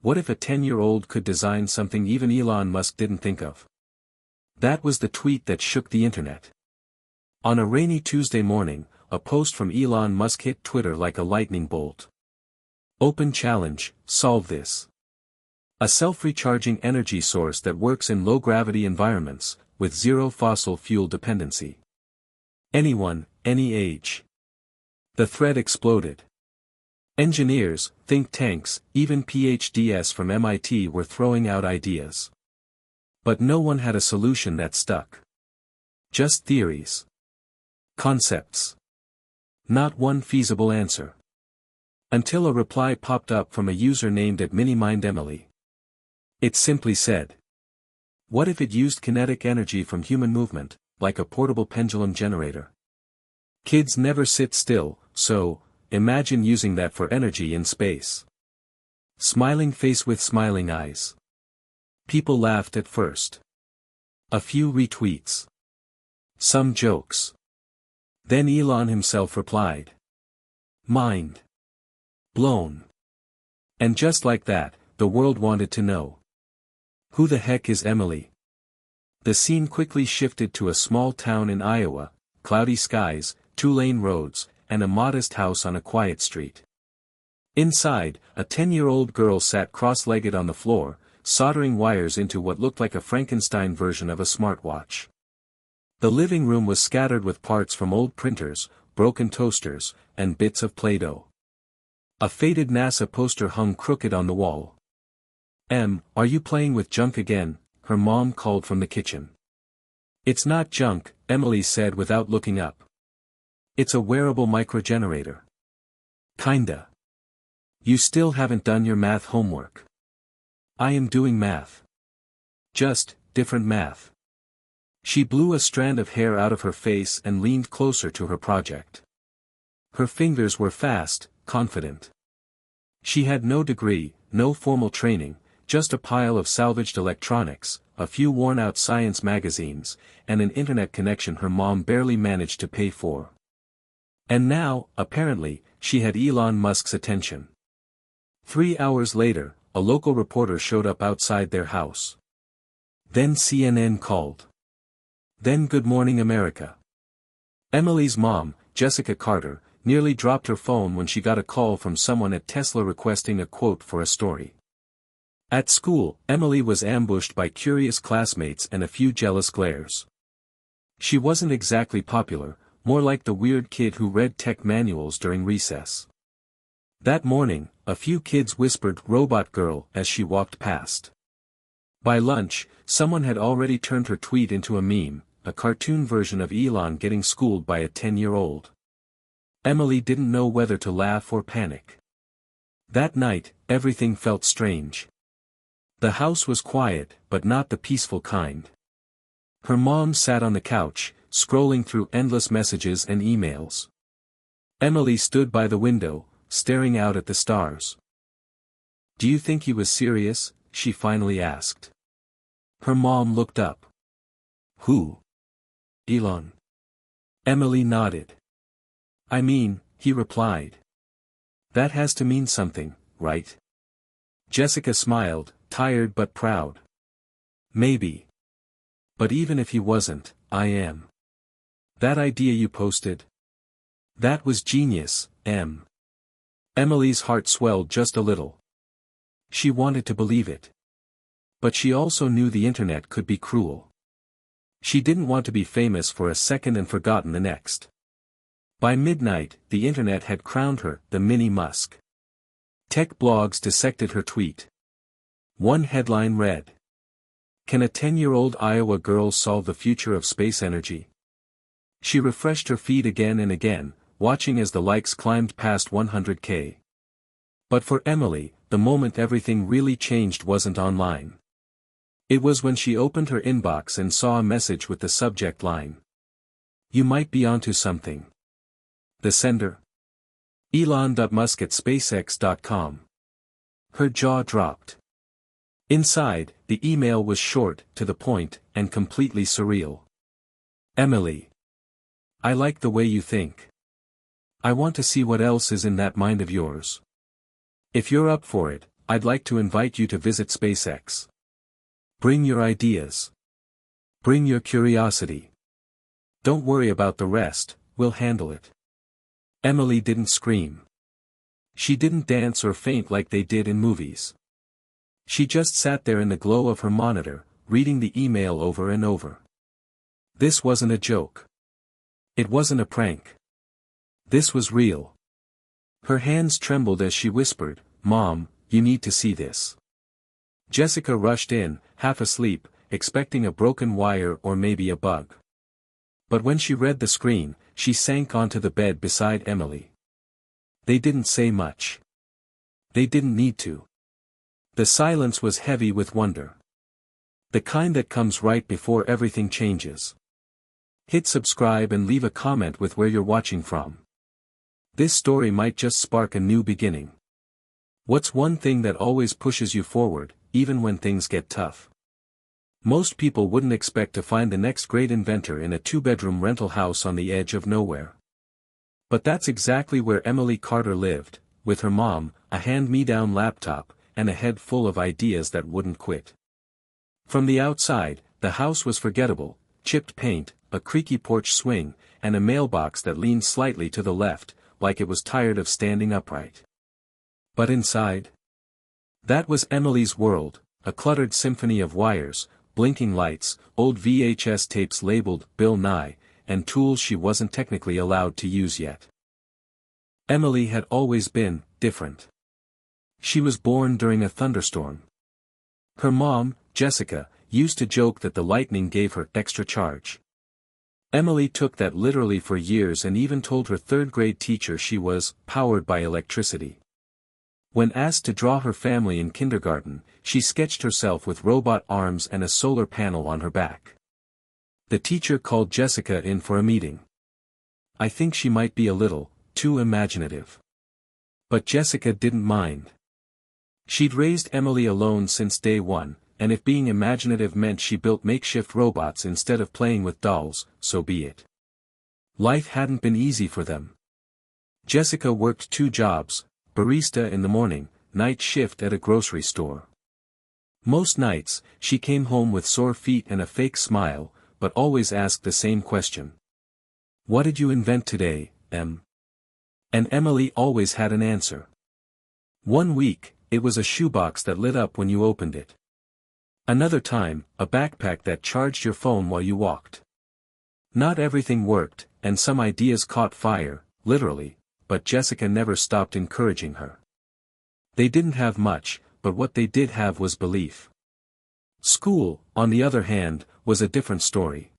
What if a 10-year-old could design something even Elon Musk didn't think of? That was the tweet that shook the internet. On a rainy Tuesday morning, a post from Elon Musk hit Twitter like a lightning bolt. Open challenge, solve this. A self-recharging energy source that works in low-gravity environments, with zero fossil fuel dependency. Anyone, any age. The thread exploded. Engineers, think tanks, even PhDs from MIT were throwing out ideas. But no one had a solution that stuck. Just theories. Concepts. Not one feasible answer. Until a reply popped up from a user named @MiniMindEmily. It simply said, "What if it used kinetic energy from human movement, like a portable pendulum generator? Kids never sit still, so, imagine using that for energy in space." Smiling face with smiling eyes. People laughed at first. A few retweets. Some jokes. Then Elon himself replied. Mind blown. And just like that, the world wanted to know. Who the heck is Emily? The scene quickly shifted to a small town in Iowa, cloudy skies, 2-lane roads, and a modest house on a quiet street. Inside, a 10-year-old girl sat cross-legged on the floor, soldering wires into what looked like a Frankenstein version of a smartwatch. The living room was scattered with parts from old printers, broken toasters, and bits of Play-Doh. A faded NASA poster hung crooked on the wall. Are you playing with junk again?" her mom called from the kitchen. "It's not junk," Emily said without looking up. "It's a wearable microgenerator." Kinda. "You still haven't done your math homework." "I am doing math. Just, different math." She blew a strand of hair out of her face and leaned closer to her project. Her fingers were fast, confident. She had no degree, no formal training, just a pile of salvaged electronics, a few worn-out science magazines, and an internet connection her mom barely managed to pay for. And now, apparently, she had Elon Musk's attention. 3 hours later, a local reporter showed up outside their house. Then CNN called. Then Good Morning America. Emily's mom, Jessica Carter, nearly dropped her phone when she got a call from someone at Tesla requesting a quote for a story. At school, Emily was ambushed by curious classmates and a few jealous glares. She wasn't exactly popular, more like the weird kid who read tech manuals during recess. That morning, a few kids whispered "Robot Girl" as she walked past. By lunch, someone had already turned her tweet into a meme, a cartoon version of Elon getting schooled by a 10-year-old. Emily didn't know whether to laugh or panic. That night, everything felt strange. The house was quiet, but not the peaceful kind. Her mom sat on the couch, scrolling through endless messages and emails. Emily stood by the window, staring out at the stars. "Do you think he was serious?" she finally asked. Her mom looked up. "Who? Elon?" Emily nodded. "I mean," he replied. "That has to mean something, right?" Jessica smiled, tired but proud. "Maybe. But even if he wasn't, I am. That idea you posted? That was genius, Em." Emily's heart swelled just a little. She wanted to believe it. But she also knew the internet could be cruel. She didn't want to be famous for a second and forgotten the next. By midnight, the internet had crowned her the Mini Musk. Tech blogs dissected her tweet. One headline read, "Can a 10-year-old Iowa girl solve the future of space energy?" She refreshed her feed again and again, watching as the likes climbed past 100K. But for Emily, the moment everything really changed wasn't online. It was when she opened her inbox and saw a message with the subject line, "You might be onto something." The sender? Elon.Musk@SpaceX.com. Her jaw dropped. Inside, the email was short, to the point, and completely surreal. "Emily. I like the way you think. I want to see what else is in that mind of yours. If you're up for it, I'd like to invite you to visit SpaceX. Bring your ideas. Bring your curiosity. Don't worry about the rest, we'll handle it. Emily didn't scream. She didn't dance or faint like they did in movies. She just sat there in the glow of her monitor, reading the email over and over. This wasn't a joke. It wasn't a prank. This was real. Her hands trembled as she whispered, "Mom, you need to see this." Jessica rushed in, half asleep, expecting a broken wire or maybe a bug. But when she read the screen, she sank onto the bed beside Emily. They didn't say much. They didn't need to. The silence was heavy with wonder. The kind that comes right before everything changes. Hit subscribe and leave a comment with where you're watching from. This story might just spark a new beginning. What's one thing that always pushes you forward, even when things get tough? Most people wouldn't expect to find the next great inventor in a 2-bedroom rental house on the edge of nowhere. But that's exactly where Emily Carter lived, with her mom, a hand-me-down laptop, and a head full of ideas that wouldn't quit. From the outside, the house was forgettable: chipped paint, a creaky porch swing, and a mailbox that leaned slightly to the left, like it was tired of standing upright. But inside? That was Emily's world, a cluttered symphony of wires, blinking lights, old VHS tapes labeled Bill Nye, and tools she wasn't technically allowed to use yet. Emily had always been different. She was born during a thunderstorm. Her mom, Jessica, used to joke that the lightning gave her extra charge. Emily took that literally for years and even told her third-grade teacher she was powered by electricity. When asked to draw her family in kindergarten, she sketched herself with robot arms and a solar panel on her back. The teacher called Jessica in for a meeting. I think she might be a little too imaginative. But Jessica didn't mind. She'd raised Emily alone since day one, and if being imaginative meant she built makeshift robots instead of playing with dolls, so be it. Life hadn't been easy for them. Jessica worked 2 jobs, barista in the morning, night shift at a grocery store. Most nights, she came home with sore feet and a fake smile, but always asked the same question. What did you invent today, Em? And Emily always had an answer. One week, it was a shoebox that lit up when you opened it. Another time, a backpack that charged your phone while you walked. Not everything worked, and some ideas caught fire, literally, but Jessica never stopped encouraging her. They didn't have much, but what they did have was belief. School, on the other hand, was a different story.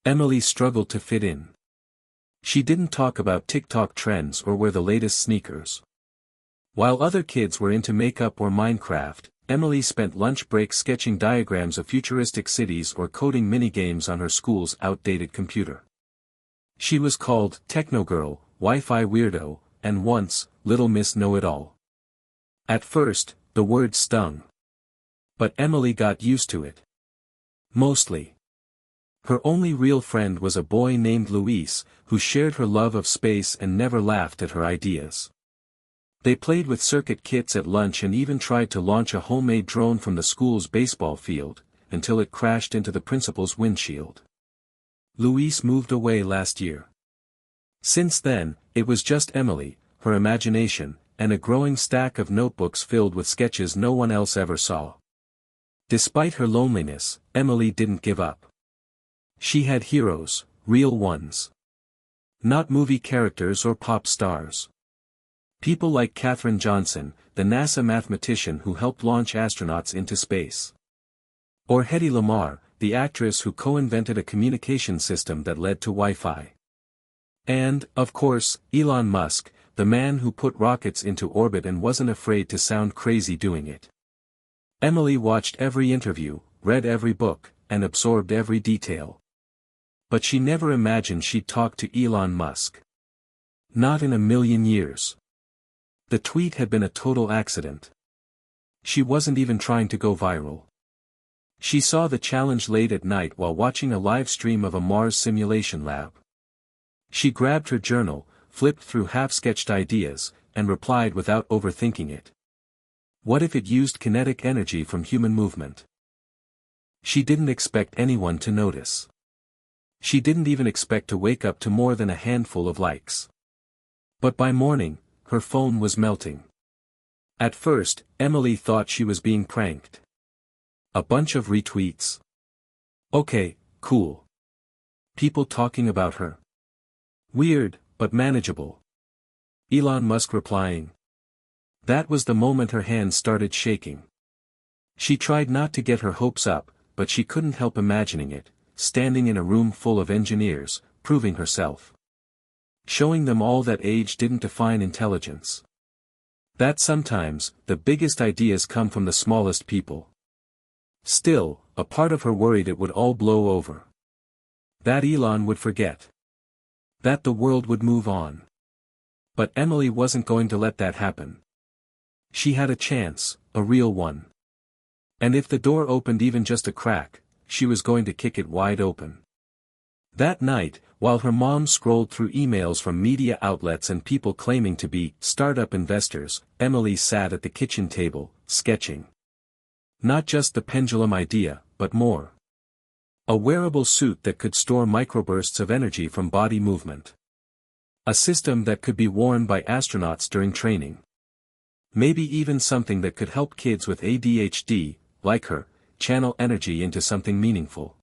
Emily struggled to fit in. She didn't talk about TikTok trends or wear the latest sneakers. While other kids were into makeup or Minecraft, Emily spent lunch breaks sketching diagrams of futuristic cities or coding minigames on her school's outdated computer. She was called Techno Girl, Wi-Fi Weirdo, and once, Little Miss Know-It-All. At first, the word stung. But Emily got used to it. Mostly. Her only real friend was a boy named Luis, who shared her love of space and never laughed at her ideas. They played with circuit kits at lunch and even tried to launch a homemade drone from the school's baseball field, until it crashed into the principal's windshield. Luis moved away last year. Since then, it was just Emily, her imagination, and a growing stack of notebooks filled with sketches no one else ever saw. Despite her loneliness, Emily didn't give up. She had heroes, real ones. Not movie characters or pop stars. People like Katherine Johnson, the NASA mathematician who helped launch astronauts into space. Or Hedy Lamarr, the actress who co-invented a communication system that led to Wi-Fi. And, of course, Elon Musk, the man who put rockets into orbit and wasn't afraid to sound crazy doing it. Emily watched every interview, read every book, and absorbed every detail. But she never imagined she'd talk to Elon Musk. Not in a million years. The tweet had been a total accident. She wasn't even trying to go viral. She saw the challenge late at night while watching a live stream of a Mars simulation lab. She grabbed her journal, flipped through half-sketched ideas, and replied without overthinking it. What if it used kinetic energy from human movement? She didn't expect anyone to notice. She didn't even expect to wake up to more than a handful of likes. But by morning, her phone was melting. At first, Emily thought she was being pranked. A bunch of retweets. Okay, cool. People talking about her. Weird, but manageable. Elon Musk replying. That was the moment her hands started shaking. She tried not to get her hopes up, but she couldn't help imagining it, standing in a room full of engineers, proving herself. Showing them all that age didn't define intelligence. That sometimes, the biggest ideas come from the smallest people. Still, a part of her worried it would all blow over. That Elon would forget. That the world would move on. But Emily wasn't going to let that happen. She had a chance, a real one. And if the door opened even just a crack, she was going to kick it wide open. That night, while her mom scrolled through emails from media outlets and people claiming to be startup investors, Emily sat at the kitchen table, sketching. Not just the pendulum idea, but more. A wearable suit that could store microbursts of energy from body movement. A system that could be worn by astronauts during training. Maybe even something that could help kids with ADHD, like her, channel energy into something meaningful.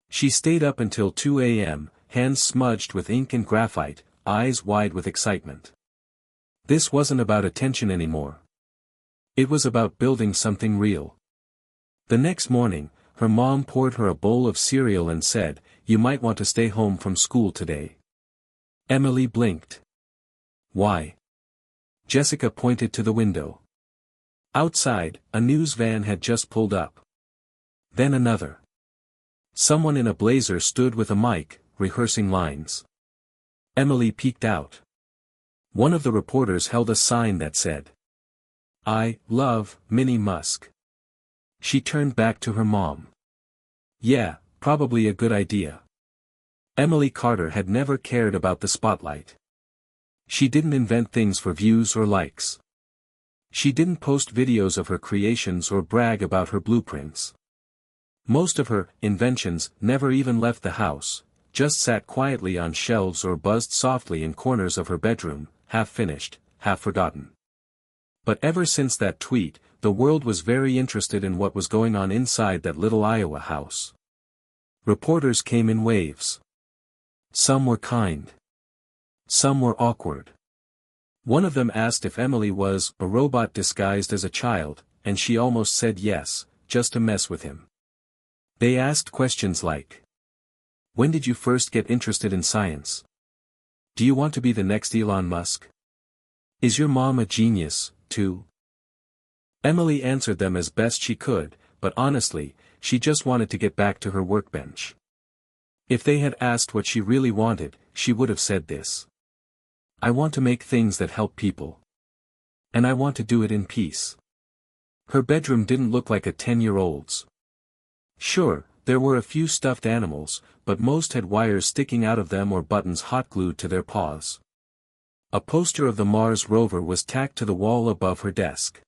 She stayed up until 2 a.m., hands smudged with ink and graphite, eyes wide with excitement. This wasn't about attention anymore. It was about building something real. The next morning, her mom poured her a bowl of cereal and said, "You might want to stay home from school today." Emily blinked. Why? Jessica pointed to the window. Outside, a news van had just pulled up. Then another. Someone in a blazer stood with a mic, rehearsing lines. Emily peeked out. One of the reporters held a sign that said, "I love Minnie Musk." She turned back to her mom. Yeah, probably a good idea. Emily Carter had never cared about the spotlight. She didn't invent things for views or likes. She didn't post videos of her creations or brag about her blueprints. Most of her inventions never even left the house, just sat quietly on shelves or buzzed softly in corners of her bedroom, half finished, half forgotten. But ever since that tweet, the world was very interested in what was going on inside that little Iowa house. Reporters came in waves. Some were kind. Some were awkward. One of them asked if Emily was a robot disguised as a child, and she almost said yes, just to mess with him. They asked questions like, "When did you first get interested in science? Do you want to be the next Elon Musk? Is your mom a genius, too?" Emily answered them as best she could, but honestly, she just wanted to get back to her workbench. If they had asked what she really wanted, she would have said this. "I want to make things that help people. And I want to do it in peace." Her bedroom didn't look like a 10-year-old's. Sure, there were a few stuffed animals, but most had wires sticking out of them or buttons hot glued to their paws. A poster of the Mars rover was tacked to the wall above her desk.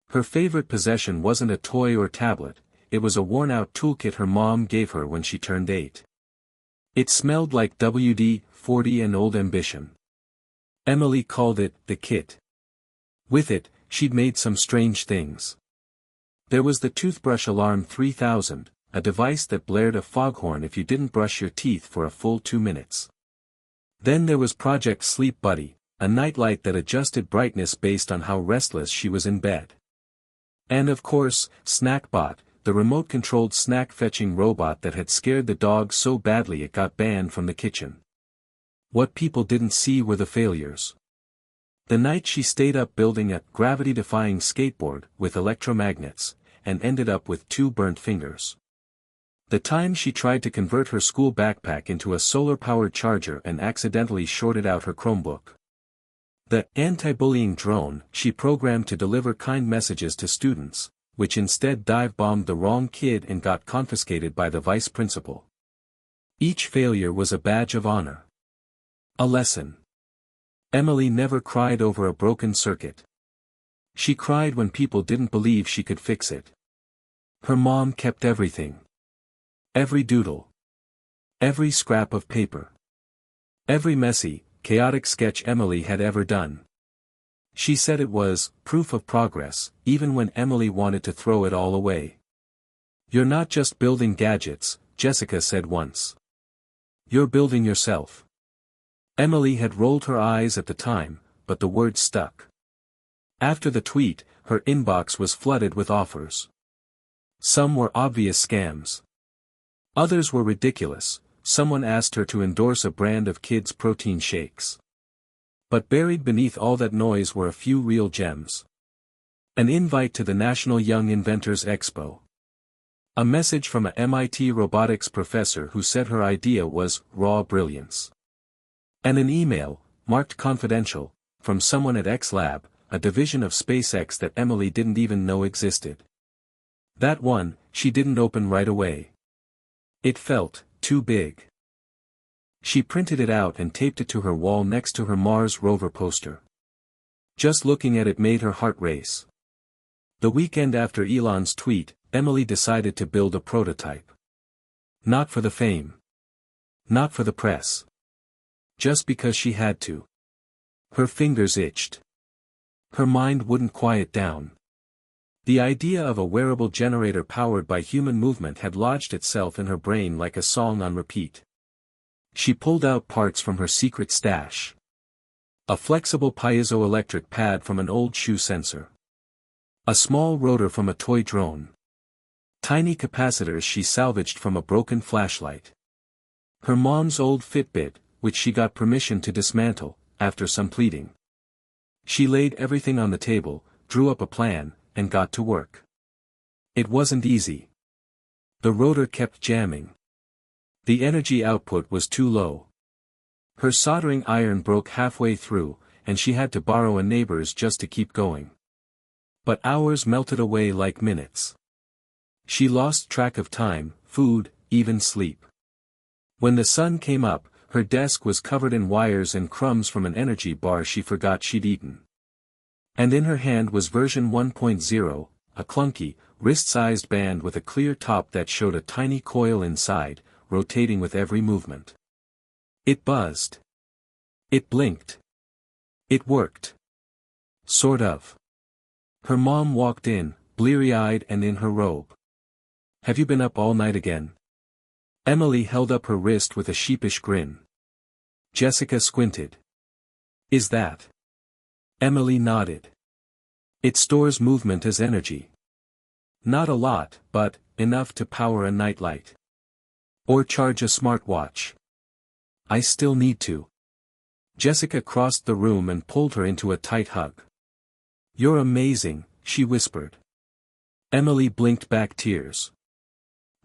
Her favorite possession wasn't a toy or tablet, it was a worn-out toolkit her mom gave her when she turned 8. It smelled like WD-40 and old ambition. Emily called it the kit. With it, she'd made some strange things. There was the toothbrush alarm 3000, a device that blared a foghorn if you didn't brush your teeth for a full 2 minutes. Then there was Project Sleep Buddy, a nightlight that adjusted brightness based on how restless she was in bed. And of course, Snackbot, the remote-controlled snack-fetching robot that had scared the dog so badly it got banned from the kitchen. What people didn't see were the failures. The night she stayed up building a gravity-defying skateboard with electromagnets, and ended up with 2 burnt fingers. The time she tried to convert her school backpack into a solar-powered charger and accidentally shorted out her Chromebook. The anti-bullying drone she programmed to deliver kind messages to students, which instead dive-bombed the wrong kid and got confiscated by the vice principal. Each failure was a badge of honor. A lesson. Emily never cried over a broken circuit. She cried when people didn't believe she could fix it. Her mom kept everything. Every doodle. Every scrap of paper. Every messy, chaotic sketch Emily had ever done. She said it was proof of progress, even when Emily wanted to throw it all away. "You're not just building gadgets," Jessica said once. "You're building yourself." Emily had rolled her eyes at the time, but the words stuck. After the tweet, her inbox was flooded with offers. Some were obvious scams. Others were ridiculous. Someone asked her to endorse a brand of kids' protein shakes. But buried beneath all that noise were a few real gems. An invite to the National Young Inventors Expo. A message from a MIT robotics professor who said her idea was raw brilliance. And an email, marked confidential, from someone at X Lab, a division of SpaceX that Emily didn't even know existed. That one, she didn't open right away. It felt too big. She printed it out and taped it to her wall next to her Mars rover poster. Just looking at it made her heart race. The weekend after Elon's tweet, Emily decided to build a prototype. Not for the fame. Not for the press. Just because she had to. Her fingers itched. Her mind wouldn't quiet down. The idea of a wearable generator powered by human movement had lodged itself in her brain like a song on repeat. She pulled out parts from her secret stash. A flexible piezoelectric pad from an old shoe sensor. A small rotor from a toy drone. Tiny capacitors she salvaged from a broken flashlight. Her mom's old Fitbit, which she got permission to dismantle, after some pleading. She laid everything on the table, drew up a plan, and got to work. It wasn't easy. The rotor kept jamming. The energy output was too low. Her soldering iron broke halfway through, and she had to borrow a neighbor's just to keep going. But hours melted away like minutes. She lost track of time, food, even sleep. When the sun came up, her desk was covered in wires and crumbs from an energy bar she forgot she'd eaten. And in her hand was version 1.0, a clunky, wrist-sized band with a clear top that showed a tiny coil inside, rotating with every movement. It buzzed. It blinked. It worked. Sort of. Her mom walked in, bleary-eyed and in her robe. "Have you been up all night again?" Emily held up her wrist with a sheepish grin. Jessica squinted. "Is that?" Emily nodded. "It stores movement as energy. Not a lot, but enough to power a nightlight. Or charge a smartwatch. I still need to." Jessica crossed the room and pulled her into a tight hug. "You're amazing," she whispered. Emily blinked back tears.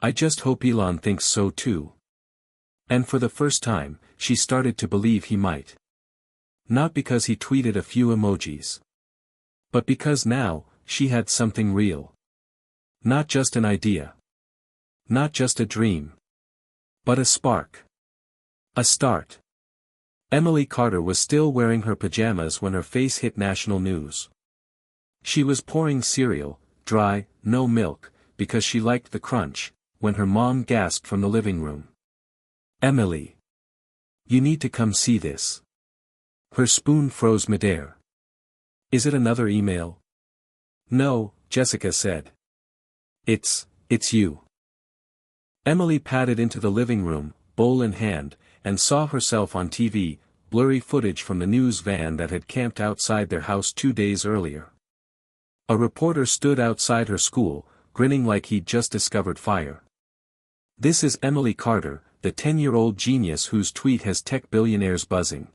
"I just hope Elon thinks so too." And for the first time, she started to believe he might. Not because he tweeted a few emojis. But because now, she had something real. Not just an idea. Not just a dream. But a spark. A start. Emily Carter was still wearing her pajamas when her face hit national news. She was pouring cereal, dry, no milk, because she liked the crunch, when her mom gasped from the living room. "Emily. You need to come see this." Her spoon froze midair. "Is it another email?" "No," Jessica said. It's you." Emily padded into the living room, bowl in hand, and saw herself on TV, blurry footage from the news van that had camped outside their house 2 days earlier. A reporter stood outside her school, grinning like he'd just discovered fire. "This is Emily Carter, the 10-year-old genius whose tweet has tech billionaires buzzing.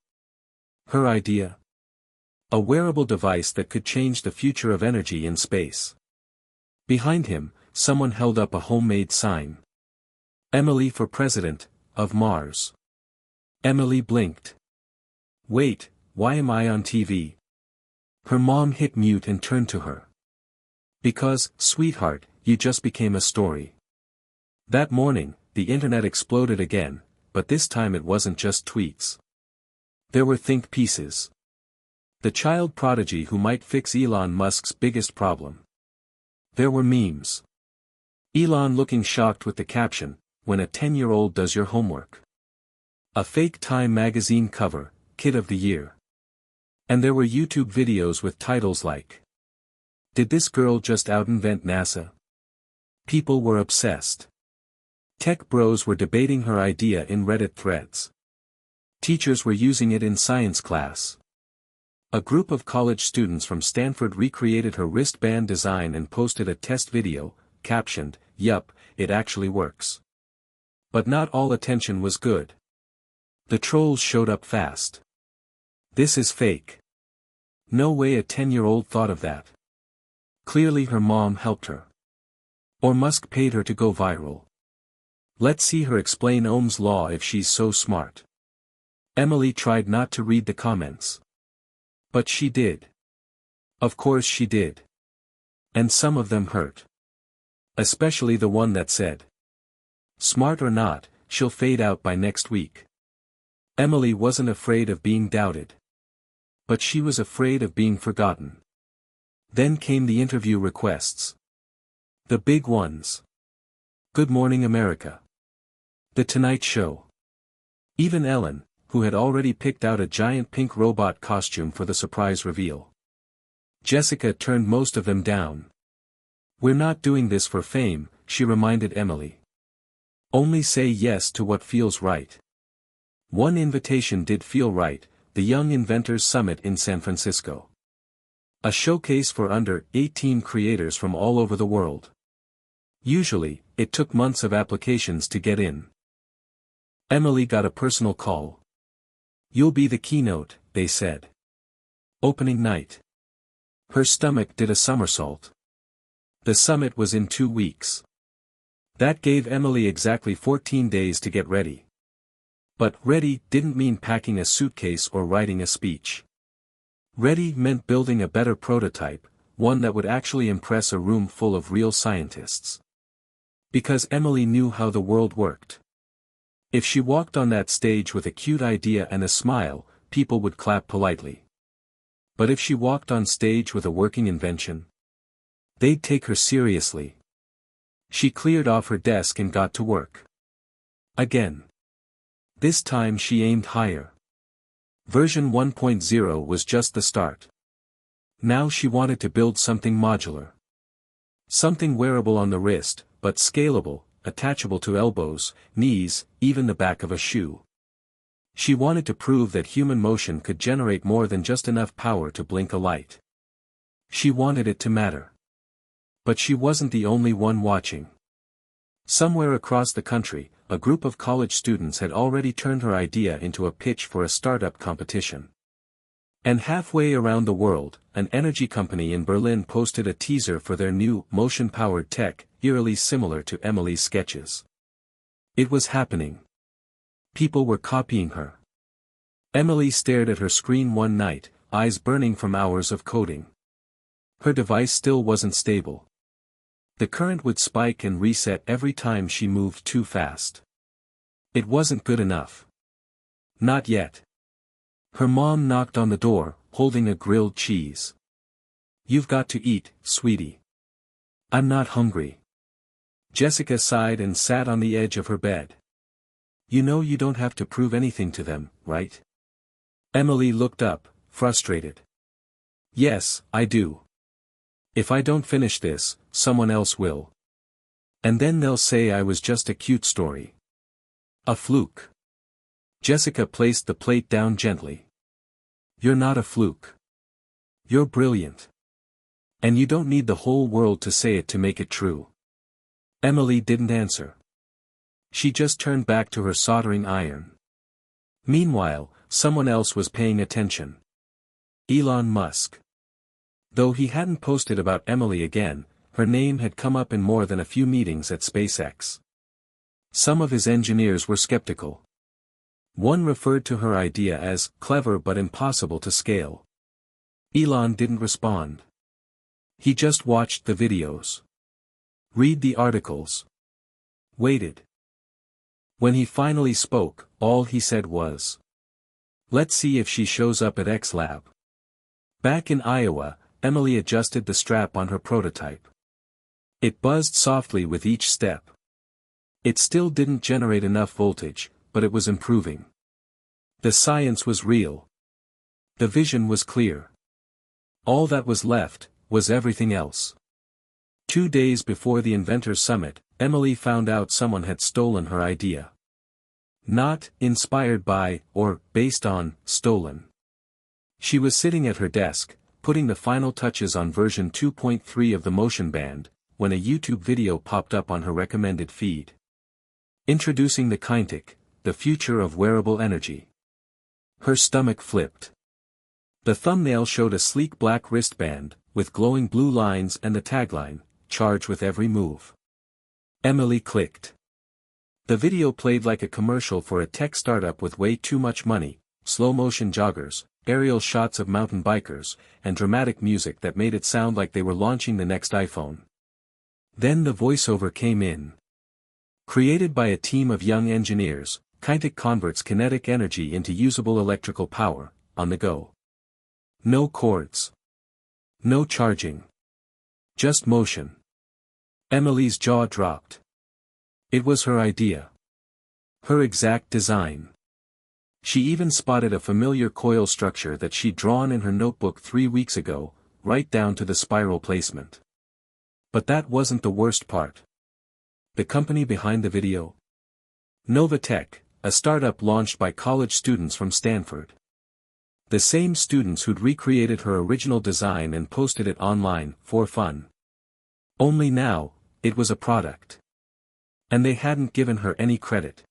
Her idea? A wearable device that could change the future of energy in space." Behind him, someone held up a homemade sign. "Emily for President, of Mars." Emily blinked. "Wait, why am I on TV?" Her mom hit mute and turned to her. "Because, sweetheart, you just became a story." That morning, the internet exploded again, but this time it wasn't just tweets. There were think pieces. The child prodigy who might fix Elon Musk's biggest problem. There were memes. Elon looking shocked with the caption, "When a 10-year-old does your homework." A fake Time magazine cover, Kid of the Year. And there were YouTube videos with titles like, "Did this girl just out-invent NASA?" People were obsessed. Tech bros were debating her idea in Reddit threads. Teachers were using it in science class. A group of college students from Stanford recreated her wristband design and posted a test video, captioned, "Yup, it actually works." But not all attention was good. The trolls showed up fast. "This is fake. No way a 10-year-old thought of that. Clearly her mom helped her. Or Musk paid her to go viral. Let's see her explain Ohm's law if she's so smart." Emily tried not to read the comments. But she did. Of course she did. And some of them hurt. Especially the one that said, "Smart or not, she'll fade out by next week." Emily wasn't afraid of being doubted. But she was afraid of being forgotten. Then came the interview requests. The big ones. Good Morning America. The Tonight Show. Even Ellen, who had already picked out a giant pink robot costume for the surprise reveal. Jessica turned most of them down. "We're not doing this for fame," she reminded Emily. "Only say yes to what feels right." One invitation did feel right, the Young Inventors Summit in San Francisco. A showcase for under 18 creators from all over the world. Usually, it took months of applications to get in. Emily got a personal call. "You'll be the keynote," they said. Opening night. Her stomach did a somersault. The summit was in 2 weeks. That gave Emily exactly 14 days to get ready. But ready didn't mean packing a suitcase or writing a speech. Ready meant building a better prototype, one that would actually impress a room full of real scientists. Because Emily knew how the world worked. If she walked on that stage with a cute idea and a smile, people would clap politely. But if she walked on stage with a working invention, they'd take her seriously. She cleared off her desk and got to work. Again. This time she aimed higher. Version 1.0 was just the start. Now she wanted to build something modular. Something wearable on the wrist, but scalable, attachable to elbows, knees, even the back of a shoe. She wanted to prove that human motion could generate more than just enough power to blink a light. She wanted it to matter. But she wasn't the only one watching. Somewhere across the country, a group of college students had already turned her idea into a pitch for a startup competition. And halfway around the world, an energy company in Berlin posted a teaser for their new, motion-powered tech, eerily similar to Emily's sketches. It was happening. People were copying her. Emily stared at her screen one night, eyes burning from hours of coding. Her device still wasn't stable. The current would spike and reset every time she moved too fast. It wasn't good enough. Not yet. Her mom knocked on the door, holding a grilled cheese. "You've got to eat, sweetie." "I'm not hungry." Jessica sighed and sat on the edge of her bed. "You know you don't have to prove anything to them, right?" Emily looked up, frustrated. "Yes, I do. If I don't finish this, someone else will. And then they'll say I was just a cute story. A fluke." Jessica placed the plate down gently. "You're not a fluke. You're brilliant. And you don't need the whole world to say it to make it true." Emily didn't answer. She just turned back to her soldering iron. Meanwhile, someone else was paying attention. Elon Musk. Though he hadn't posted about Emily again, her name had come up in more than a few meetings at SpaceX. Some of his engineers were skeptical. One referred to her idea as clever but impossible to scale. Elon didn't respond. He just watched the videos. Read the articles. Waited. When he finally spoke, all he said was, "Let's see if she shows up at X Lab." Back in Iowa, Emily adjusted the strap on her prototype. It buzzed softly with each step. It still didn't generate enough voltage, but it was improving. The science was real. The vision was clear. All that was left was everything else. 2 days before the Inventors Summit, Emily found out someone had stolen her idea. Not inspired by, or based on, stolen. She was sitting at her desk, putting the final touches on version 2.3 of the motion band, when a YouTube video popped up on her recommended feed. Introducing the Kinetic, the future of wearable energy. Her stomach flipped. The thumbnail showed a sleek black wristband, with glowing blue lines and the tagline, "Charge with every move." Emily clicked. The video played like a commercial for a tech startup with way too much money, slow-motion joggers, aerial shots of mountain bikers, and dramatic music that made it sound like they were launching the next iPhone. Then the voiceover came in. Created by a team of young engineers, Kinetic converts kinetic energy into usable electrical power, on the go. No cords. No charging. Just motion. Emily's jaw dropped. It was her idea. Her exact design. She even spotted a familiar coil structure that she'd drawn in her notebook 3 weeks ago, right down to the spiral placement. But that wasn't the worst part. The company behind the video? Novatech, a startup launched by college students from Stanford. The same students who'd recreated her original design and posted it online, for fun. Only now, it was a product. And they hadn't given her any credit.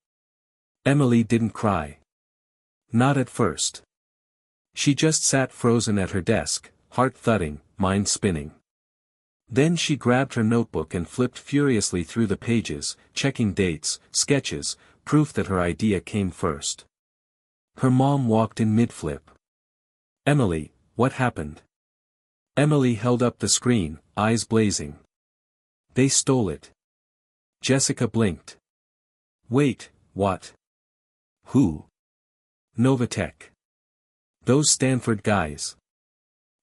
Emily didn't cry. Not at first. She just sat frozen at her desk, heart thudding, mind spinning. Then she grabbed her notebook and flipped furiously through the pages, checking dates, sketches, proof that her idea came first. Her mom walked in mid-flip. "Emily, what happened?" Emily held up the screen, eyes blazing. "They stole it." Jessica blinked. "Wait, what? Who?" "Novatech. Those Stanford guys.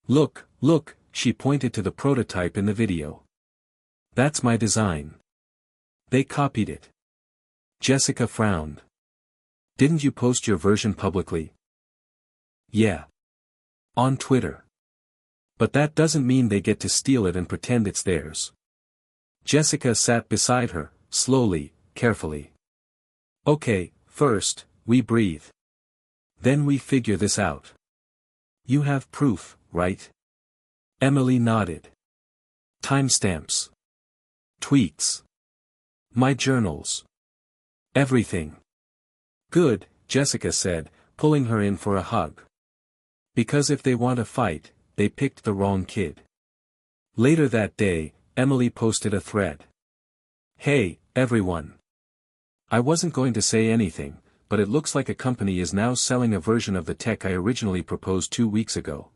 Look, look," she pointed to the prototype in the video. "That's my design. They copied it." Jessica frowned. "Didn't you post your version publicly?" "Yeah. On Twitter. But that doesn't mean they get to steal it and pretend it's theirs." Jessica sat beside her, slowly, carefully. "Okay, first, we breathe. Then we figure this out. You have proof, right?" Emily nodded. "Timestamps. Tweets. My journals. Everything." "Good," Jessica said, pulling her in for a hug. "Because if they want a fight, they picked the wrong kid." Later that day, Emily posted a thread. "Hey, everyone. I wasn't going to say anything, but it looks like a company is now selling a version of the tech I originally proposed 2 weeks ago.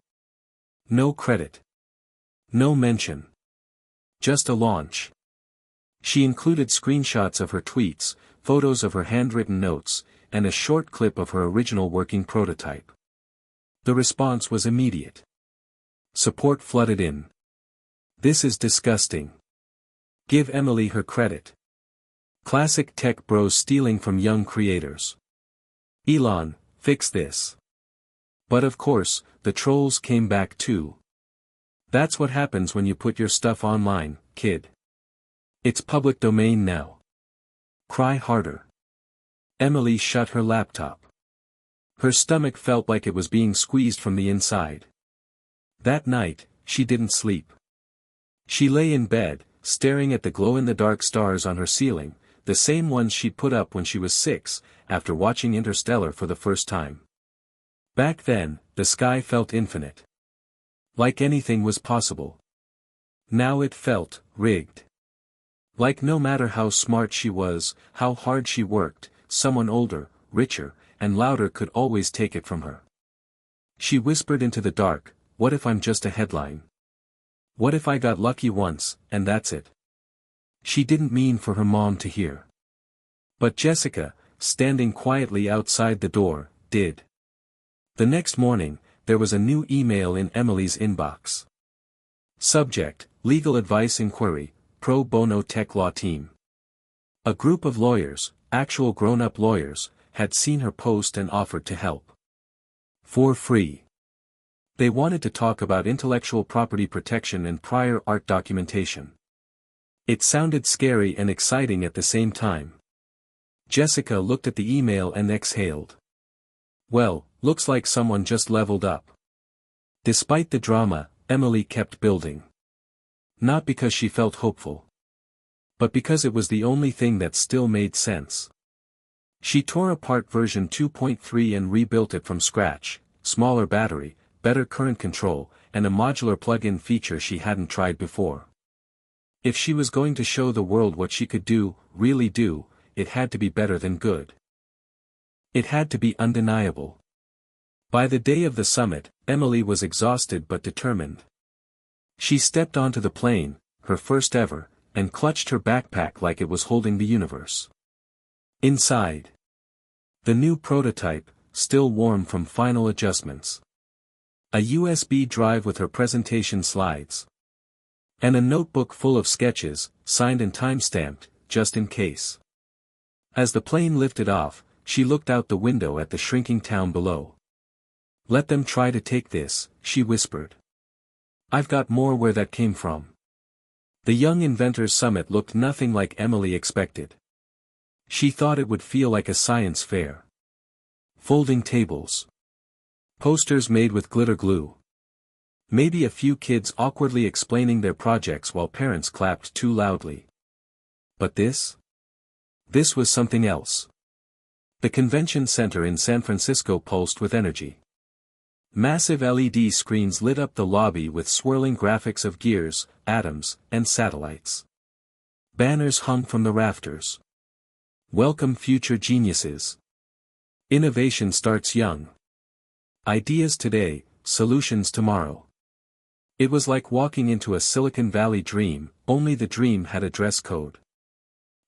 No credit. No mention. Just a launch." She included screenshots of her tweets, photos of her handwritten notes, and a short clip of her original working prototype. The response was immediate. Support flooded in. "This is disgusting. Give Emily her credit. Classic tech bros stealing from young creators. Elon, fix this." But of course, the trolls came back too. "That's what happens when you put your stuff online, kid. It's public domain now. Cry harder." Emily shut her laptop. Her stomach felt like it was being squeezed from the inside. That night, she didn't sleep. She lay in bed, staring at the glow-in-the-dark stars on her ceiling, the same ones she'd put up when she was 6, after watching Interstellar for the first time. Back then, the sky felt infinite. Like anything was possible. Now it felt rigged. Like no matter how smart she was, how hard she worked, someone older, richer, and louder could always take it from her. She whispered into the dark, "What if I'm just a headline? What if I got lucky once, and that's it?" She didn't mean for her mom to hear. But Jessica, standing quietly outside the door, did. The next morning, there was a new email in Emily's inbox. Subject: Legal Advice Inquiry, Pro Bono Tech Law Team. A group of lawyers, actual grown-up lawyers, had seen her post and offered to help. For free. They wanted to talk about intellectual property protection and prior art documentation. It sounded scary and exciting at the same time. Jessica looked at the email and exhaled. Well, looks like someone just leveled up. Despite the drama, Emily kept building. Not because she felt hopeful, but because it was the only thing that still made sense. She tore apart version 2.3 and rebuilt it from scratch: smaller battery, better current control, and a modular plug-in feature she hadn't tried before. If she was going to show the world what she could do, really do, it had to be better than good. It had to be undeniable. By the day of the summit, Emily was exhausted but determined. She stepped onto the plane, her first ever, and clutched her backpack like it was holding the universe. Inside, the new prototype, still warm from final adjustments. A USB drive with her presentation slides. And a notebook full of sketches, signed and time-stamped, just in case. As the plane lifted off, she looked out the window at the shrinking town below. "Let them try to take this," she whispered. "I've got more where that came from." The Young Inventors Summit looked nothing like Emily expected. She thought it would feel like a science fair. Folding tables. Posters made with glitter glue. Maybe a few kids awkwardly explaining their projects while parents clapped too loudly. But this? This was something else. The convention center in San Francisco pulsed with energy. Massive LED screens lit up the lobby with swirling graphics of gears, atoms, and satellites. Banners hung from the rafters. "Welcome future geniuses. Innovation starts young. Ideas today, solutions tomorrow." It was like walking into a Silicon Valley dream, only the dream had a dress code.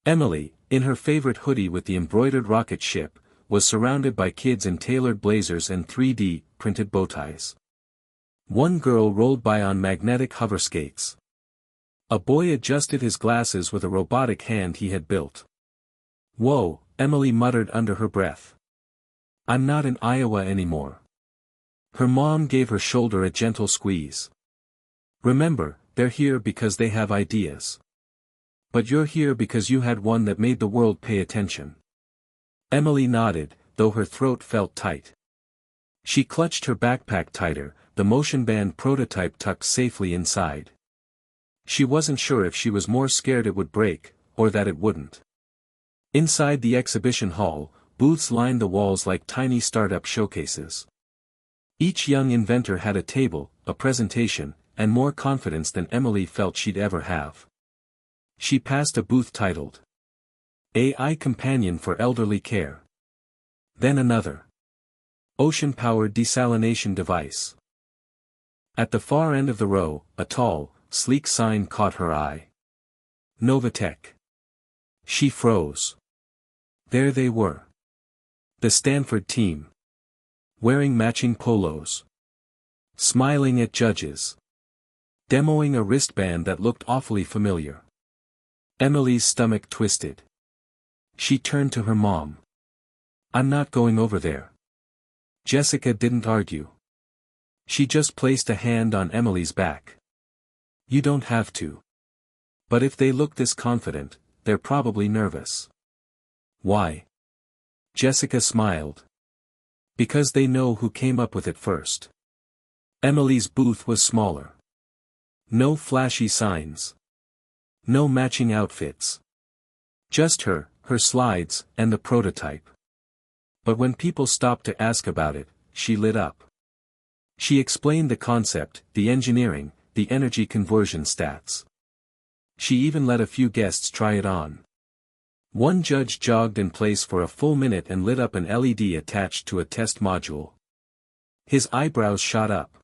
Emily, in her favorite hoodie with the embroidered rocket ship, was surrounded by kids in tailored blazers and 3D printed bow ties. One girl rolled by on magnetic hover skates. A boy adjusted his glasses with a robotic hand he had built. "Whoa," Emily muttered under her breath. "I'm not in Iowa anymore." Her mom gave her shoulder a gentle squeeze. "Remember, they're here because they have ideas. But you're here because you had one that made the world pay attention." Emily nodded, though her throat felt tight. She clutched her backpack tighter, the motion band prototype tucked safely inside. She wasn't sure if she was more scared it would break, or that it wouldn't. Inside the exhibition hall, booths lined the walls like tiny startup showcases. Each young inventor had a table, a presentation, and more confidence than Emily felt she'd ever have. She passed a booth titled AI Companion for Elderly Care. Then another. Ocean-powered desalination device. At the far end of the row, a tall, sleek sign caught her eye. Novatech. She froze. There they were. The Stanford team. Wearing matching polos. Smiling at judges. Demoing a wristband that looked awfully familiar. Emily's stomach twisted. She turned to her mom. "I'm not going over there." Jessica didn't argue. She just placed a hand on Emily's back. "You don't have to. But if they look this confident, they're probably nervous." "Why?" Jessica smiled. "Because they know who came up with it first." Emily's booth was smaller. No flashy signs. No matching outfits. Just her slides, and the prototype. But when people stopped to ask about it, she lit up. She explained the concept, the engineering, the energy conversion stats. She even let a few guests try it on. One judge jogged in place for a full minute and lit up an LED attached to a test module. His eyebrows shot up.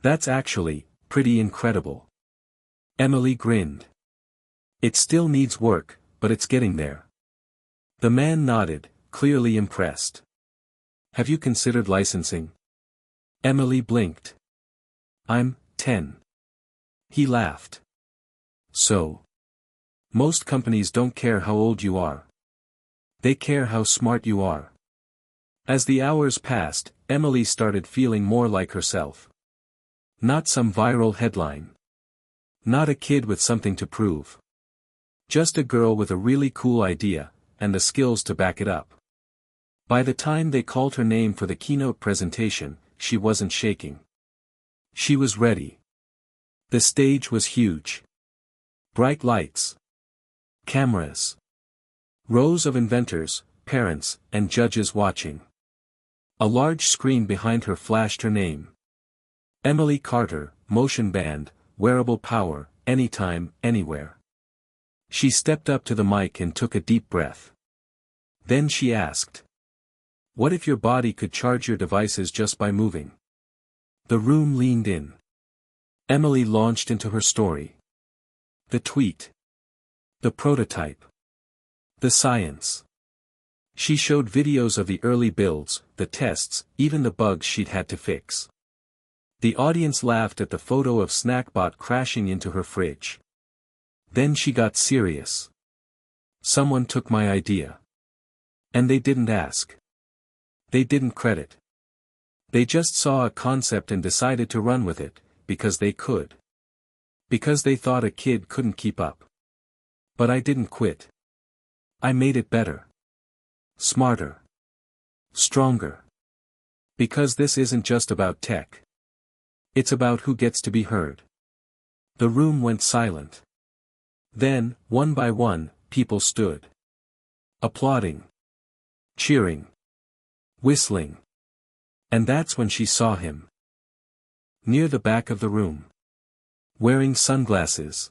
"That's actually pretty incredible." Emily grinned. "It still needs work, but it's getting there." The man nodded, clearly impressed. "Have you considered licensing?" Emily blinked. I'm 10. He laughed. So. Most companies don't care how old you are. They care how smart you are. As the hours passed, Emily started feeling more like herself. Not some viral headline. Not a kid with something to prove. Just a girl with a really cool idea, and the skills to back it up. By the time they called her name for the keynote presentation, she wasn't shaking. She was ready. The stage was huge. Bright lights. Cameras. Rows of inventors, parents, and judges watching. A large screen behind her flashed her name. Emily Carter, motion band, wearable power, anytime, anywhere. She stepped up to the mic and took a deep breath. Then she asked. What if your body could charge your devices just by moving? The room leaned in. Emily launched into her story. The tweet. The prototype. The science. She showed videos of the early builds, the tests, even the bugs she'd had to fix. The audience laughed at the photo of Snackbot crashing into her fridge. Then she got serious. Someone took my idea. And they didn't ask. They didn't credit. They just saw a concept and decided to run with it, because they could. Because they thought a kid couldn't keep up. But I didn't quit. I made it better. Smarter. Stronger. Because this isn't just about tech. It's about who gets to be heard. The room went silent. Then, one by one, people stood. Applauding. Cheering. Whistling. And that's when she saw him. Near the back of the room. Wearing sunglasses.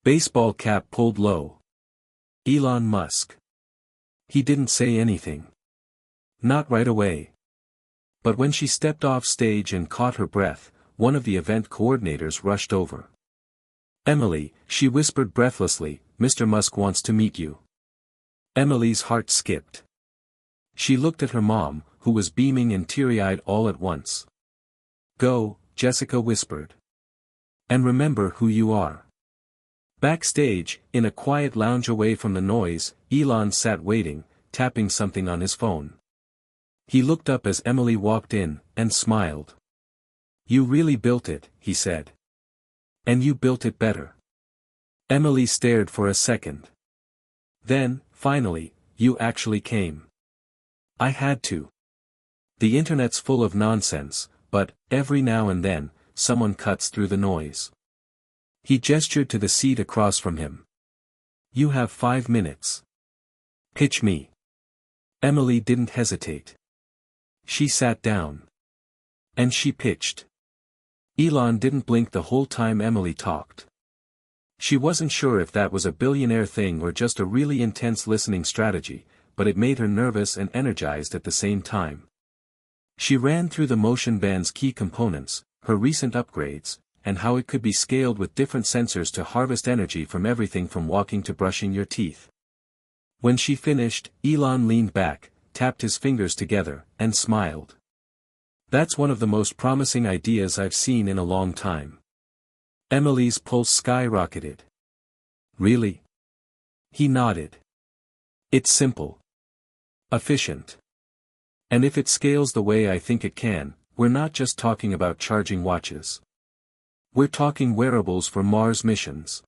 Baseball cap pulled low. Elon Musk. He didn't say anything. Not right away. But when she stepped off stage and caught her breath, one of the event coordinators rushed over. Emily, she whispered breathlessly, Mr. Musk wants to meet you. Emily's heart skipped. She looked at her mom, who was beaming and teary-eyed all at once. Go, Jessica whispered. And remember who you are. Backstage, in a quiet lounge away from the noise, Elon sat waiting, tapping something on his phone. He looked up as Emily walked in, and smiled. You really built it, he said. And you built it better. Emily stared for a second. Then, finally, you actually came. I had to. The internet's full of nonsense, but, every now and then, someone cuts through the noise. He gestured to the seat across from him. You have 5 minutes. Pitch me. Emily didn't hesitate. She sat down. And she pitched. Elon didn't blink the whole time Emily talked. She wasn't sure if that was a billionaire thing or just a really intense listening strategy, but it made her nervous and energized at the same time. She ran through the motion band's key components, her recent upgrades, and how it could be scaled with different sensors to harvest energy from everything from walking to brushing your teeth. When she finished, Elon leaned back, tapped his fingers together, and smiled. That's one of the most promising ideas I've seen in a long time. Emily's pulse skyrocketed. Really? He nodded. It's simple. Efficient. And if it scales the way I think it can, we're not just talking about charging watches. We're talking wearables for Mars missions.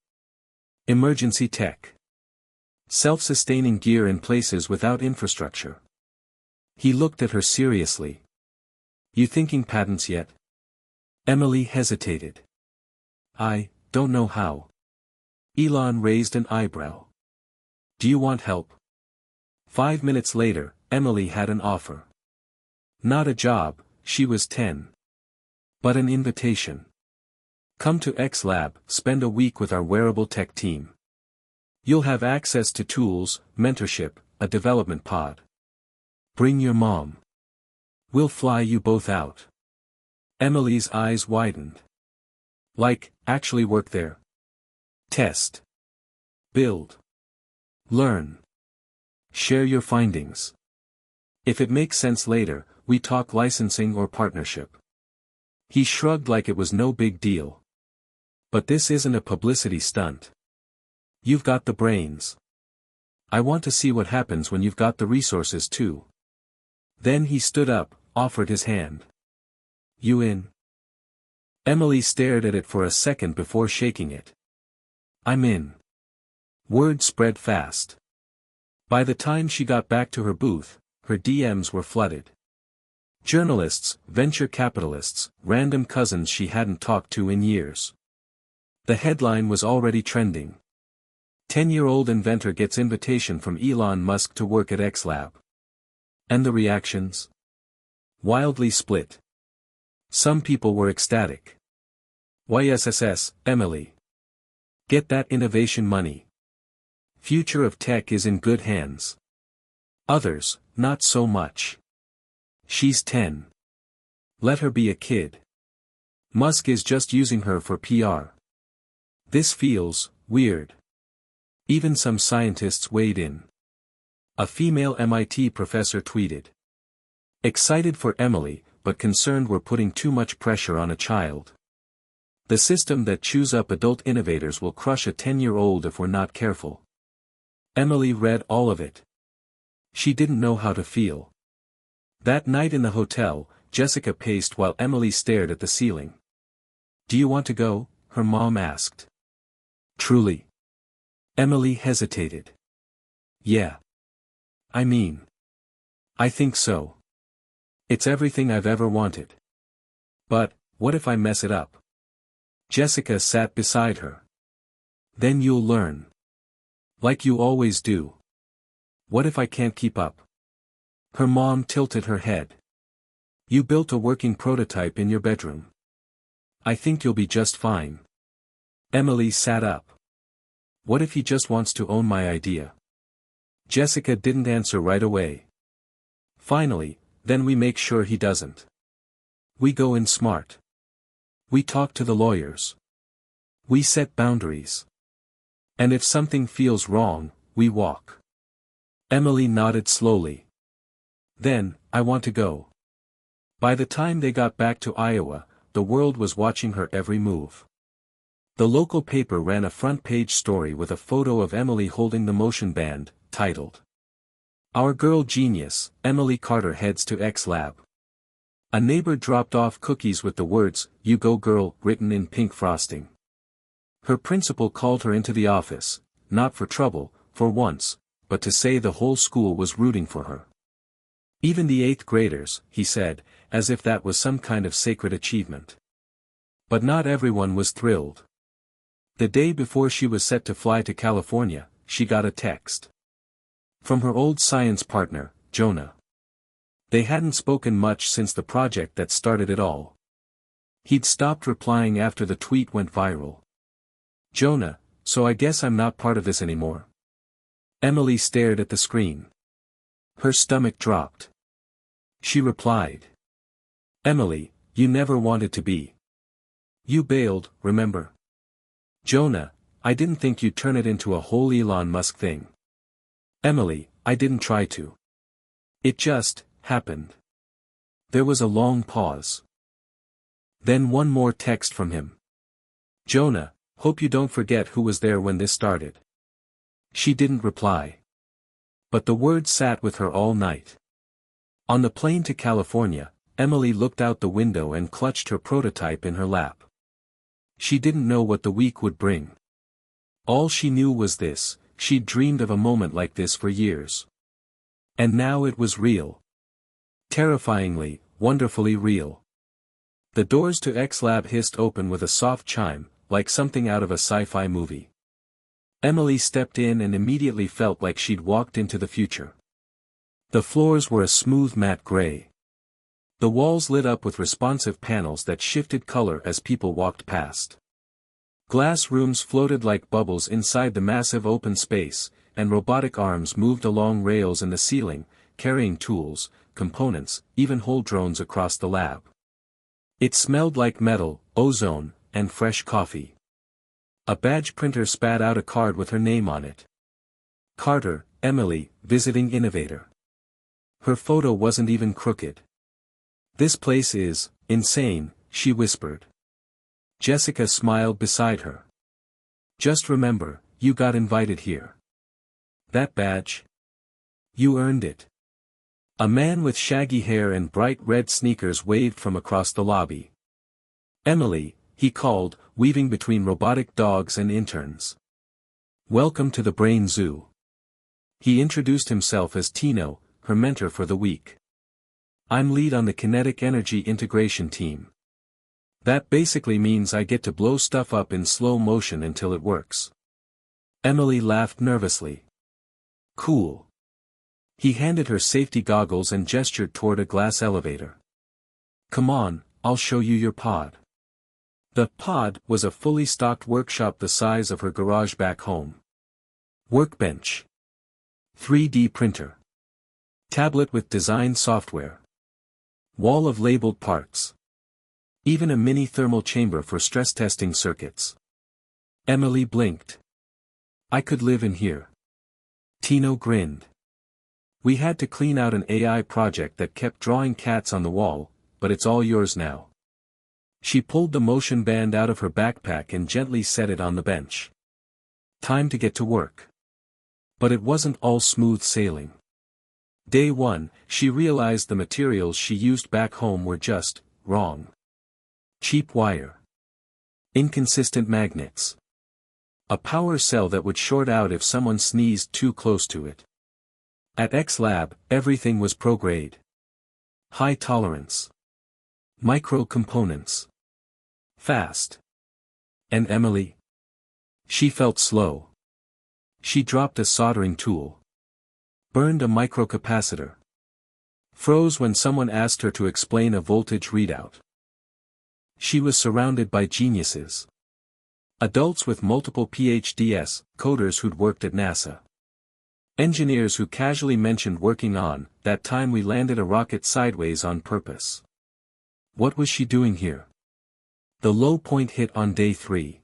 Emergency tech. Self-sustaining gear in places without infrastructure. He looked at her seriously. You thinking patents yet? Emily hesitated. I don't know how. Elon raised an eyebrow. Do you want help? 5 minutes later, Emily had an offer. Not a job, she was 10. But an invitation. Come to X Lab, spend a week with our wearable tech team. You'll have access to tools, mentorship, a development pod. Bring your mom. We'll fly you both out. Emily's eyes widened. Like, actually work there. Test. Build. Learn. Share your findings. If it makes sense later, we talk licensing or partnership. He shrugged like it was no big deal. But this isn't a publicity stunt. You've got the brains. I want to see what happens when you've got the resources too. Then he stood up, offered his hand. You in? Emily stared at it for a second before shaking it. I'm in. Word spread fast. By the time she got back to her booth, her DMs were flooded. Journalists, venture capitalists, random cousins she hadn't talked to in years. The headline was already trending. 10-year-old inventor gets invitation from Elon Musk to work at XLab. And the reactions? Wildly split. Some people were ecstatic. YSSS, Emily. Get that innovation money. Future of tech is in good hands. Others, not so much. She's 10. Let her be a kid. Musk is just using her for PR. This feels weird. Even some scientists weighed in. A female MIT professor tweeted. Excited for Emily, but concerned we're putting too much pressure on a child. The system that chews up adult innovators will crush a 10-year-old if we're not careful. Emily read all of it. She didn't know how to feel. That night in the hotel, Jessica paced while Emily stared at the ceiling. Do you want to go? Her mom asked. Truly. Emily hesitated. Yeah. I mean. I think so. It's everything I've ever wanted. But, what if I mess it up? Jessica sat beside her. Then you'll learn. Like you always do. What if I can't keep up? Her mom tilted her head. You built a working prototype in your bedroom. I think you'll be just fine. Emily sat up. What if he just wants to own my idea? Jessica didn't answer right away. Finally, then we make sure he doesn't. We go in smart. We talk to the lawyers. We set boundaries. And if something feels wrong, we walk. Emily nodded slowly. Then, I want to go. By the time they got back to Iowa, the world was watching her every move. The local paper ran a front-page story with a photo of Emily holding the motion band, titled, Our Girl Genius, Emily Carter Heads to XLab. A neighbor dropped off cookies with the words, You Go Girl, written in pink frosting. Her principal called her into the office, not for trouble, for once, but to say the whole school was rooting for her. Even the 8th graders, he said, as if that was some kind of sacred achievement. But not everyone was thrilled. The day before she was set to fly to California, she got a text from her old science partner, Jonah. They hadn't spoken much since the project that started it all. He'd stopped replying after the tweet went viral. Jonah, so I guess I'm not part of this anymore. Emily stared at the screen. Her stomach dropped. She replied. Emily, you never wanted to be. You bailed, remember? Jonah, I didn't think you'd turn it into a whole Elon Musk thing. Emily, I didn't try to. It just happened. There was a long pause. Then one more text from him. Jonah, hope you don't forget who was there when this started. She didn't reply. But the words sat with her all night. On the plane to California, Emily looked out the window and clutched her prototype in her lap. She didn't know what the week would bring. All she knew was this, she'd dreamed of a moment like this for years. And now it was real. Terrifyingly, wonderfully real. The doors to XLab hissed open with a soft chime, like something out of a sci-fi movie. Emily stepped in and immediately felt like she'd walked into the future. The floors were a smooth matte gray. The walls lit up with responsive panels that shifted color as people walked past. Glass rooms floated like bubbles inside the massive open space, and robotic arms moved along rails in the ceiling, carrying tools, components, even whole drones across the lab. It smelled like metal, ozone, and fresh coffee. A badge printer spat out a card with her name on it. Carter, Emily, visiting innovator. Her photo wasn't even crooked. This place is insane, she whispered. Jessica smiled beside her. Just remember, you got invited here. That badge? You earned it. A man with shaggy hair and bright red sneakers waved from across the lobby. Emily, he called, weaving between robotic dogs and interns. Welcome to the Brain Zoo. He introduced himself as Tino, her mentor for the week. I'm lead on the kinetic energy integration team. That basically means I get to blow stuff up in slow motion until it works. Emily laughed nervously. Cool. He handed her safety goggles and gestured toward a glass elevator. Come on, I'll show you your pod. The pod was a fully stocked workshop the size of her garage back home. Workbench. 3D printer. Tablet with design software. Wall of labeled parts. Even a mini thermal chamber for stress testing circuits. Emily blinked. I could live in here. Tino grinned. We had to clean out an AI project that kept drawing cats on the wall, but it's all yours now. She pulled the motion band out of her backpack and gently set it on the bench. Time to get to work. But it wasn't all smooth sailing. Day 1, she realized the materials she used back home were just wrong. Cheap wire. Inconsistent magnets. A power cell that would short out if someone sneezed too close to it. At X Lab, everything was pro-grade. High tolerance. Micro components. Fast. And Emily? She felt slow. She dropped a soldering tool. Burned a microcapacitor. Froze when someone asked her to explain a voltage readout. She was surrounded by geniuses. Adults with multiple PhDs, coders who'd worked at NASA. Engineers who casually mentioned working on that time we landed a rocket sideways on purpose. What was she doing here? The low point hit on day 3.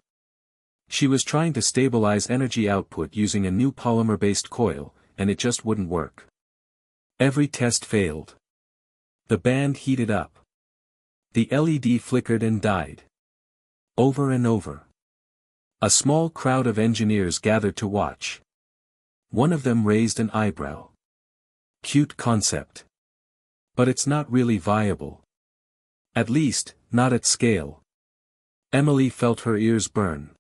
She was trying to stabilize energy output using a new polymer-based coil, and it just wouldn't work. Every test failed. The band heated up. The LED flickered and died. Over and over. A small crowd of engineers gathered to watch. One of them raised an eyebrow. Cute concept. But it's not really viable. At least, not at scale. Emily felt her ears burn.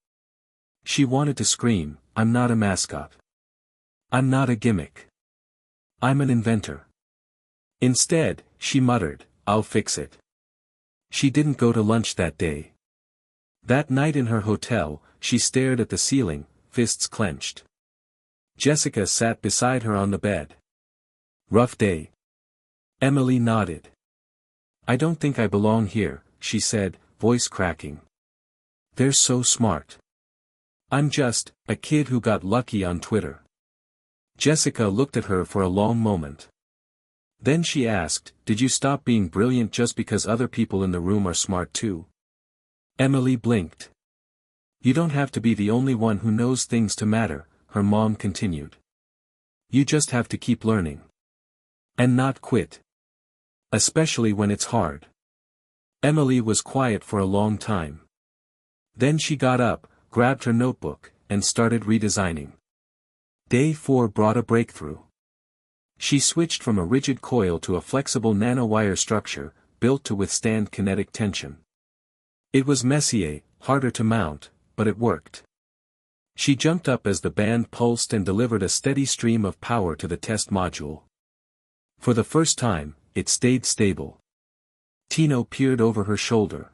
She wanted to scream, I'm not a mascot. I'm not a gimmick. I'm an inventor. Instead, she muttered, I'll fix it. She didn't go to lunch that day. That night in her hotel, she stared at the ceiling, fists clenched. Jessica sat beside her on the bed. Rough day. Emily nodded. I don't think I belong here, she said, voice cracking. They're so smart. I'm just a kid who got lucky on Twitter. Jessica looked at her for a long moment. Then she asked, did you stop being brilliant just because other people in the room are smart too? Emily blinked. You don't have to be the only one who knows things to matter, her mom continued. You just have to keep learning. And not quit. Especially when it's hard. Emily was quiet for a long time. Then she got up, grabbed her notebook, and started redesigning. Day 4 brought a breakthrough. She switched from a rigid coil to a flexible nanowire structure, built to withstand kinetic tension. It was messy, harder to mount, but it worked. She jumped up as the band pulsed and delivered a steady stream of power to the test module. For the first time, it stayed stable. Tino peered over her shoulder.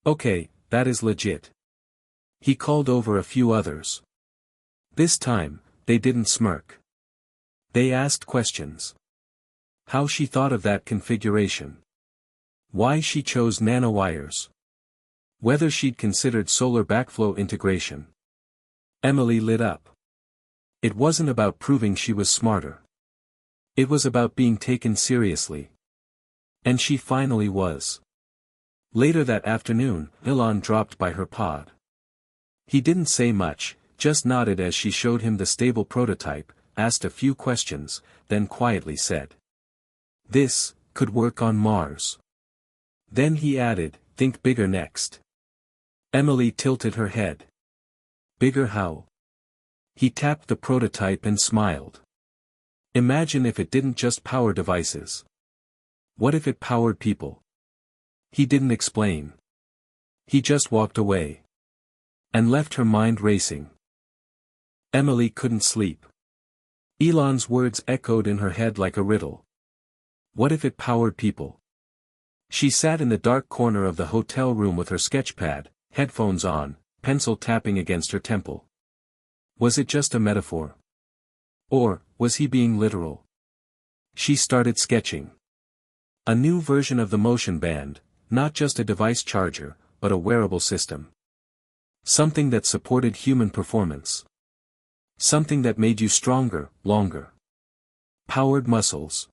Okay, that is legit. He called over a few others. This time, they didn't smirk. They asked questions. How she thought of that configuration. Why she chose nanowires. Whether she'd considered solar backflow integration. Emily lit up. It wasn't about proving she was smarter. It was about being taken seriously. And she finally was. Later that afternoon, Elon dropped by her pod. He didn't say much, just nodded as she showed him the stable prototype, asked a few questions, then quietly said. This could work on Mars. Then he added, think bigger next. Emily tilted her head. Bigger how? He tapped the prototype and smiled. Imagine if it didn't just power devices. What if it powered people? He didn't explain. He just walked away. And left her mind racing. Emily couldn't sleep. Elon's words echoed in her head like a riddle. What if it powered people? She sat in the dark corner of the hotel room with her sketchpad, headphones on, pencil tapping against her temple. Was it just a metaphor? Or, was he being literal? She started sketching. A new version of the motion band, not just a device charger, but a wearable system. Something that supported human performance. Something that made you stronger, longer. Powered muscles.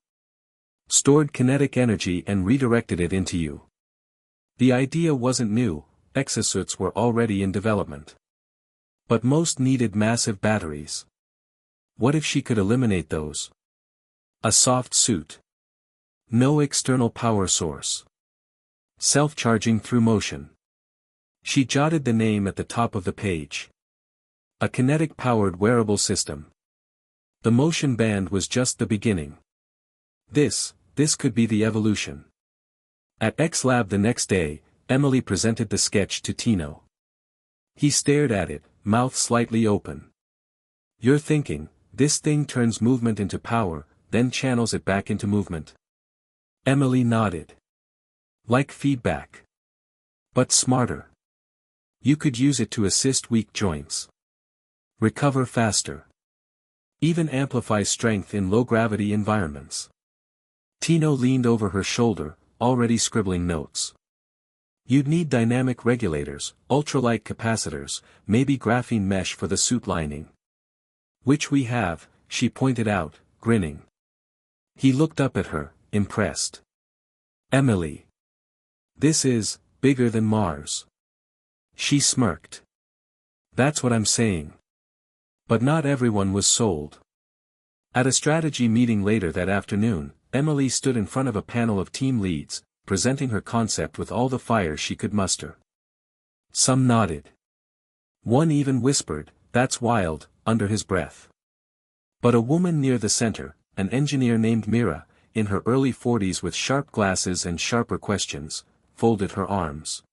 Stored kinetic energy and redirected it into you. The idea wasn't new, exosuits were already in development. But most needed massive batteries. What if she could eliminate those? A soft suit. No external power source. Self-charging through motion. She jotted the name at the top of the page. A kinetic-powered wearable system. The motion band was just the beginning. This could be the evolution. At X Lab the next day, Emily presented the sketch to Tino. He stared at it, mouth slightly open. You're thinking, this thing turns movement into power, then channels it back into movement. Emily nodded. Like feedback. But smarter. You could use it to assist weak joints. Recover faster. Even amplify strength in low-gravity environments. Tino leaned over her shoulder, already scribbling notes. You'd need dynamic regulators, ultralight capacitors, maybe graphene mesh for the suit lining. Which we have, she pointed out, grinning. He looked up at her, impressed. Emily. This is, bigger than Mars. She smirked. That's what I'm saying. But not everyone was sold. At a strategy meeting later that afternoon, Emily stood in front of a panel of team leads, presenting her concept with all the fire she could muster. Some nodded. One even whispered, "That's wild," under his breath. But a woman near the center, an engineer named Mira, in her early 40s with sharp glasses and sharper questions, folded her arms.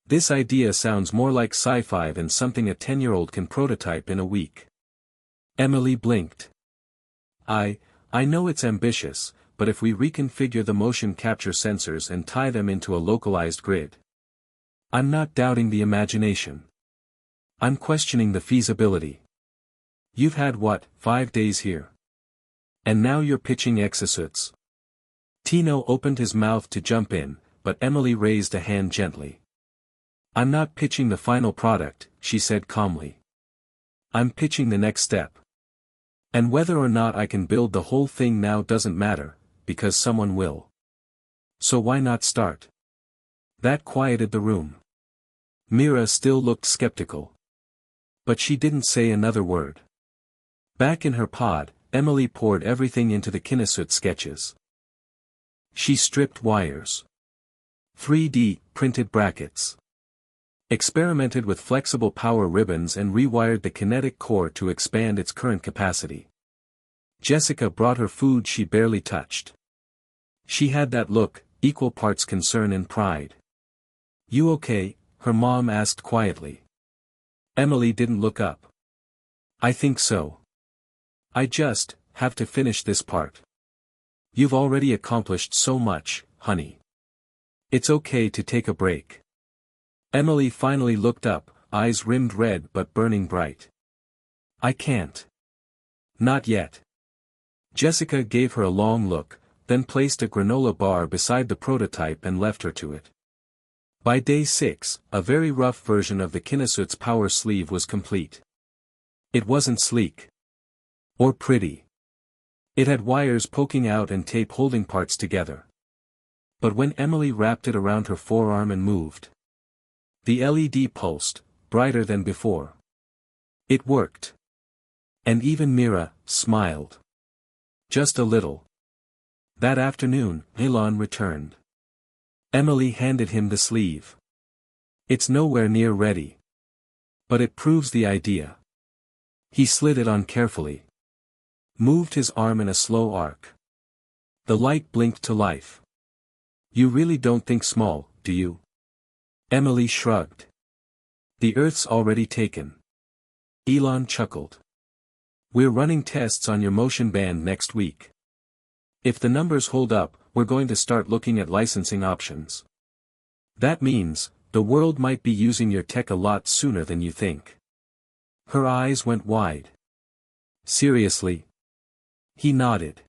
This idea sounds more like sci-fi than something a 10-year-old can prototype in a week. Emily blinked. I know it's ambitious, but if we reconfigure the motion capture sensors and tie them into a localized grid. I'm not doubting the imagination. I'm questioning the feasibility. You've had 5 days here? And now you're pitching exosuits. Tino opened his mouth to jump in, but Emily raised a hand gently. I'm not pitching the final product, she said calmly. I'm pitching the next step. And whether or not I can build the whole thing now doesn't matter, because someone will. So why not start? That quieted the room. Mira still looked skeptical. But she didn't say another word. Back in her pod, Emily poured everything into the Kinesuit sketches. She stripped wires. 3D printed brackets. Experimented with flexible power ribbons and rewired the kinetic core to expand its current capacity. Jessica brought her food she barely touched. She had that look, equal parts concern and pride. You okay? Her mom asked quietly. Emily didn't look up. I think so. I just have to finish this part. You've already accomplished so much, honey. It's okay to take a break. Emily finally looked up, eyes rimmed red but burning bright. I can't. Not yet. Jessica gave her a long look, then placed a granola bar beside the prototype and left her to it. By day 6, a very rough version of the Kinesuit's power sleeve was complete. It wasn't sleek. Or pretty. It had wires poking out and tape holding parts together. But when Emily wrapped it around her forearm and moved, the LED pulsed, brighter than before. It worked. And even Mira smiled. Just a little. That afternoon, Elon returned. Emily handed him the sleeve. It's nowhere near ready. But it proves the idea. He slid it on carefully. Moved his arm in a slow arc. The light blinked to life. You really don't think small, do you? Emily shrugged. The Earth's already taken. Elon chuckled. We're running tests on your motion band next week. If the numbers hold up, we're going to start looking at licensing options. That means, the world might be using your tech a lot sooner than you think. Her eyes went wide. Seriously? He nodded.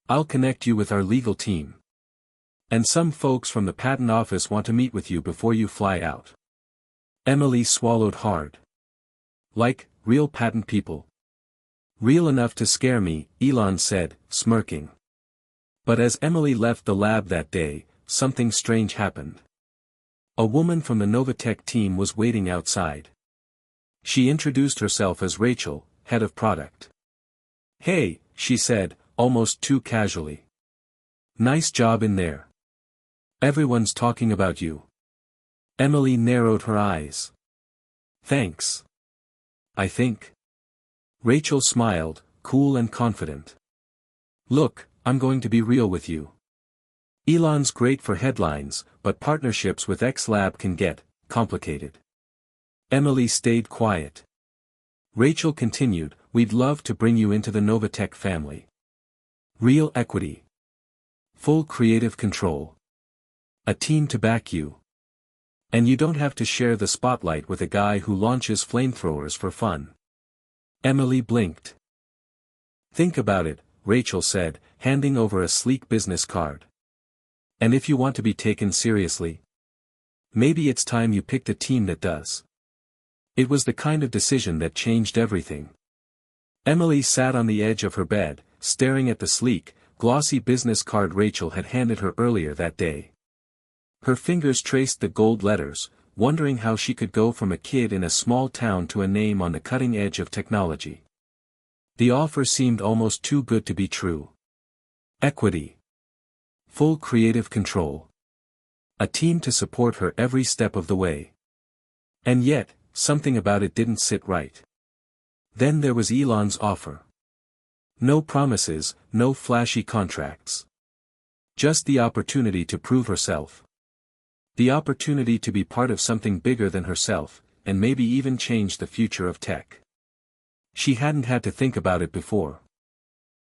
I'll connect you with our legal team. And some folks from the patent office want to meet with you before you fly out. Emily swallowed hard. Like, real patent people. Real enough to scare me, Elon said, smirking. But as Emily left the lab that day, something strange happened. A woman from the Novatech team was waiting outside. She introduced herself as Rachel, head of product. Hey, she said, almost too casually. Nice job in there. Everyone's talking about you. Emily narrowed her eyes. Thanks. I think. Rachel smiled, cool and confident. Look, I'm going to be real with you. Elon's great for headlines, but partnerships with XLab can get complicated. Emily stayed quiet. Rachel continued, we'd love to bring you into the Novatech family. Real equity. Full creative control. A team to back you. And you don't have to share the spotlight with a guy who launches flamethrowers for fun. Emily blinked. Think about it, Rachel said, handing over a sleek business card. And if you want to be taken seriously, maybe it's time you picked a team that does. It was the kind of decision that changed everything. Emily sat on the edge of her bed, staring at the sleek, glossy business card Rachel had handed her earlier that day. Her fingers traced the gold letters, wondering how she could go from a kid in a small town to a name on the cutting edge of technology. The offer seemed almost too good to be true. Equity. Full creative control. A team to support her every step of the way. And yet, something about it didn't sit right. Then there was Elon's offer. No promises, no flashy contracts. Just the opportunity to prove herself. The opportunity to be part of something bigger than herself, and maybe even change the future of tech. She hadn't had to think about it before.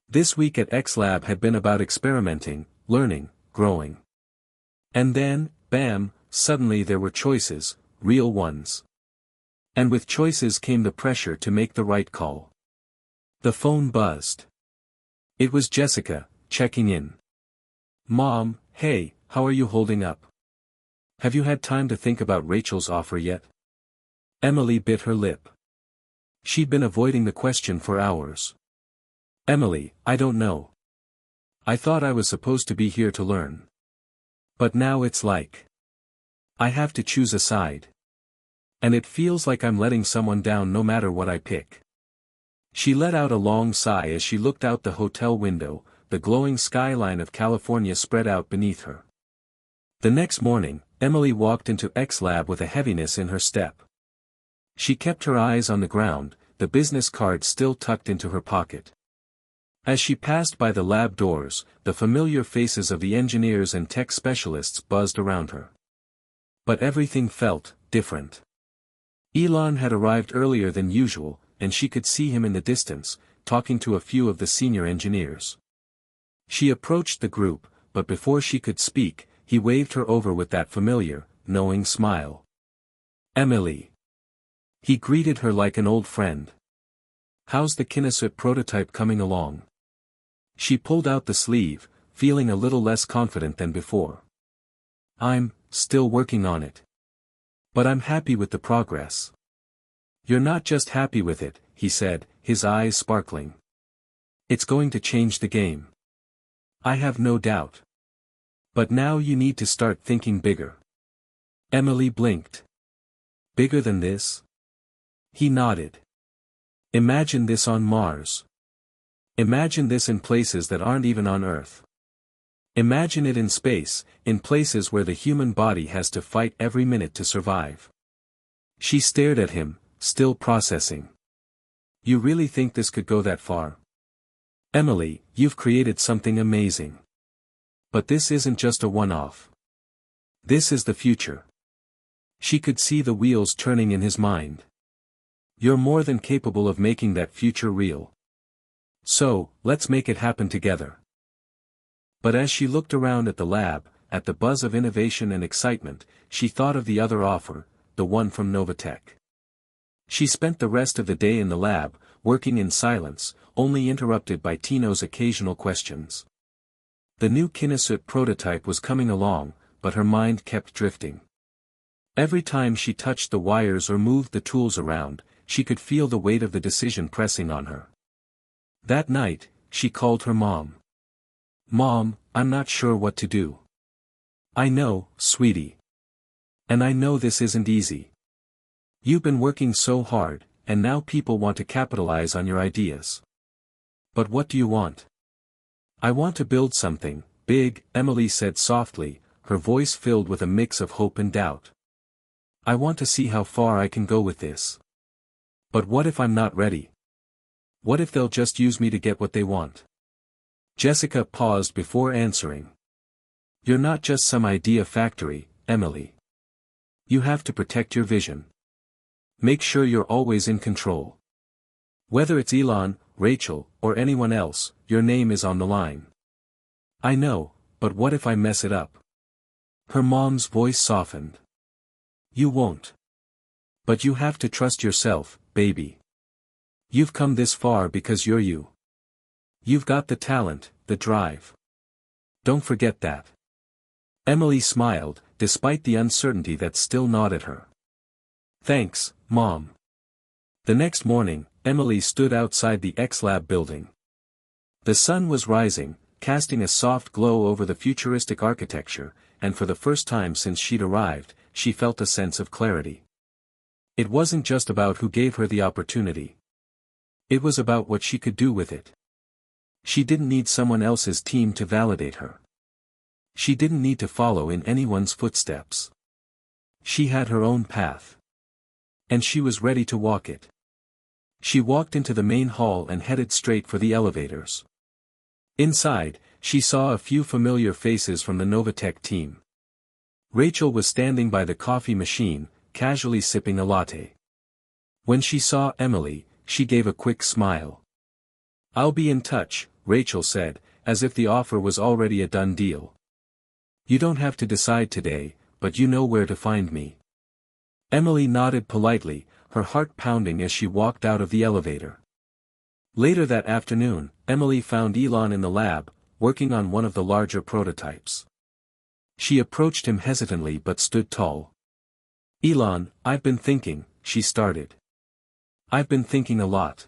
This week at XLab had been about experimenting, learning, growing. And then, bam, suddenly there were choices, real ones. And with choices came the pressure to make the right call. The phone buzzed. It was Jessica, checking in. Mom, hey, how are you holding up? Have you had time to think about Rachel's offer yet? Emily bit her lip. She'd been avoiding the question for hours. Emily, I don't know. I thought I was supposed to be here to learn. But now it's like I have to choose a side. And it feels like I'm letting someone down no matter what I pick. She let out a long sigh as she looked out the hotel window, the glowing skyline of California spread out beneath her. The next morning, Emily walked into XLab with a heaviness in her step. She kept her eyes on the ground, the business card still tucked into her pocket. As she passed by the lab doors, the familiar faces of the engineers and tech specialists buzzed around her. But everything felt different. Elon had arrived earlier than usual, and she could see him in the distance, talking to a few of the senior engineers. She approached the group, but before she could speak, he waved her over with that familiar, knowing smile. Emily. He greeted her like an old friend. How's the Kinesuit prototype coming along? She pulled out the sleeve, feeling a little less confident than before. I'm still working on it. But I'm happy with the progress. You're not just happy with it, he said, his eyes sparkling. It's going to change the game. I have no doubt. But now you need to start thinking bigger. Emily blinked. Bigger than this? He nodded. Imagine this on Mars. Imagine this in places that aren't even on Earth. Imagine it in space, in places where the human body has to fight every minute to survive. She stared at him, still processing. You really think this could go that far? Emily, you've created something amazing. But this isn't just a one-off. This is the future. She could see the wheels turning in his mind. You're more than capable of making that future real. So, let's make it happen together. But as she looked around at the lab, at the buzz of innovation and excitement, she thought of the other offer, the one from Novatech. She spent the rest of the day in the lab, working in silence, only interrupted by Tino's occasional questions. The new Kinesuit prototype was coming along, but her mind kept drifting. Every time she touched the wires or moved the tools around, she could feel the weight of the decision pressing on her. That night, she called her mom. Mom, I'm not sure what to do. I know, sweetie. And I know this isn't easy. You've been working so hard, and now people want to capitalize on your ideas. But what do you want? I want to build something big, Emily said softly, her voice filled with a mix of hope and doubt. I want to see how far I can go with this. But what if I'm not ready? What if they'll just use me to get what they want? Jessica paused before answering. You're not just some idea factory, Emily. You have to protect your vision. Make sure you're always in control. Whether it's Elon, Rachel, or anyone else, your name is on the line. I know, but what if I mess it up? Her mom's voice softened. You won't. But you have to trust yourself, baby. You've come this far because you're you. You've got the talent, the drive. Don't forget that. Emily smiled, despite the uncertainty that still gnawed at her. Thanks, Mom. The next morning, Emily stood outside the X-Lab building. The sun was rising, casting a soft glow over the futuristic architecture, and for the first time since she'd arrived, she felt a sense of clarity. It wasn't just about who gave her the opportunity. It was about what she could do with it. She didn't need someone else's team to validate her. She didn't need to follow in anyone's footsteps. She had her own path. And she was ready to walk it. She walked into the main hall and headed straight for the elevators. Inside, she saw a few familiar faces from the Novatech team. Rachel was standing by the coffee machine, casually sipping a latte. When she saw Emily, she gave a quick smile. I'll be in touch, Rachel said, as if the offer was already a done deal. You don't have to decide today, but you know where to find me. Emily nodded politely, her heart pounding as she walked out of the elevator. Later that afternoon, Emily found Elon in the lab, working on one of the larger prototypes. She approached him hesitantly but stood tall. Elon, I've been thinking, she started. I've been thinking a lot.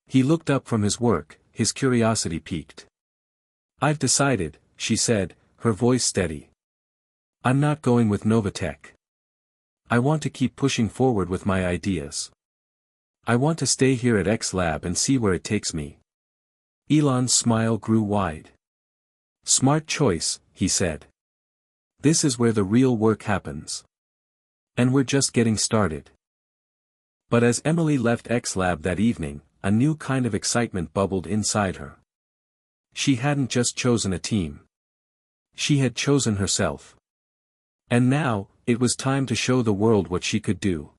He looked up from his work, his curiosity piqued. I've decided, she said, her voice steady. I'm not going with Novatech. I want to keep pushing forward with my ideas. I want to stay here at X-Lab and see where it takes me. Elon's smile grew wide. Smart choice, he said. This is where the real work happens. And we're just getting started. But as Emily left X-Lab that evening, a new kind of excitement bubbled inside her. She hadn't just chosen a team. She had chosen herself. And now, it was time to show the world what she could do.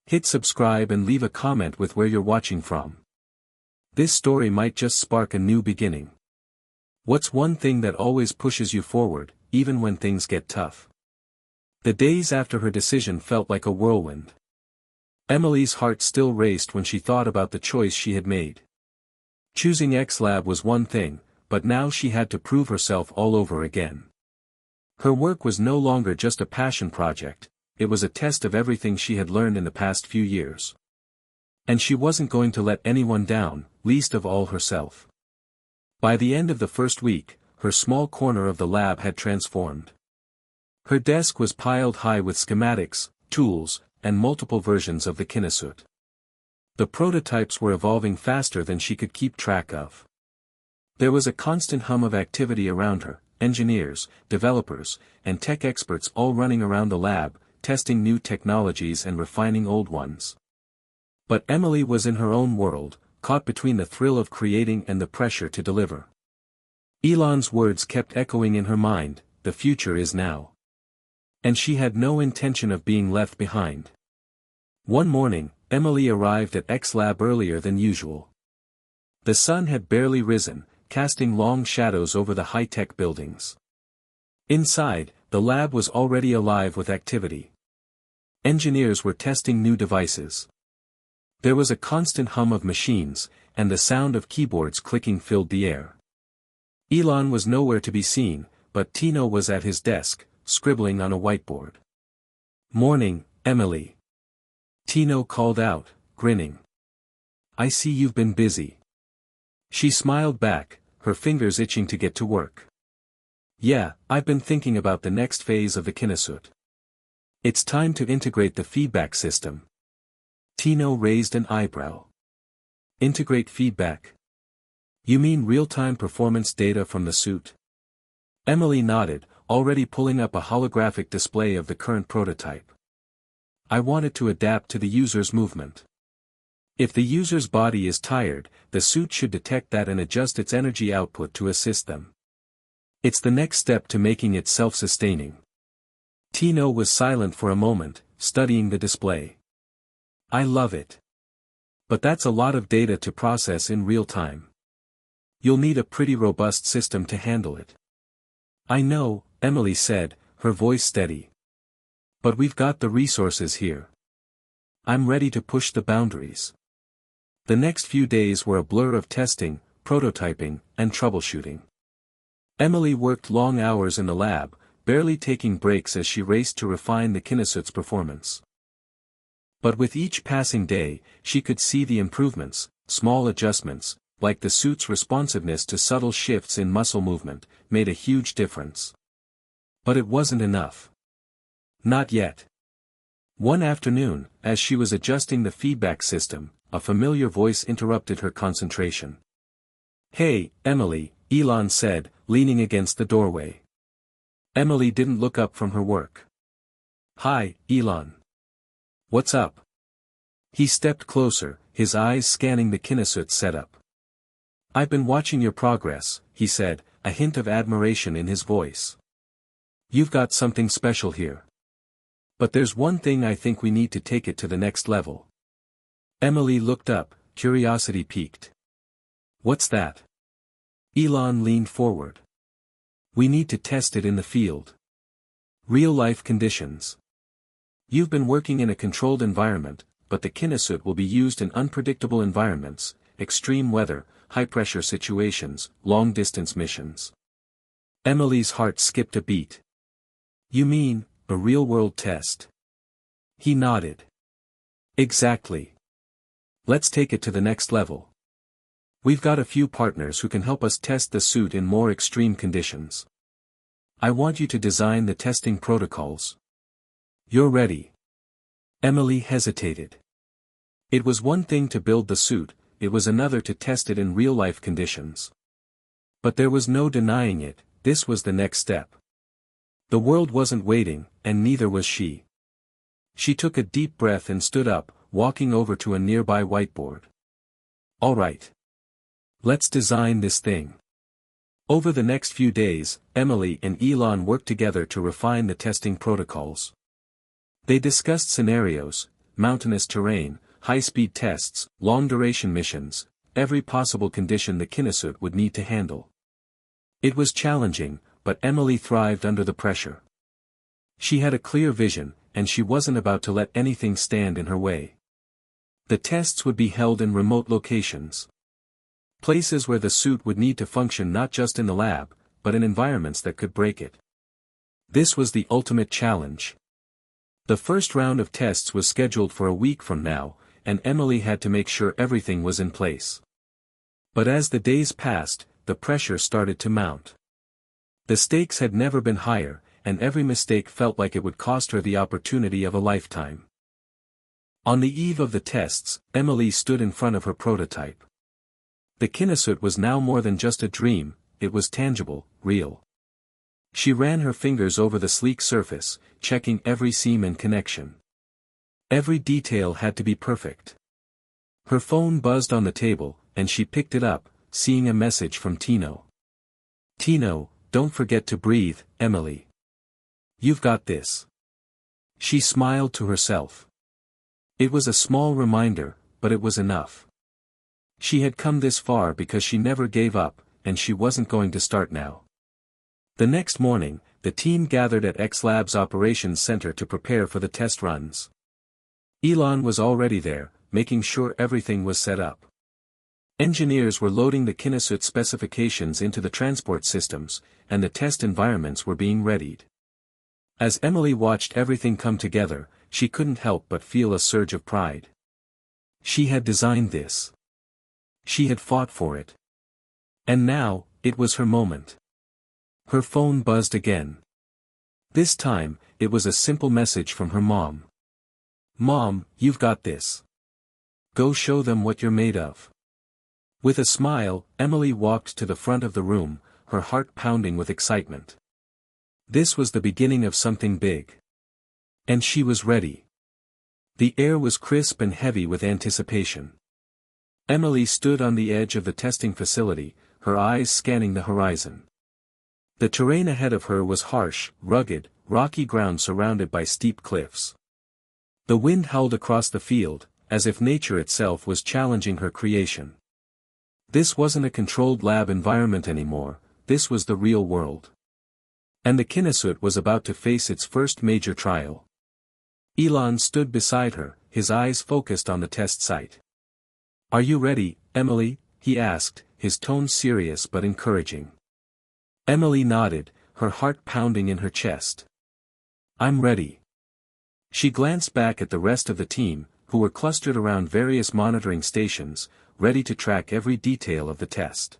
Hit subscribe and leave a comment with where you're watching from. This story might just spark a new beginning. What's one thing that always pushes you forward, even when things get tough? The days after her decision felt like a whirlwind. Emily's heart still raced when she thought about the choice she had made. Choosing X-Lab was one thing, but now she had to prove herself all over again. Her work was no longer just a passion project, it was a test of everything she had learned in the past few years. And she wasn't going to let anyone down, least of all herself. By the end of the first week, her small corner of the lab had transformed. Her desk was piled high with schematics, tools, and multiple versions of the Kinesuit. The prototypes were evolving faster than she could keep track of. There was a constant hum of activity around her, engineers, developers, and tech experts all running around the lab, testing new technologies and refining old ones. But Emily was in her own world, caught between the thrill of creating and the pressure to deliver. Elon's words kept echoing in her mind, "The future is now." And she had no intention of being left behind. One morning, Emily arrived at X Lab earlier than usual. The sun had barely risen, casting long shadows over the high-tech buildings. Inside, the lab was already alive with activity. Engineers were testing new devices. There was a constant hum of machines, and the sound of keyboards clicking filled the air. Elon was nowhere to be seen, but Tino was at his desk, scribbling on a whiteboard. "Morning, Emily." Tino called out, grinning. "I see you've been busy." She smiled back, her fingers itching to get to work. "Yeah, I've been thinking about the next phase of the Kinesuit. It's time to integrate the feedback system." Tino raised an eyebrow. "Integrate feedback? You mean real-time performance data from the suit?" Emily nodded, already pulling up a holographic display of the current prototype. "I want it to adapt to the user's movement. If the user's body is tired, the suit should detect that and adjust its energy output to assist them. It's the next step to making it self-sustaining." Tino was silent for a moment, studying the display. "I love it. But that's a lot of data to process in real time. You'll need a pretty robust system to handle it." "I know," Emily said, her voice steady. "But we've got the resources here. I'm ready to push the boundaries." The next few days were a blur of testing, prototyping, and troubleshooting. Emily worked long hours in the lab, barely taking breaks as she raced to refine the Kinesuit's performance. But with each passing day, she could see the improvements, small adjustments, like the suit's responsiveness to subtle shifts in muscle movement, made a huge difference. But it wasn't enough. Not yet. One afternoon, as she was adjusting the feedback system, a familiar voice interrupted her concentration. "Hey, Emily," Elon said, leaning against the doorway. Emily didn't look up from her work. "Hi, Elon. What's up?" He stepped closer, his eyes scanning the Kinesuit setup. "I've been watching your progress," he said, a hint of admiration in his voice. "You've got something special here. But there's one thing I think we need to take it to the next level." Emily looked up, curiosity piqued. "What's that?" Elon leaned forward. "We need to test it in the field. Real-life conditions. You've been working in a controlled environment, but the Kinesuit will be used in unpredictable environments, extreme weather, high-pressure situations, long-distance missions." Emily's heart skipped a beat. "You mean, a real-world test?" He nodded. "Exactly. Let's take it to the next level. We've got a few partners who can help us test the suit in more extreme conditions. I want you to design the testing protocols. You're ready." Emily hesitated. It was one thing to build the suit, it was another to test it in real-life conditions. But there was no denying it, this was the next step. The world wasn't waiting, and neither was she. She took a deep breath and stood up, walking over to a nearby whiteboard. "All right. Let's design this thing." Over the next few days, Emily and Elon worked together to refine the testing protocols. They discussed scenarios, mountainous terrain, high-speed tests, long-duration missions, every possible condition the Kinesuit would need to handle. It was challenging, but Emily thrived under the pressure. She had a clear vision, and she wasn't about to let anything stand in her way. The tests would be held in remote locations. Places where the suit would need to function not just in the lab, but in environments that could break it. This was the ultimate challenge. The first round of tests was scheduled for a week from now, and Emily had to make sure everything was in place. But as the days passed, the pressure started to mount. The stakes had never been higher, and every mistake felt like it would cost her the opportunity of a lifetime. On the eve of the tests, Emily stood in front of her prototype. The Kinasuit was now more than just a dream, it was tangible, real. She ran her fingers over the sleek surface, checking every seam and connection. Every detail had to be perfect. Her phone buzzed on the table, and she picked it up, seeing a message from Tino. "Tino, don't forget to breathe, Emily. You've got this." She smiled to herself. It was a small reminder, but it was enough. She had come this far because she never gave up, and she wasn't going to start now. The next morning, the team gathered at X Lab's operations center to prepare for the test runs. Elon was already there, making sure everything was set up. Engineers were loading the Kinasuit specifications into the transport systems, and the test environments were being readied. As Emily watched everything come together, she couldn't help but feel a surge of pride. She had designed this. She had fought for it. And now, it was her moment. Her phone buzzed again. This time, it was a simple message from her mom. "Mom, you've got this. Go show them what you're made of." With a smile, Emily walked to the front of the room, her heart pounding with excitement. This was the beginning of something big. And she was ready. The air was crisp and heavy with anticipation. Emily stood on the edge of the testing facility, her eyes scanning the horizon. The terrain ahead of her was harsh, rugged, rocky ground surrounded by steep cliffs. The wind howled across the field, as if nature itself was challenging her creation. This wasn't a controlled lab environment anymore, this was the real world. And the Kinasuit was about to face its first major trial. Elon stood beside her, his eyes focused on the test site. "Are you ready, Emily?" he asked, his tone serious but encouraging. Emily nodded, her heart pounding in her chest. "I'm ready." She glanced back at the rest of the team, who were clustered around various monitoring stations, ready to track every detail of the test.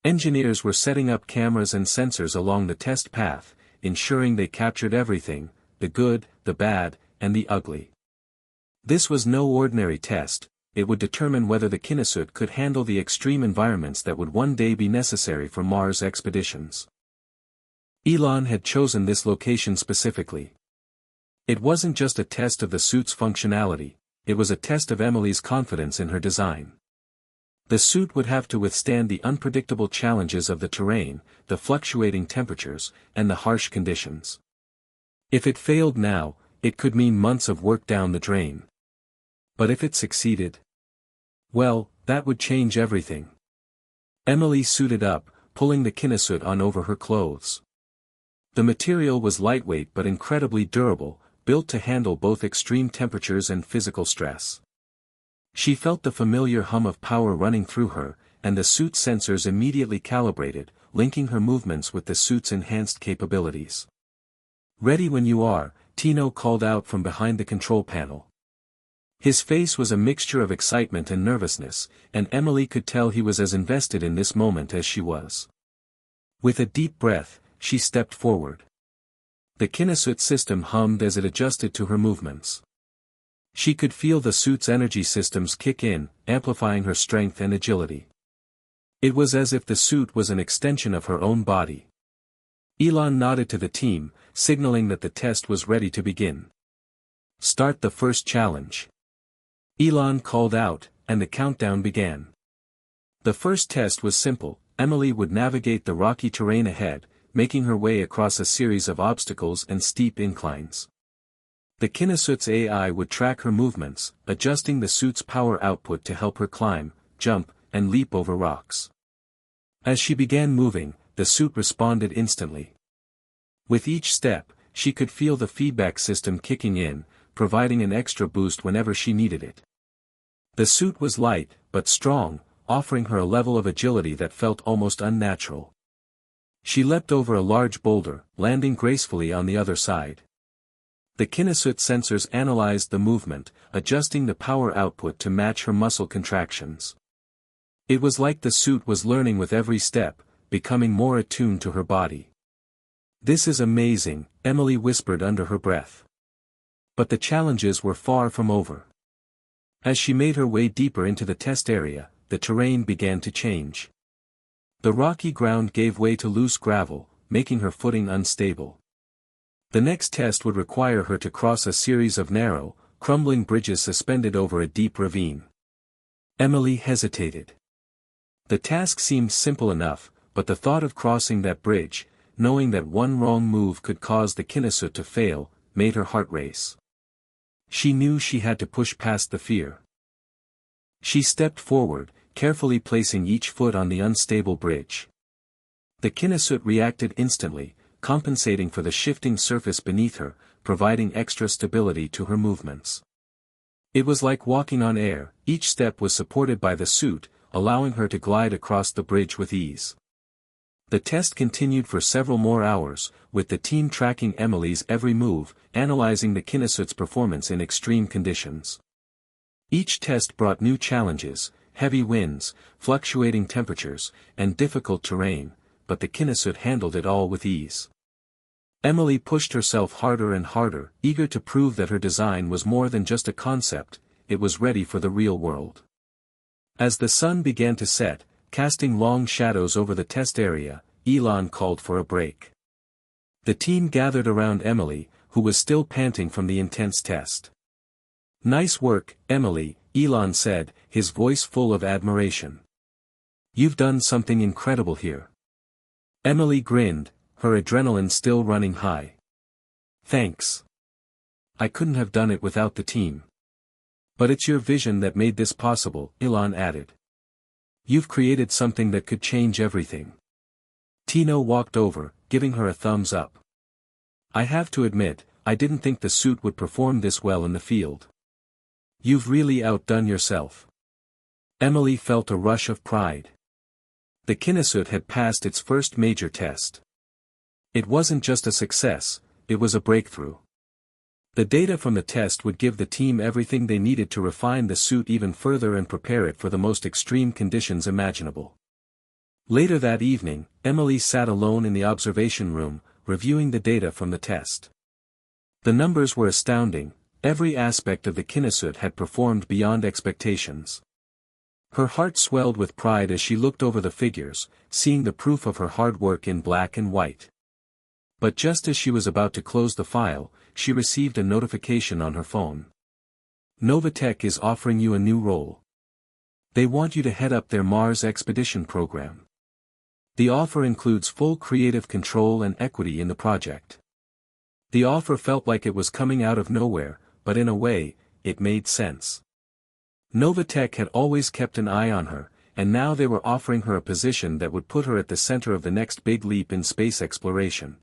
Engineers were setting up cameras and sensors along the test path, ensuring they captured everything, the good, the bad, and the ugly. This was no ordinary test, it would determine whether the Kinasuit could handle the extreme environments that would one day be necessary for Mars expeditions. Elon had chosen this location specifically. It wasn't just a test of the suit's functionality, it was a test of Emily's confidence in her design. The suit would have to withstand the unpredictable challenges of the terrain, the fluctuating temperatures, and the harsh conditions. If it failed now, it could mean months of work down the drain. But if it succeeded? Well, that would change everything. Emily suited up, pulling the Kinasuit on over her clothes. The material was lightweight but incredibly durable, built to handle both extreme temperatures and physical stress. She felt the familiar hum of power running through her, and the suit's sensors immediately calibrated, linking her movements with the suit's enhanced capabilities. "Ready when you are," Tino called out from behind the control panel. His face was a mixture of excitement and nervousness, and Emily could tell he was as invested in this moment as she was. With a deep breath, she stepped forward. The Kinasuit system hummed as it adjusted to her movements. She could feel the suit's energy systems kick in, amplifying her strength and agility. It was as if the suit was an extension of her own body. Elon nodded to the team, signaling that the test was ready to begin. "Start the first challenge." Elon called out, and the countdown began. The first test was simple. Emily would navigate the rocky terrain ahead, making her way across a series of obstacles and steep inclines. The Kinasuit's AI would track her movements, adjusting the suit's power output to help her climb, jump, and leap over rocks. As she began moving, the suit responded instantly. With each step, she could feel the feedback system kicking in, providing an extra boost whenever she needed it. The suit was light, but strong, offering her a level of agility that felt almost unnatural. She leapt over a large boulder, landing gracefully on the other side. The Kinasuit sensors analyzed the movement, adjusting the power output to match her muscle contractions. It was like the suit was learning with every step, becoming more attuned to her body. "This is amazing," Emily whispered under her breath. But the challenges were far from over. As she made her way deeper into the test area, the terrain began to change. The rocky ground gave way to loose gravel, making her footing unstable. The next test would require her to cross a series of narrow, crumbling bridges suspended over a deep ravine. Emily hesitated. The task seemed simple enough, but the thought of crossing that bridge, knowing that one wrong move could cause the Kinnesut to fail, made her heart race. She knew she had to push past the fear. She stepped forward, carefully placing each foot on the unstable bridge. The Kinnesut reacted instantly, compensating for the shifting surface beneath her, providing extra stability to her movements. It was like walking on air, each step was supported by the suit, allowing her to glide across the bridge with ease. The test continued for several more hours, with the team tracking Emily's every move, analyzing the Kinnesut's performance in extreme conditions. Each test brought new challenges, heavy winds, fluctuating temperatures, and difficult terrain, but the Kinnesut handled it all with ease. Emily pushed herself harder and harder, eager to prove that her design was more than just a concept, it was ready for the real world. As the sun began to set, casting long shadows over the test area, Elon called for a break. The team gathered around Emily, who was still panting from the intense test. "Nice work, Emily," Elon said, his voice full of admiration. "You've done something incredible here." Emily grinned, her adrenaline still running high. "Thanks. I couldn't have done it without the team. But it's your vision that made this possible," Elon added. "You've created something that could change everything." Tino walked over, giving her a thumbs up. "I have to admit, I didn't think the suit would perform this well in the field. You've really outdone yourself." Emily felt a rush of pride. The Kinnesut had passed its first major test. It wasn't just a success, it was a breakthrough. The data from the test would give the team everything they needed to refine the suit even further and prepare it for the most extreme conditions imaginable. Later that evening, Emily sat alone in the observation room, reviewing the data from the test. The numbers were astounding, every aspect of the Kinnesut had performed beyond expectations. Her heart swelled with pride as she looked over the figures, seeing the proof of her hard work in black and white. But just as she was about to close the file, she received a notification on her phone. "Novatech is offering you a new role. They want you to head up their Mars expedition program. The offer includes full creative control and equity in the project." The offer felt like it was coming out of nowhere, but in a way, it made sense. Novatech had always kept an eye on her, and now they were offering her a position that would put her at the center of the next big leap in space exploration.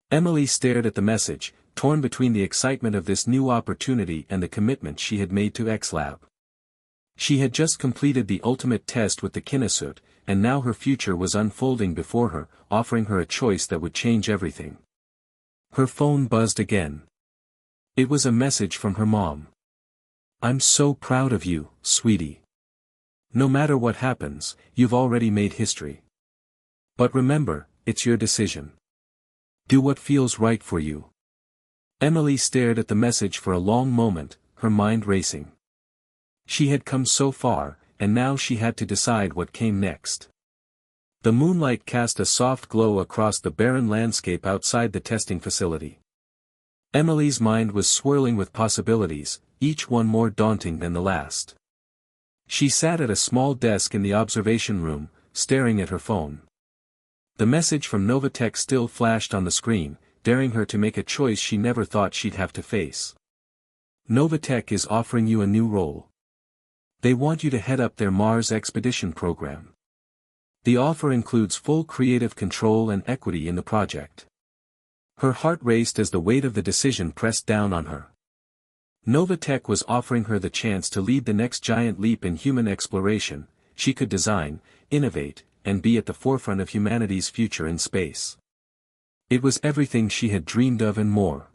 Emily stared at the message, torn between the excitement of this new opportunity and the commitment she had made to X-Lab. She had just completed the ultimate test with the Kinnesut, and now her future was unfolding before her, offering her a choice that would change everything. Her phone buzzed again. It was a message from her mom. "I'm so proud of you, sweetie. No matter what happens, you've already made history. But remember, it's your decision. Do what feels right for you." Emily stared at the message for a long moment, her mind racing. She had come so far, and now she had to decide what came next. The moonlight cast a soft glow across the barren landscape outside the testing facility. Emily's mind was swirling with possibilities, each one more daunting than the last. She sat at a small desk in the observation room, staring at her phone. The message from Novatech still flashed on the screen, daring her to make a choice she never thought she'd have to face. "Novatech is offering you a new role. They want you to head up their Mars expedition program. The offer includes full creative control and equity in the project." Her heart raced as the weight of the decision pressed down on her. Novatech was offering her the chance to lead the next giant leap in human exploration. She could design, innovate, and be at the forefront of humanity's future in space. It was everything she had dreamed of and more.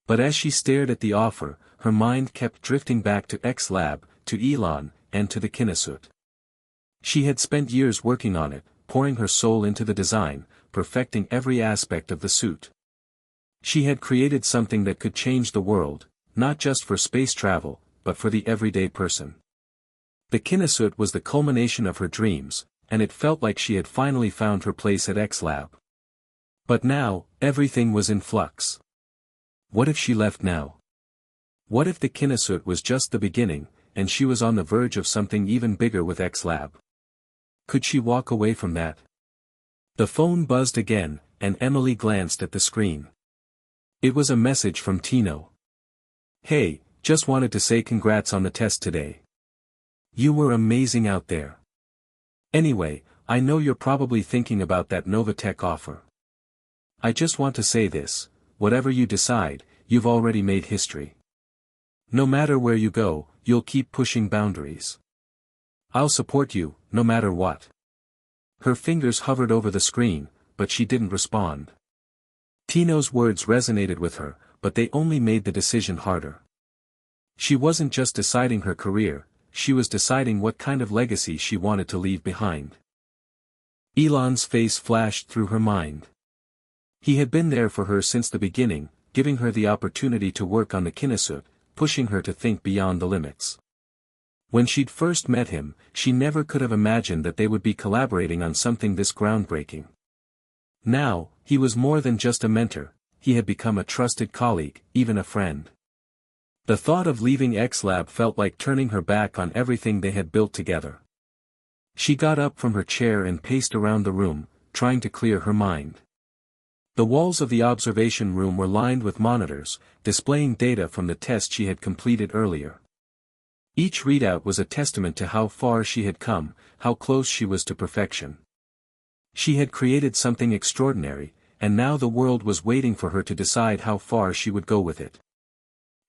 But as she stared at the offer, her mind kept drifting back to X-Lab, to Elon, and to the Kinnesut. She had spent years working on it, pouring her soul into the design, perfecting every aspect of the suit. She had created something that could change the world, not just for space travel, but for the everyday person. The Kinnesut was the culmination of her dreams, and it felt like she had finally found her place at X-Lab. But now, everything was in flux. What if she left now? What if the Kinnesut was just the beginning, and she was on the verge of something even bigger with X-Lab? Could she walk away from that? The phone buzzed again, and Emily glanced at the screen. It was a message from Tino. "Hey, just wanted to say congrats on the test today. You were amazing out there. Anyway, I know you're probably thinking about that Novatech offer. I just want to say this, whatever you decide, you've already made history. No matter where you go, you'll keep pushing boundaries. I'll support you, no matter what." Her fingers hovered over the screen, but she didn't respond. Tino's words resonated with her, but they only made the decision harder. She wasn't just deciding her career, she was deciding what kind of legacy she wanted to leave behind. Elon's face flashed through her mind. He had been there for her since the beginning, giving her the opportunity to work on the Kinnesut, pushing her to think beyond the limits. When she'd first met him, she never could have imagined that they would be collaborating on something this groundbreaking. Now, he was more than just a mentor, he had become a trusted colleague, even a friend. The thought of leaving X-Lab felt like turning her back on everything they had built together. She got up from her chair and paced around the room, trying to clear her mind. The walls of the observation room were lined with monitors, displaying data from the test she had completed earlier. Each readout was a testament to how far she had come, how close she was to perfection. She had created something extraordinary, and now the world was waiting for her to decide how far she would go with it.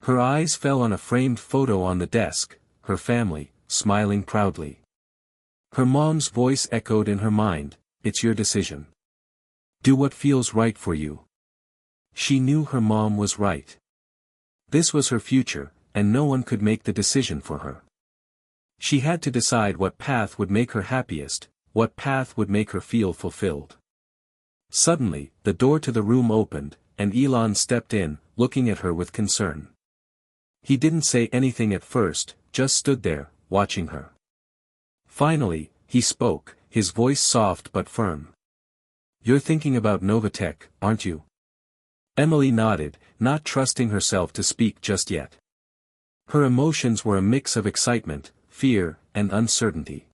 Her eyes fell on a framed photo on the desk, her family, smiling proudly. Her mom's voice echoed in her mind, "It's your decision. Do what feels right for you." She knew her mom was right. This was her future, and no one could make the decision for her. She had to decide what path would make her happiest, what path would make her feel fulfilled. Suddenly, the door to the room opened, and Elon stepped in, looking at her with concern. He didn't say anything at first, just stood there, watching her. Finally, he spoke, his voice soft but firm. "You're thinking about Novatech, aren't you?" Emily nodded, not trusting herself to speak just yet. Her emotions were a mix of excitement, fear, and uncertainty.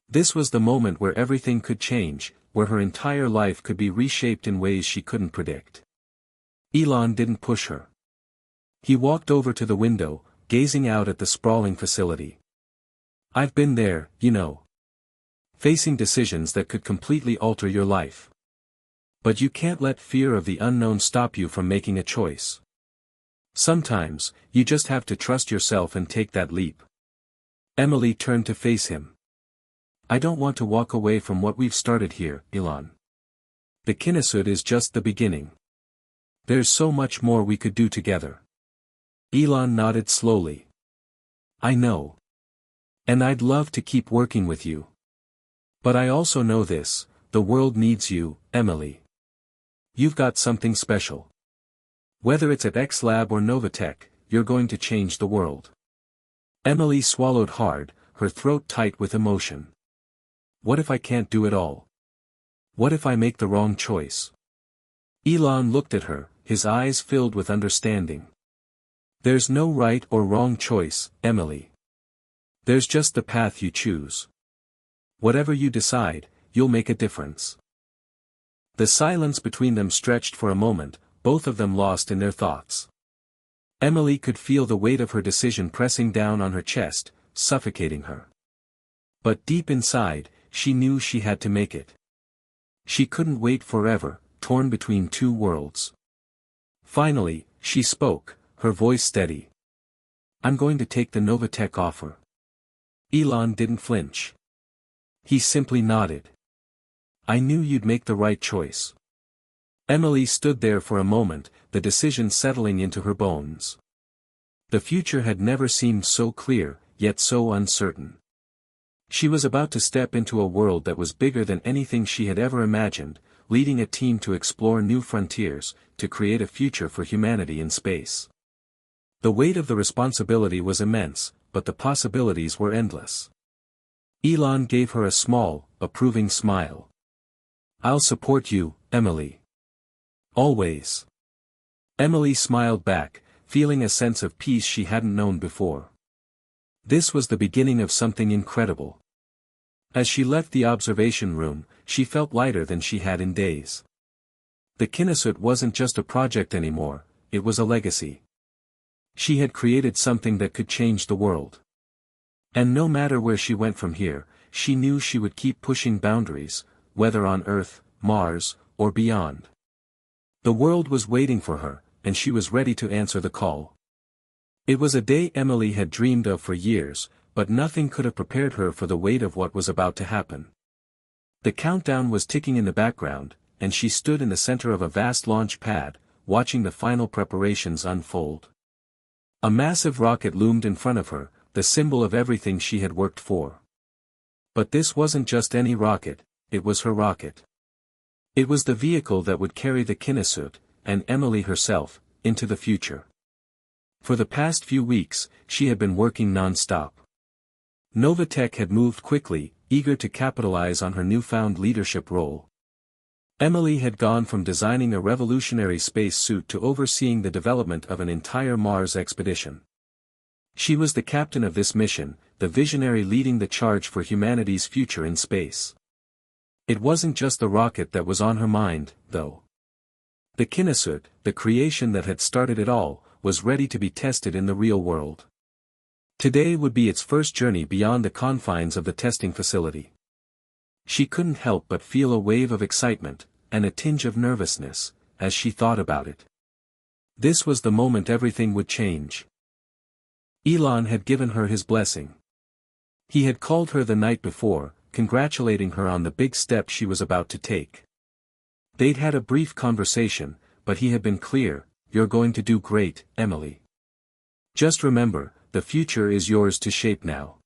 This was the moment where everything could change, where her entire life could be reshaped in ways she couldn't predict. Elon didn't push her. He walked over to the window, gazing out at the sprawling facility. "I've been there, you know. Facing decisions that could completely alter your life. But you can't let fear of the unknown stop you from making a choice. Sometimes, you just have to trust yourself and take that leap." Emily turned to face him. "I don't want to walk away from what we've started here, Elon. The Kinnesut is just the beginning. There's so much more we could do together." Elon nodded slowly. "I know. And I'd love to keep working with you. But I also know this, the world needs you, Emily. You've got something special. Whether it's at X-Lab or Novatech, you're going to change the world." Emily swallowed hard, her throat tight with emotion. What if I can't do it all? What if I make the wrong choice? Elon looked at her, his eyes filled with understanding. There's no right or wrong choice, Emily. There's just the path you choose. Whatever you decide, you'll make a difference. The silence between them stretched for a moment, both of them lost in their thoughts. Emily could feel the weight of her decision pressing down on her chest, suffocating her. But deep inside, she knew she had to make it. She couldn't wait forever, torn between two worlds. Finally, she spoke, her voice steady. "I'm going to take the Novatech offer." Elon didn't flinch. He simply nodded. "I knew you'd make the right choice." Emily stood there for a moment, the decision settling into her bones. The future had never seemed so clear, yet so uncertain. She was about to step into a world that was bigger than anything she had ever imagined, leading a team to explore new frontiers, to create a future for humanity in space. The weight of the responsibility was immense, but the possibilities were endless. Elon gave her a small, approving smile. "I'll support you, Emily. Always." Emily smiled back, feeling a sense of peace she hadn't known before. This was the beginning of something incredible. As she left the observation room, she felt lighter than she had in days. The Kinesuit wasn't just a project anymore, it was a legacy. She had created something that could change the world. And no matter where she went from here, she knew she would keep pushing boundaries, whether on Earth, Mars, or beyond. The world was waiting for her, and she was ready to answer the call. It was a day Emily had dreamed of for years, but nothing could have prepared her for the weight of what was about to happen. The countdown was ticking in the background, and she stood in the center of a vast launch pad, watching the final preparations unfold. A massive rocket loomed in front of her, the symbol of everything she had worked for. But this wasn't just any rocket, it was her rocket. It was the vehicle that would carry the Kinesuit, and Emily herself, into the future. For the past few weeks, she had been working non-stop. Novatech had moved quickly, eager to capitalize on her newfound leadership role. Emily had gone from designing a revolutionary space suit to overseeing the development of an entire Mars expedition. She was the captain of this mission, the visionary leading the charge for humanity's future in space. It wasn't just the rocket that was on her mind, though. The Kinesuit, the creation that had started it all, was ready to be tested in the real world. Today would be its first journey beyond the confines of the testing facility. She couldn't help but feel a wave of excitement, and a tinge of nervousness, as she thought about it. This was the moment everything would change. Elon had given her his blessing. He had called her the night before, congratulating her on the big step she was about to take. They'd had a brief conversation, but he had been clear, "You're going to do great, Emily. Just remember, the future is yours to shape now."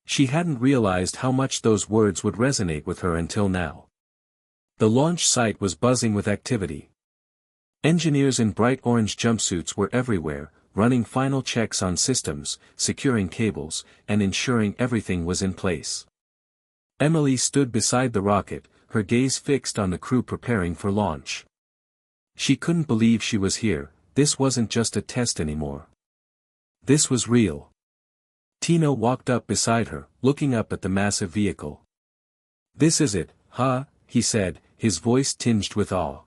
She hadn't realized how much those words would resonate with her until now. The launch site was buzzing with activity. Engineers in bright orange jumpsuits were everywhere, running final checks on systems, securing cables, and ensuring everything was in place. Emily stood beside the rocket, her gaze fixed on the crew preparing for launch. She couldn't believe she was here. This wasn't just a test anymore. This was real. Tino walked up beside her, looking up at the massive vehicle. "This is it, huh?" he said, his voice tinged with awe.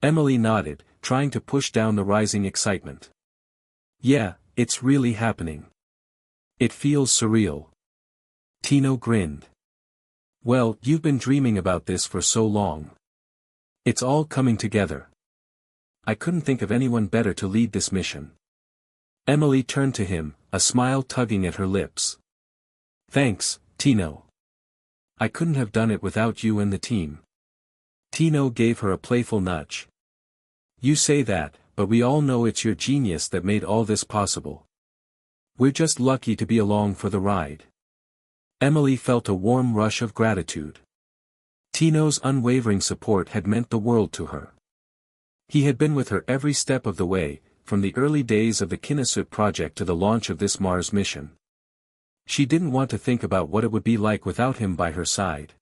Emily nodded, trying to push down the rising excitement. "Yeah, it's really happening. It feels surreal." Tino grinned. "Well, you've been dreaming about this for so long. It's all coming together. I couldn't think of anyone better to lead this mission." Emily turned to him, a smile tugging at her lips. "Thanks, Tino. I couldn't have done it without you and the team." Tino gave her a playful nudge. "You say that, but we all know it's your genius that made all this possible. We're just lucky to be along for the ride." Emily felt a warm rush of gratitude. Tino's unwavering support had meant the world to her. He had been with her every step of the way, from the early days of the Kinesuit project to the launch of this Mars mission. She didn't want to think about what it would be like without him by her side.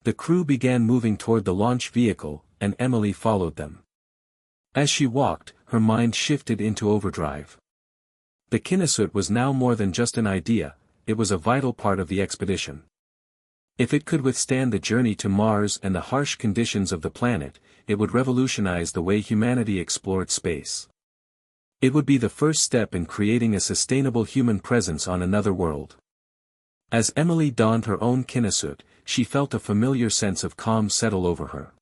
The crew began moving toward the launch vehicle, and Emily followed them. As she walked, her mind shifted into overdrive. The Kinesuit was now more than just an idea, it was a vital part of the expedition. If it could withstand the journey to Mars and the harsh conditions of the planet, it would revolutionize the way humanity explored space. It would be the first step in creating a sustainable human presence on another world. As Emily donned her own Kinesuit, she felt a familiar sense of calm settle over her.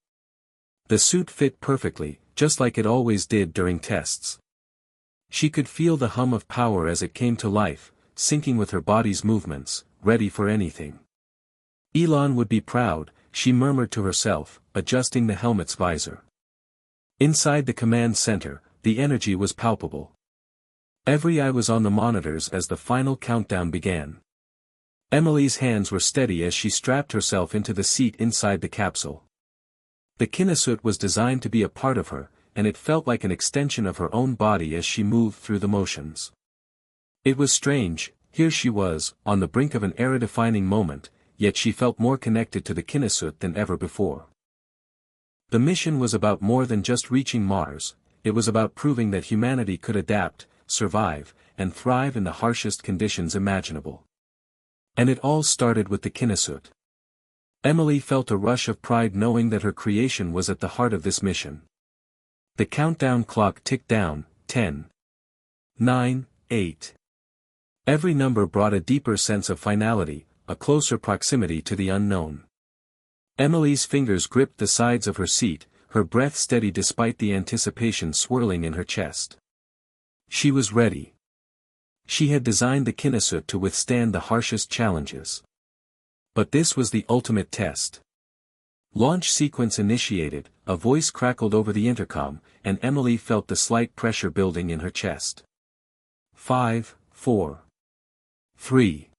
The suit fit perfectly, just like it always did during tests. She could feel the hum of power as it came to life, syncing with her body's movements, ready for anything. Elon would be proud, she murmured to herself, adjusting the helmet's visor. Inside the command center, the energy was palpable. Every eye was on the monitors as the final countdown began. Emily's hands were steady as she strapped herself into the seat inside the capsule. The Kinesuit was designed to be a part of her, and it felt like an extension of her own body as she moved through the motions. It was strange, here she was, on the brink of an era-defining moment, yet she felt more connected to the Kinnesut than ever before. The mission was about more than just reaching Mars, it was about proving that humanity could adapt, survive, and thrive in the harshest conditions imaginable. And it all started with the Kinnesut. Emily felt a rush of pride knowing that her creation was at the heart of this mission. The countdown clock ticked down, 10, 9, 8. Every number brought a deeper sense of finality, a closer proximity to the unknown. Emily's fingers gripped the sides of her seat, her breath steady despite the anticipation swirling in her chest. She was ready. She had designed the Kinnesut to withstand the harshest challenges. But this was the ultimate test. Launch sequence initiated, a voice crackled over the intercom, and Emily felt the slight pressure building in her chest. 5, 4, 3.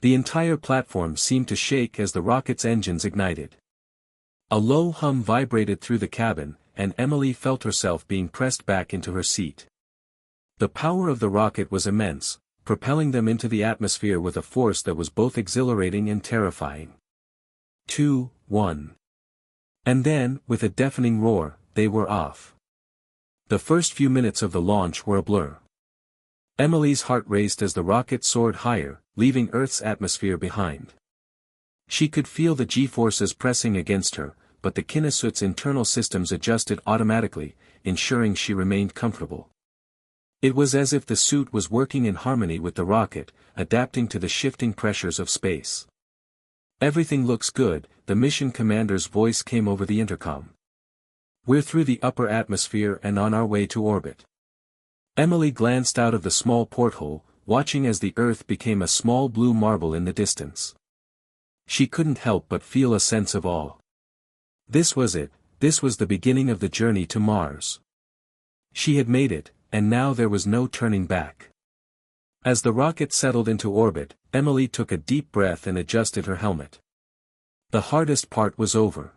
The entire platform seemed to shake as the rocket's engines ignited. A low hum vibrated through the cabin, and Emily felt herself being pressed back into her seat. The power of the rocket was immense, propelling them into the atmosphere with a force that was both exhilarating and terrifying. 2, 1. And then, with a deafening roar, they were off. The first few minutes of the launch were a blur. Emily's heart raced as the rocket soared higher, leaving Earth's atmosphere behind. She could feel the G-forces pressing against her, but the Kinnesut's internal systems adjusted automatically, ensuring she remained comfortable. It was as if the suit was working in harmony with the rocket, adapting to the shifting pressures of space. "Everything looks good," the mission commander's voice came over the intercom. "We're through the upper atmosphere and on our way to orbit." Emily glanced out of the small porthole, watching as the Earth became a small blue marble in the distance. She couldn't help but feel a sense of awe. This was it, this was the beginning of the journey to Mars. She had made it, and now there was no turning back. As the rocket settled into orbit, Emily took a deep breath and adjusted her helmet. The hardest part was over.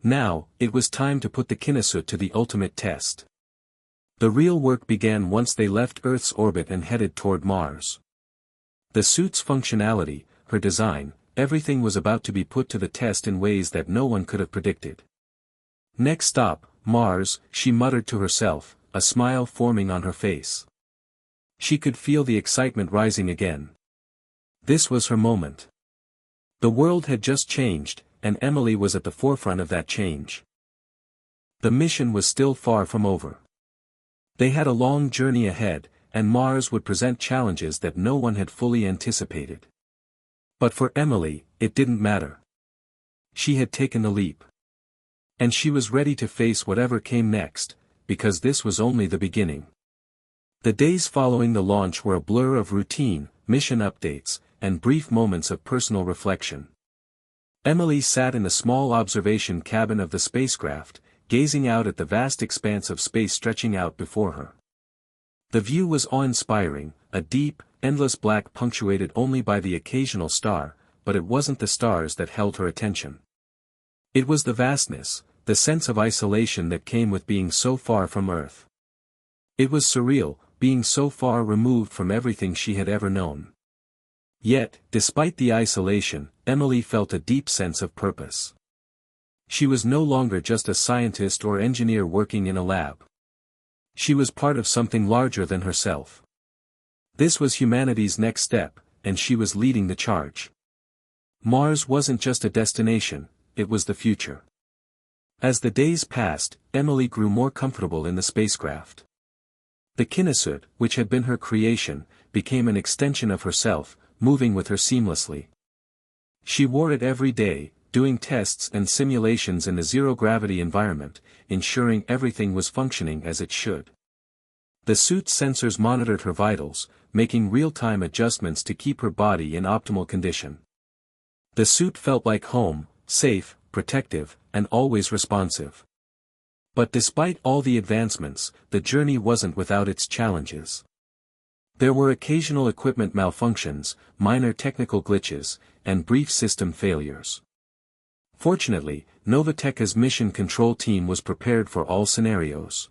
Now, it was time to put the Kinnesut to the ultimate test. The real work began once they left Earth's orbit and headed toward Mars. The suit's functionality, her design, everything was about to be put to the test in ways that no one could have predicted. "Next stop, Mars," she muttered to herself, a smile forming on her face. She could feel the excitement rising again. This was her moment. The world had just changed, and Emily was at the forefront of that change. The mission was still far from over. They had a long journey ahead, and Mars would present challenges that no one had fully anticipated. But for Emily, it didn't matter. She had taken the leap. And she was ready to face whatever came next, because this was only the beginning. The days following the launch were a blur of routine, mission updates, and brief moments of personal reflection. Emily sat in the small observation cabin of the spacecraft, gazing out at the vast expanse of space stretching out before her. The view was awe-inspiring, a deep, endless black punctuated only by the occasional star, but it wasn't the stars that held her attention. It was the vastness, the sense of isolation that came with being so far from Earth. It was surreal, being so far removed from everything she had ever known. Yet, despite the isolation, Emily felt a deep sense of purpose. She was no longer just a scientist or engineer working in a lab. She was part of something larger than herself. This was humanity's next step, and she was leading the charge. Mars wasn't just a destination, it was the future. As the days passed, Emily grew more comfortable in the spacecraft. The Kinnesut, which had been her creation, became an extension of herself, moving with her seamlessly. She wore it every day, doing tests and simulations in a zero-gravity environment, ensuring everything was functioning as it should. The suit's sensors monitored her vitals, making real-time adjustments to keep her body in optimal condition. The suit felt like home, safe, protective, and always responsive. But despite all the advancements, the journey wasn't without its challenges. There were occasional equipment malfunctions, minor technical glitches, and brief system failures. Fortunately, Novatech's mission control team was prepared for all scenarios.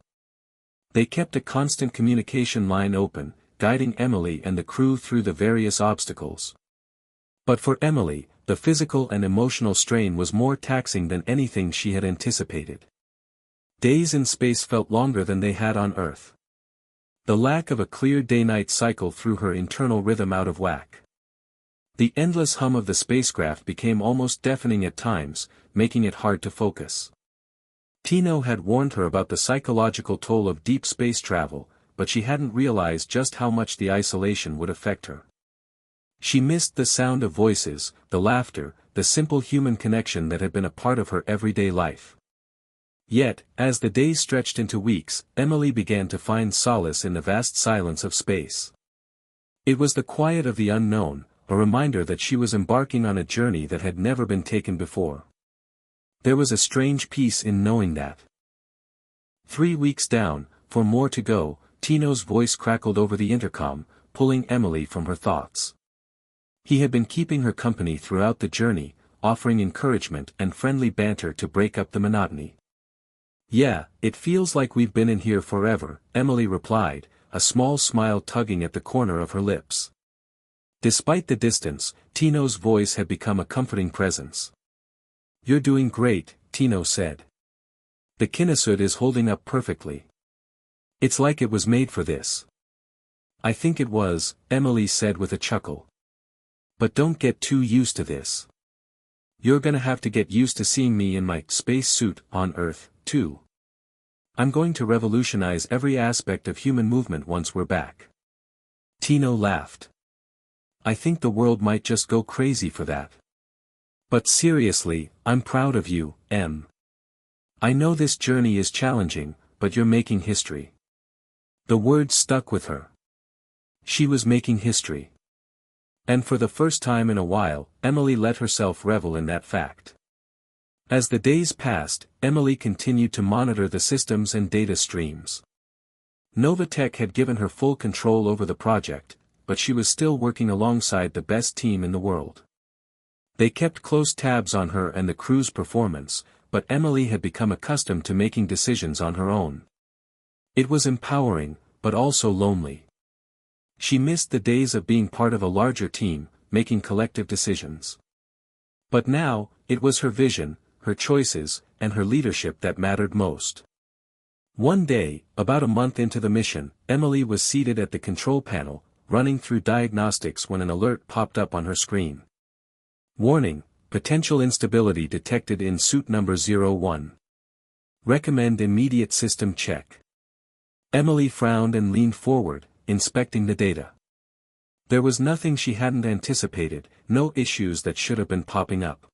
They kept a constant communication line open, guiding Emily and the crew through the various obstacles. But for Emily, the physical and emotional strain was more taxing than anything she had anticipated. Days in space felt longer than they had on Earth. The lack of a clear day-night cycle threw her internal rhythm out of whack. The endless hum of the spacecraft became almost deafening at times, making it hard to focus. Tino had warned her about the psychological toll of deep space travel, but she hadn't realized just how much the isolation would affect her. She missed the sound of voices, the laughter, the simple human connection that had been a part of her everyday life. Yet, as the days stretched into weeks, Emily began to find solace in the vast silence of space. It was the quiet of the unknown, a reminder that she was embarking on a journey that had never been taken before. There was a strange peace in knowing that. 3 weeks down, for more to go, Tino's voice crackled over the intercom, pulling Emily from her thoughts. He had been keeping her company throughout the journey, offering encouragement and friendly banter to break up the monotony. "Yeah, it feels like we've been in here forever," Emily replied, a small smile tugging at the corner of her lips. Despite the distance, Tino's voice had become a comforting presence. "You're doing great," Tino said. "The kinesut is holding up perfectly. It's like it was made for this." "I think it was," Emily said with a chuckle. "But don't get too used to this. You're gonna have to get used to seeing me in my space suit on Earth, too. I'm going to revolutionize every aspect of human movement once we're back." Tino laughed. "I think the world might just go crazy for that. But seriously, I'm proud of you, Em. I know this journey is challenging, but you're making history." The words stuck with her. She was making history. And for the first time in a while, Emily let herself revel in that fact. As the days passed, Emily continued to monitor the systems and data streams. Novatech had given her full control over the project, but she was still working alongside the best team in the world. They kept close tabs on her and the crew's performance, but Emily had become accustomed to making decisions on her own. It was empowering, but also lonely. She missed the days of being part of a larger team, making collective decisions. But now, it was her vision, her choices, and her leadership that mattered most. One day, about a month into the mission, Emily was seated at the control panel, running through diagnostics when an alert popped up on her screen. "Warning, potential instability detected in suit number 01. Recommend immediate system check." Emily frowned and leaned forward, inspecting the data. There was nothing she hadn't anticipated, no issues that should have been popping up.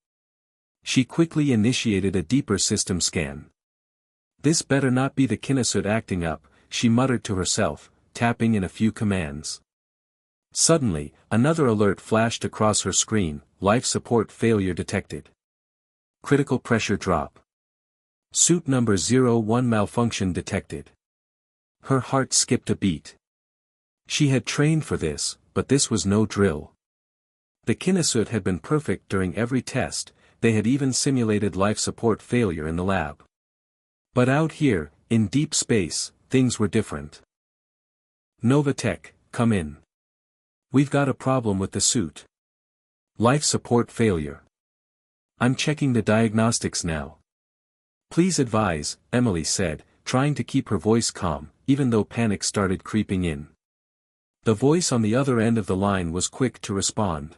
She quickly initiated a deeper system scan. "This better not be the kinesut acting up," she muttered to herself, tapping in a few commands. Suddenly, another alert flashed across her screen: life support failure detected. Critical pressure drop. Suit number 01 malfunction detected. Her heart skipped a beat. She had trained for this, but this was no drill. The kinesut had been perfect during every test, they had even simulated life support failure in the lab. But out here, in deep space, things were different. "Novatech, come in. We've got a problem with the suit. Life support failure. I'm checking the diagnostics now. Please advise," Emily said, trying to keep her voice calm, even though panic started creeping in. The voice on the other end of the line was quick to respond.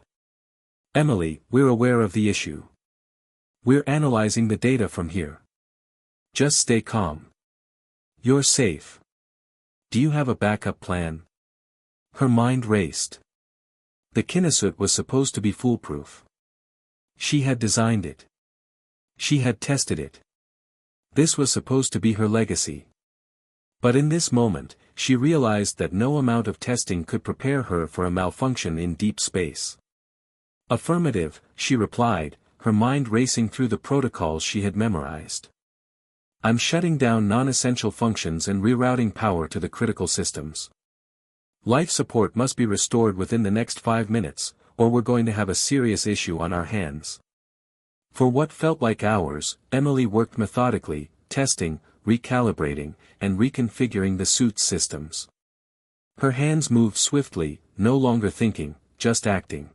"Emily, we're aware of the issue. We're analyzing the data from here. Just stay calm. You're safe. Do you have a backup plan?" Her mind raced. The kinesut was supposed to be foolproof. She had designed it. She had tested it. This was supposed to be her legacy. But in this moment, she realized that no amount of testing could prepare her for a malfunction in deep space. "Affirmative," she replied, her mind racing through the protocols she had memorized. "I'm shutting down non-essential functions and rerouting power to the critical systems. Life support must be restored within the next 5 minutes, or we're going to have a serious issue on our hands." For what felt like hours, Emily worked methodically, testing, recalibrating, and reconfiguring the suit's systems. Her hands moved swiftly, no longer thinking, just acting.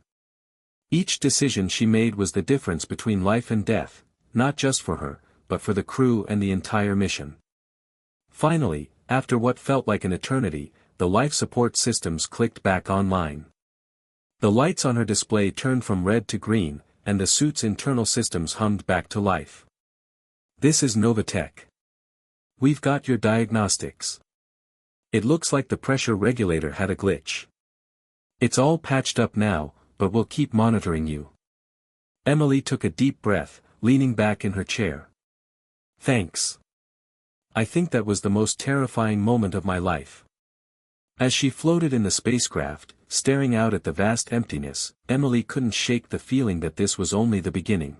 Each decision she made was the difference between life and death, not just for her, but for the crew and the entire mission. Finally, after what felt like an eternity, the life support systems clicked back online. The lights on her display turned from red to green, and the suit's internal systems hummed back to life. "This is Novatech. We've got your diagnostics. It looks like the pressure regulator had a glitch. It's all patched up now, but we'll keep monitoring you." Emily took a deep breath, leaning back in her chair. "Thanks. I think that was the most terrifying moment of my life." As she floated in the spacecraft, staring out at the vast emptiness, Emily couldn't shake the feeling that this was only the beginning.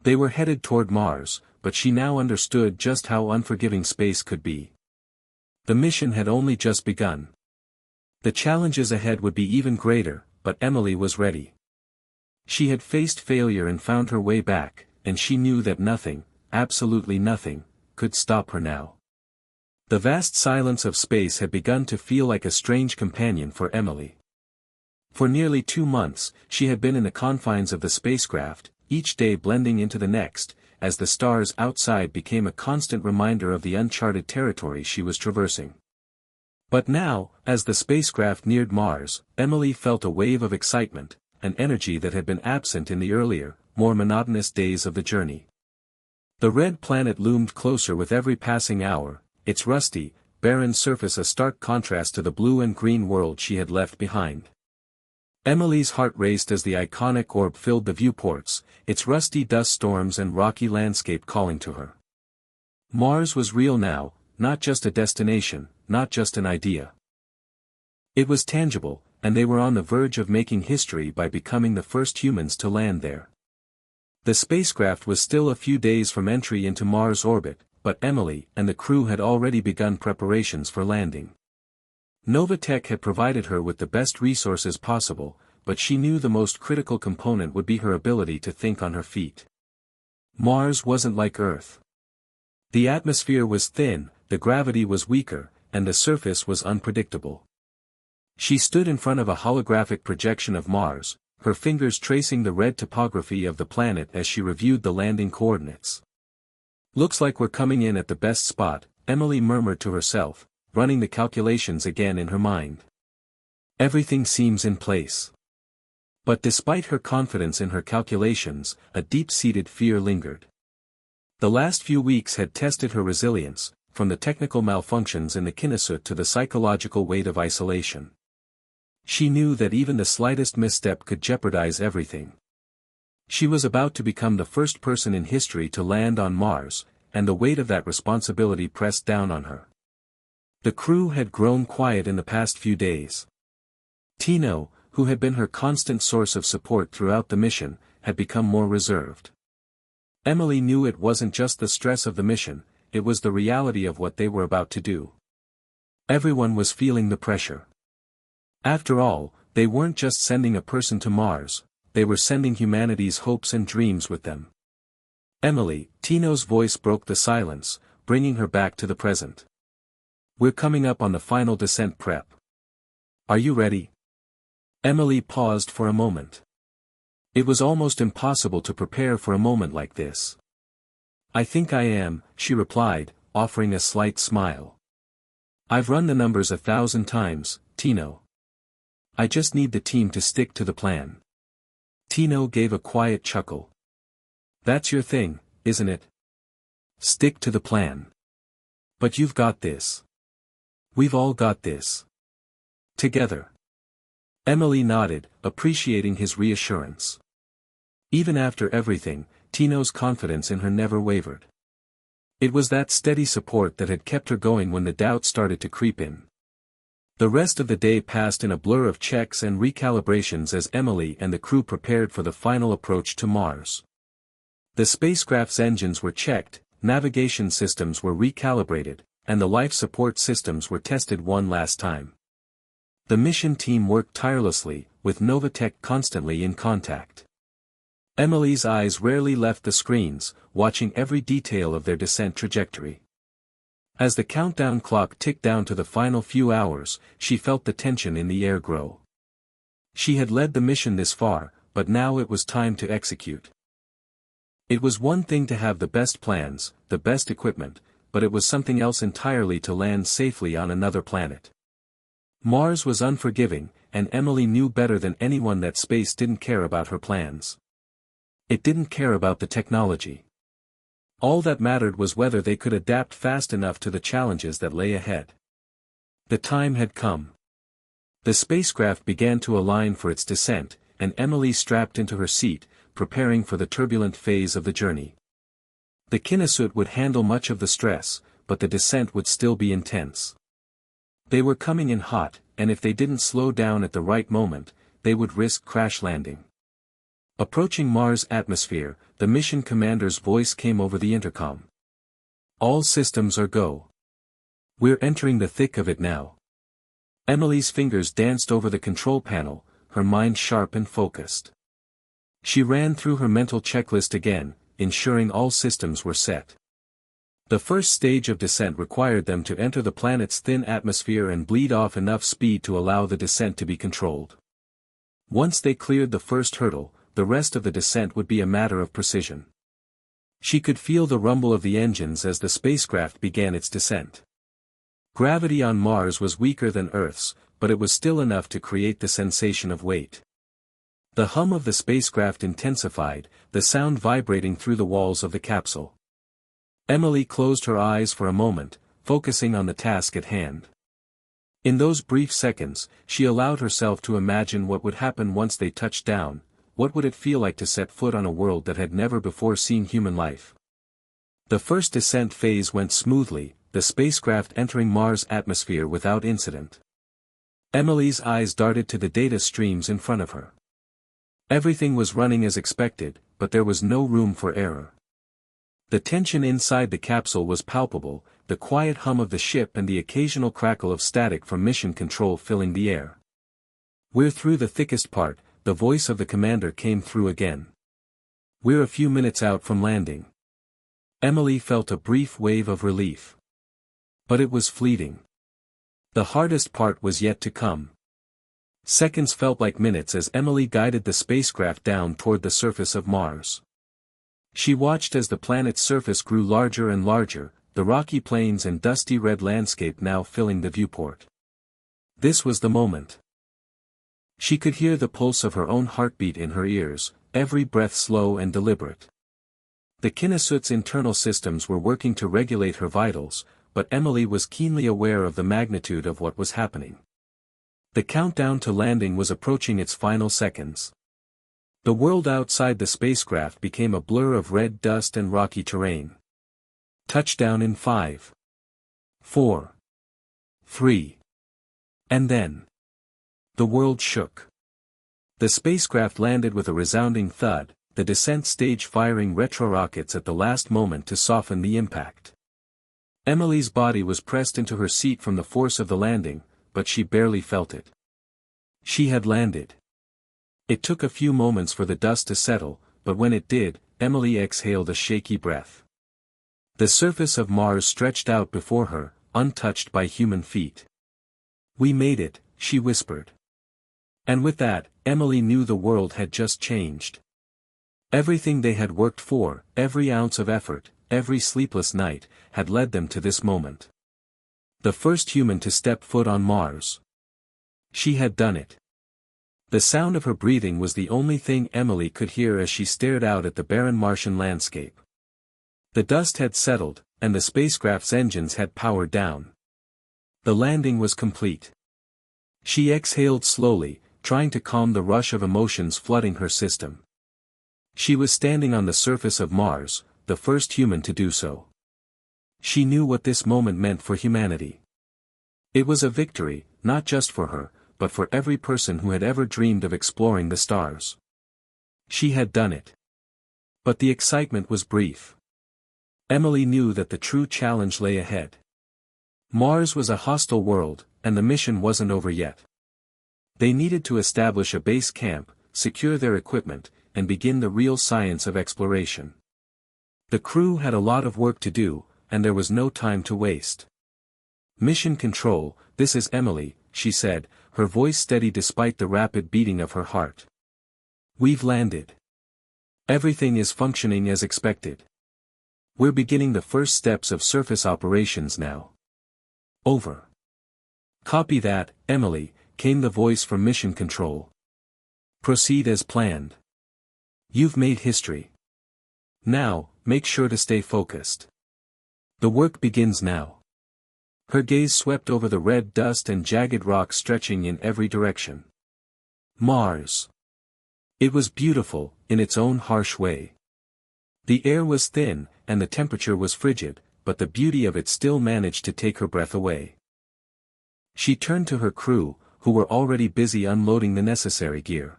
They were headed toward Mars, but she now understood just how unforgiving space could be. The mission had only just begun. The challenges ahead would be even greater, but Emily was ready. She had faced failure and found her way back, and she knew that nothing, absolutely nothing, could stop her now. The vast silence of space had begun to feel like a strange companion for Emily. For nearly 2 months, she had been in the confines of the spacecraft, each day blending into the next, as the stars outside became a constant reminder of the uncharted territory she was traversing. But now, as the spacecraft neared Mars, Emily felt a wave of excitement, an energy that had been absent in the earlier, more monotonous days of the journey. The red planet loomed closer with every passing hour, its rusty, barren surface a stark contrast to the blue and green world she had left behind. Emily's heart raced as the iconic orb filled the viewports, its rusty dust storms and rocky landscape calling to her. Mars was real now, not just a destination, not just an idea. It was tangible, and they were on the verge of making history by becoming the first humans to land there. The spacecraft was still a few days from entry into Mars orbit, but Emily and the crew had already begun preparations for landing. Novatech had provided her with the best resources possible, but she knew the most critical component would be her ability to think on her feet. Mars wasn't like Earth. The atmosphere was thin, the gravity was weaker, and the surface was unpredictable. She stood in front of a holographic projection of Mars, her fingers tracing the red topography of the planet as she reviewed the landing coordinates. "Looks like we're coming in at the best spot," Emily murmured to herself, running the calculations again in her mind. Everything seems in place. But despite her confidence in her calculations, a deep-seated fear lingered. The last few weeks had tested her resilience, from the technical malfunctions in the kinesuit to the psychological weight of isolation. She knew that even the slightest misstep could jeopardize everything. She was about to become the first person in history to land on Mars, and the weight of that responsibility pressed down on her. The crew had grown quiet in the past few days. Tino, who had been her constant source of support throughout the mission, had become more reserved. Emily knew it wasn't just the stress of the mission, it was the reality of what they were about to do. Everyone was feeling the pressure. After all, they weren't just sending a person to Mars, they were sending humanity's hopes and dreams with them. "Emily," Tino's voice broke the silence, bringing her back to the present. "We're coming up on the final descent prep. Are you ready?" Emily paused for a moment. It was almost impossible to prepare for a moment like this. "I think I am," she replied, offering a slight smile. "I've run the numbers 1,000 times, Tino. I just need the team to stick to the plan." Tino gave a quiet chuckle. "That's your thing, isn't it? Stick to the plan. But you've got this. We've all got this. Together." Emily nodded, appreciating his reassurance. Even after everything, Tino's confidence in her never wavered. It was that steady support that had kept her going when the doubt started to creep in. The rest of the day passed in a blur of checks and recalibrations as Emily and the crew prepared for the final approach to Mars. The spacecraft's engines were checked, navigation systems were recalibrated, and the life support systems were tested one last time. The mission team worked tirelessly, with Novatech constantly in contact. Emily's eyes rarely left the screens, watching every detail of their descent trajectory. As the countdown clock ticked down to the final few hours, she felt the tension in the air grow. She had led the mission this far, but now it was time to execute. It was one thing to have the best plans, the best equipment, but it was something else entirely to land safely on another planet. Mars was unforgiving, and Emily knew better than anyone that space didn't care about her plans. It didn't care about the technology. All that mattered was whether they could adapt fast enough to the challenges that lay ahead. The time had come. The spacecraft began to align for its descent, and Emily strapped into her seat, preparing for the turbulent phase of the journey. The kinesuit would handle much of the stress, but the descent would still be intense. They were coming in hot, and if they didn't slow down at the right moment, they would risk crash landing. Approaching Mars' atmosphere, the mission commander's voice came over the intercom. "All systems are go. We're entering the thick of it now." Emily's fingers danced over the control panel, her mind sharp and focused. She ran through her mental checklist again, ensuring all systems were set. The first stage of descent required them to enter the planet's thin atmosphere and bleed off enough speed to allow the descent to be controlled. Once they cleared the first hurdle, the rest of the descent would be a matter of precision. She could feel the rumble of the engines as the spacecraft began its descent. Gravity on Mars was weaker than Earth's, but it was still enough to create the sensation of weight. The hum of the spacecraft intensified, the sound vibrating through the walls of the capsule. Emily closed her eyes for a moment, focusing on the task at hand. In those brief seconds, she allowed herself to imagine what would happen once they touched down. What would it feel like to set foot on a world that had never before seen human life? The first descent phase went smoothly, the spacecraft entering Mars' atmosphere without incident. Emily's eyes darted to the data streams in front of her. Everything was running as expected, but there was no room for error. The tension inside the capsule was palpable, the quiet hum of the ship and the occasional crackle of static from mission control filling the air. "We're through the thickest part," the voice of the commander came through again. "We're a few minutes out from landing." Emily felt a brief wave of relief. But it was fleeting. The hardest part was yet to come. Seconds felt like minutes as Emily guided the spacecraft down toward the surface of Mars. She watched as the planet's surface grew larger and larger, the rocky plains and dusty red landscape now filling the viewport. This was the moment. She could hear the pulse of her own heartbeat in her ears, every breath slow and deliberate. The kinesuit's internal systems were working to regulate her vitals, but Emily was keenly aware of the magnitude of what was happening. The countdown to landing was approaching its final seconds. The world outside the spacecraft became a blur of red dust and rocky terrain. Touchdown in 5, 4, 3. And then the world shook. The spacecraft landed with a resounding thud, the descent stage firing retro-rockets at the last moment to soften the impact. Emily's body was pressed into her seat from the force of the landing, but she barely felt it. She had landed. It took a few moments for the dust to settle, but when it did, Emily exhaled a shaky breath. The surface of Mars stretched out before her, untouched by human feet. "We made it," she whispered. And with that, Emily knew the world had just changed. Everything they had worked for, every ounce of effort, every sleepless night, had led them to this moment. The first human to step foot on Mars. She had done it. The sound of her breathing was the only thing Emily could hear as she stared out at the barren Martian landscape. The dust had settled, and the spacecraft's engines had powered down. The landing was complete. She exhaled slowly, trying to calm the rush of emotions flooding her system. She was standing on the surface of Mars, the first human to do so. She knew what this moment meant for humanity. It was a victory, not just for her, but for every person who had ever dreamed of exploring the stars. She had done it. But the excitement was brief. Emily knew that the true challenge lay ahead. Mars was a hostile world, and the mission wasn't over yet. They needed to establish a base camp, secure their equipment, and begin the real science of exploration. The crew had a lot of work to do, and there was no time to waste. "Mission Control, this is Emily," she said, her voice steady despite the rapid beating of her heart. "We've landed. Everything is functioning as expected. We're beginning the first steps of surface operations now. Over." "Copy that, Emily," came the voice from Mission Control. "Proceed as planned. You've made history. Now, make sure to stay focused. The work begins now." Her gaze swept over the red dust and jagged rocks stretching in every direction. Mars. It was beautiful, in its own harsh way. The air was thin, and the temperature was frigid, but the beauty of it still managed to take her breath away. She turned to her crew, who were already busy unloading the necessary gear.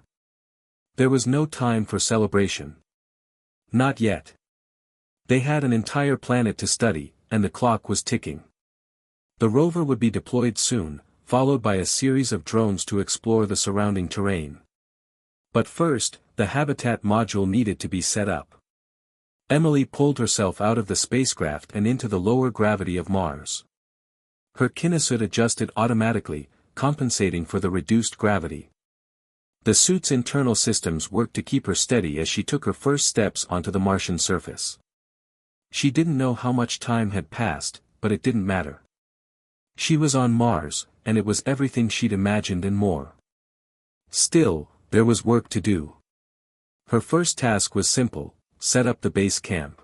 There was no time for celebration. Not yet. They had an entire planet to study, and the clock was ticking. The rover would be deployed soon, followed by a series of drones to explore the surrounding terrain. But first, the habitat module needed to be set up. Emily pulled herself out of the spacecraft and into the lower gravity of Mars. Her kinesuit adjusted automatically, compensating for the reduced gravity. The suit's internal systems worked to keep her steady as she took her first steps onto the Martian surface. She didn't know how much time had passed, but it didn't matter. She was on Mars, and it was everything she'd imagined and more. Still, there was work to do. Her first task was simple: set up the base camp.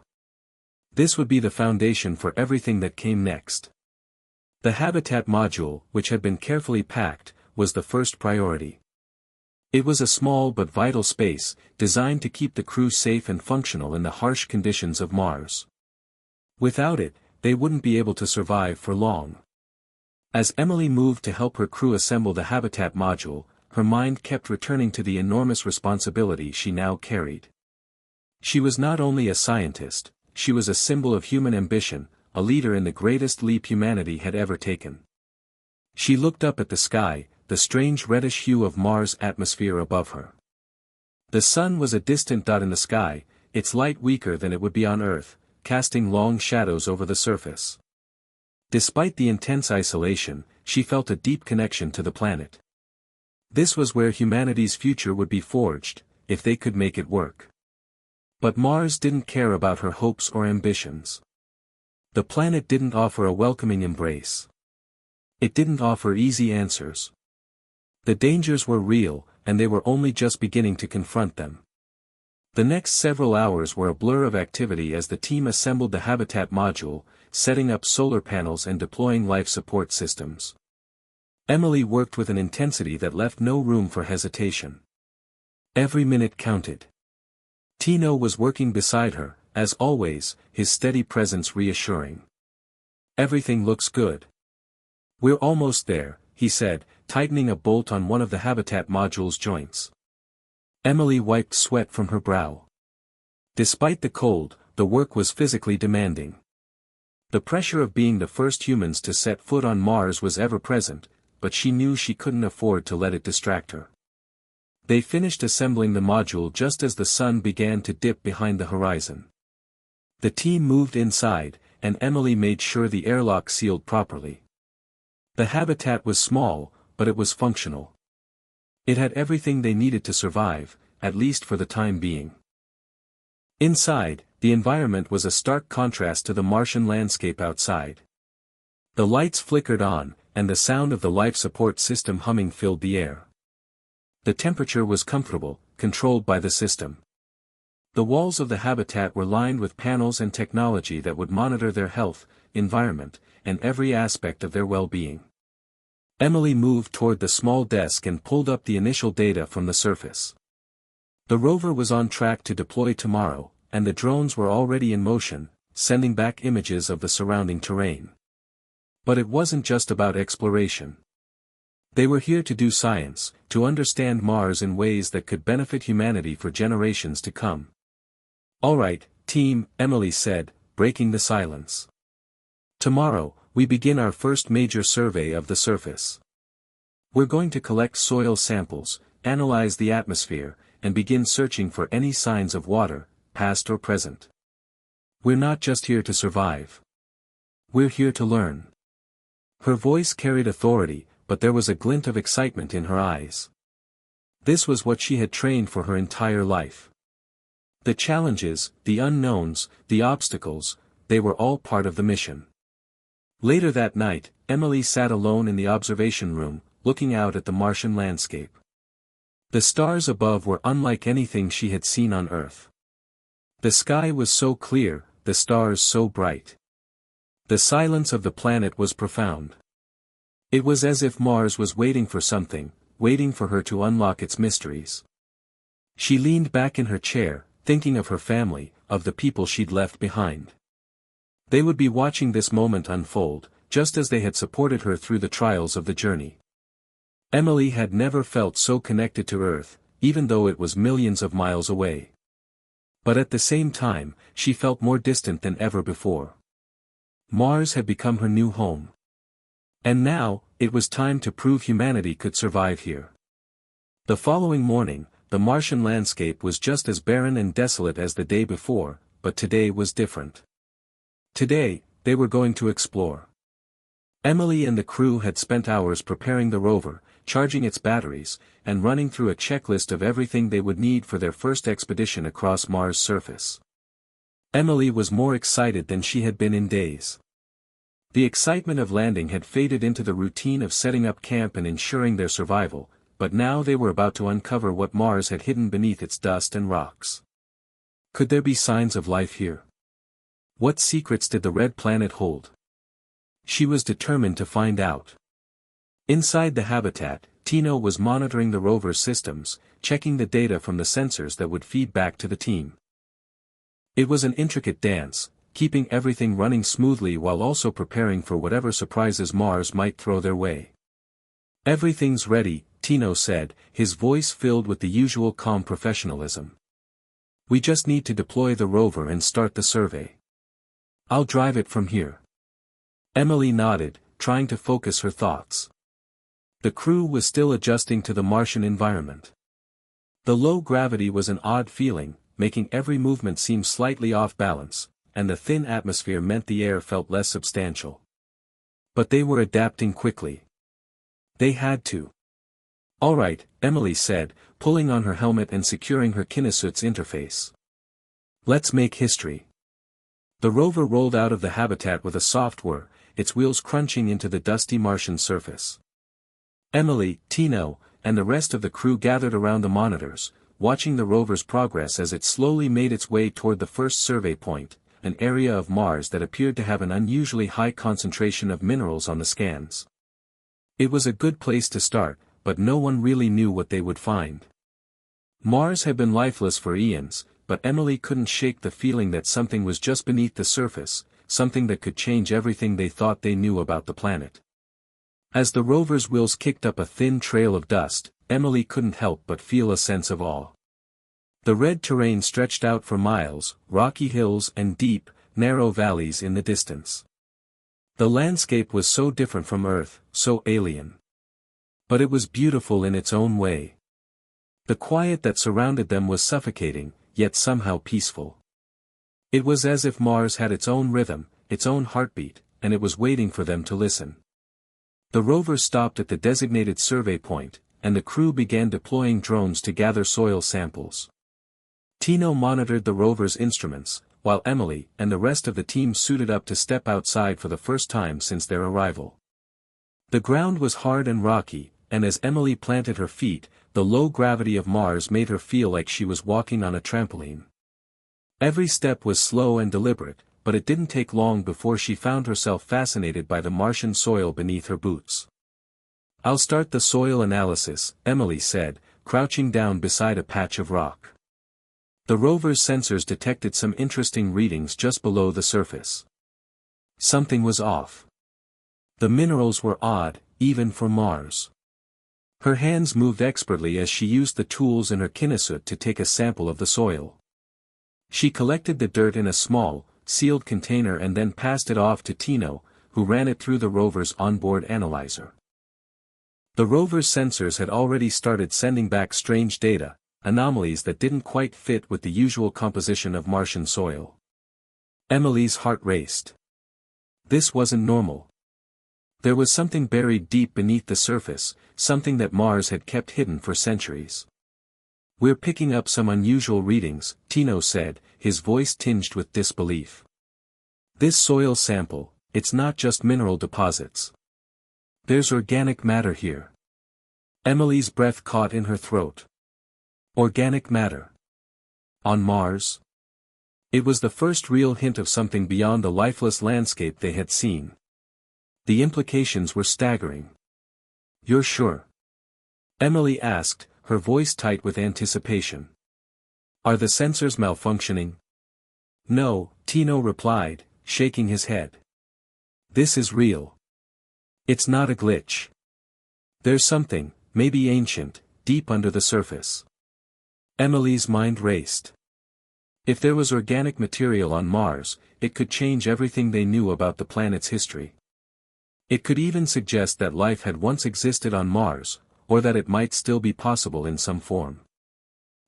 This would be the foundation for everything that came next. The habitat module, which had been carefully packed, was the first priority. It was a small but vital space, designed to keep the crew safe and functional in the harsh conditions of Mars. Without it, they wouldn't be able to survive for long. As Emily moved to help her crew assemble the habitat module, her mind kept returning to the enormous responsibility she now carried. She was not only a scientist, she was a symbol of human ambition, a leader in the greatest leap humanity had ever taken. She looked up at the sky, the strange reddish hue of Mars' atmosphere above her. The sun was a distant dot in the sky, its light weaker than it would be on Earth, casting long shadows over the surface. Despite the intense isolation, she felt a deep connection to the planet. This was where humanity's future would be forged, if they could make it work. But Mars didn't care about her hopes or ambitions. The planet didn't offer a welcoming embrace. It didn't offer easy answers. The dangers were real, and they were only just beginning to confront them. The next several hours were a blur of activity as the team assembled the habitat module, setting up solar panels and deploying life support systems. Emily worked with an intensity that left no room for hesitation. Every minute counted. Tino was working beside her, as always, his steady presence reassuring. "Everything looks good. We're almost there," he said, tightening a bolt on one of the habitat module's joints. Emily wiped sweat from her brow. Despite the cold, the work was physically demanding. The pressure of being the first humans to set foot on Mars was ever present, but she knew she couldn't afford to let it distract her. They finished assembling the module just as the sun began to dip behind the horizon. The team moved inside, and Emily made sure the airlock sealed properly. The habitat was small, but it was functional. It had everything they needed to survive, at least for the time being. Inside, the environment was a stark contrast to the Martian landscape outside. The lights flickered on, and the sound of the life support system humming filled the air. The temperature was comfortable, controlled by the system. The walls of the habitat were lined with panels and technology that would monitor their health, environment, and every aspect of their well-being. Emily moved toward the small desk and pulled up the initial data from the surface. The rover was on track to deploy tomorrow, and the drones were already in motion, sending back images of the surrounding terrain. But it wasn't just about exploration. They were here to do science, to understand Mars in ways that could benefit humanity for generations to come. "All right, team," Emily said, breaking the silence. "Tomorrow, we begin our first major survey of the surface. We're going to collect soil samples, analyze the atmosphere, and begin searching for any signs of water, past or present. We're not just here to survive. We're here to learn. Her voice carried authority, but there was a glint of excitement in her eyes. This was what she had trained for her entire life. The challenges, the unknowns, the obstacles, they were all part of the mission. Later that night, Emily sat alone in the observation room, looking out at the Martian landscape. The stars above were unlike anything she had seen on Earth. The sky was so clear, the stars so bright. The silence of the planet was profound. It was as if Mars was waiting for something, waiting for her to unlock its mysteries. She leaned back in her chair, thinking of her family, of the people she'd left behind. They would be watching this moment unfold, just as they had supported her through the trials of the journey. Emily had never felt so connected to Earth, even though it was millions of miles away. But at the same time, she felt more distant than ever before. Mars had become her new home. And now, it was time to prove humanity could survive here. The following morning, the Martian landscape was just as barren and desolate as the day before, but today was different. Today, they were going to explore. Emily and the crew had spent hours preparing the rover, charging its batteries, and running through a checklist of everything they would need for their first expedition across Mars' surface. Emily was more excited than she had been in days. The excitement of landing had faded into the routine of setting up camp and ensuring their survival, but now they were about to uncover what Mars had hidden beneath its dust and rocks. Could there be signs of life here? What secrets did the red planet hold? She was determined to find out. Inside the habitat, Tino was monitoring the rover's systems, checking the data from the sensors that would feed back to the team. It was an intricate dance, keeping everything running smoothly while also preparing for whatever surprises Mars might throw their way. "Everything's ready," Tino said, his voice filled with the usual calm professionalism. "We just need to deploy the rover and start the survey. I'll drive it from here." Emily nodded, trying to focus her thoughts. The crew was still adjusting to the Martian environment. The low gravity was an odd feeling, making every movement seem slightly off balance, and the thin atmosphere meant the air felt less substantial. But they were adapting quickly. They had to. "All right," Emily said, pulling on her helmet and securing her Kinesuit's interface. "Let's make history." The rover rolled out of the habitat with a soft whir, its wheels crunching into the dusty Martian surface. Emily, Tino, and the rest of the crew gathered around the monitors, watching the rover's progress as it slowly made its way toward the first survey point, an area of Mars that appeared to have an unusually high concentration of minerals on the scans. It was a good place to start, but no one really knew what they would find. Mars had been lifeless for eons, but Emily couldn't shake the feeling that something was just beneath the surface, something that could change everything they thought they knew about the planet. As the rover's wheels kicked up a thin trail of dust, Emily couldn't help but feel a sense of awe. The red terrain stretched out for miles, rocky hills and deep, narrow valleys in the distance. The landscape was so different from Earth, so alien. But it was beautiful in its own way. The quiet that surrounded them was suffocating, yet somehow peaceful. It was as if Mars had its own rhythm, its own heartbeat, and it was waiting for them to listen. The rover stopped at the designated survey point, and the crew began deploying drones to gather soil samples. Tino monitored the rover's instruments, while Emily and the rest of the team suited up to step outside for the first time since their arrival. The ground was hard and rocky, and as Emily planted her feet, the low gravity of Mars made her feel like she was walking on a trampoline. Every step was slow and deliberate, but it didn't take long before she found herself fascinated by the Martian soil beneath her boots. "I'll start the soil analysis," Emily said, crouching down beside a patch of rock. The rover's sensors detected some interesting readings just below the surface. Something was off. The minerals were odd, even for Mars. Her hands moved expertly as she used the tools in her Kinesuit to take a sample of the soil. She collected the dirt in a small, sealed container and then passed it off to Tino, who ran it through the rover's onboard analyzer. The rover's sensors had already started sending back strange data, anomalies that didn't quite fit with the usual composition of Martian soil. Emily's heart raced. This wasn't normal. There was something buried deep beneath the surface, something that Mars had kept hidden for centuries. "We're picking up some unusual readings," Tino said, his voice tinged with disbelief. "This soil sample, it's not just mineral deposits. There's organic matter here." Emily's breath caught in her throat. Organic matter. On Mars? It was the first real hint of something beyond the lifeless landscape they had seen. The implications were staggering. "You're sure?" Emily asked, her voice tight with anticipation. "Are the sensors malfunctioning?" "No," Tino replied, shaking his head. "This is real. It's not a glitch. There's something, maybe ancient, deep under the surface." Emily's mind raced. If there was organic material on Mars, it could change everything they knew about the planet's history. It could even suggest that life had once existed on Mars, or that it might still be possible in some form.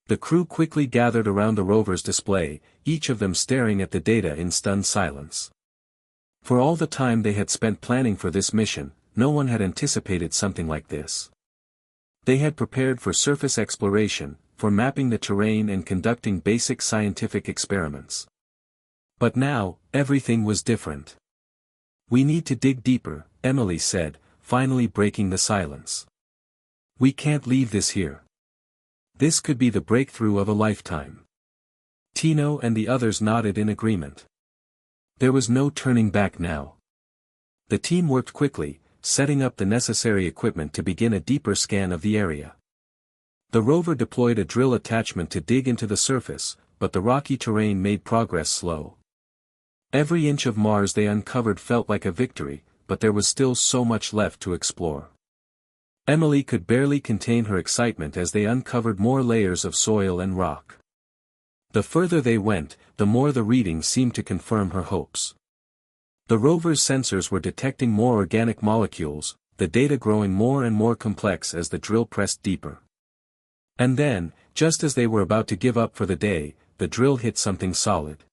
The crew quickly gathered around the rover's display, each of them staring at the data in stunned silence. For all the time they had spent planning for this mission, no one had anticipated something like this. They had prepared for surface exploration, for mapping the terrain and conducting basic scientific experiments. But now, everything was different. "We need to dig deeper," Emily said, finally breaking the silence. "We can't leave this here. This could be the breakthrough of a lifetime." Tino and the others nodded in agreement. There was no turning back now. The team worked quickly, setting up the necessary equipment to begin a deeper scan of the area. The rover deployed a drill attachment to dig into the surface, but the rocky terrain made progress slow. Every inch of Mars they uncovered felt like a victory, but there was still so much left to explore. Emily could barely contain her excitement as they uncovered more layers of soil and rock. The further they went, the more the readings seemed to confirm her hopes. The rover's sensors were detecting more organic molecules, the data growing more and more complex as the drill pressed deeper. And then, just as they were about to give up for the day, the drill hit something solid.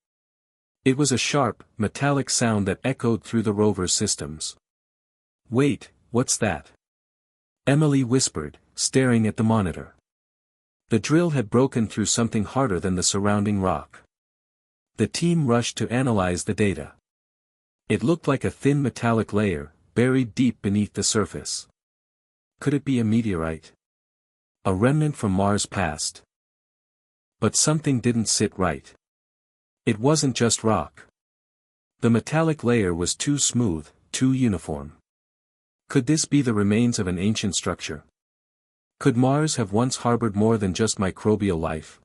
It was a sharp, metallic sound that echoed through the rover's systems. "Wait, what's that?" Emily whispered, staring at the monitor. The drill had broken through something harder than the surrounding rock. The team rushed to analyze the data. It looked like a thin metallic layer, buried deep beneath the surface. Could it be a meteorite? A remnant from Mars' past? But something didn't sit right. It wasn't just rock. The metallic layer was too smooth, too uniform. Could this be the remains of an ancient structure? Could Mars have once harbored more than just microbial life?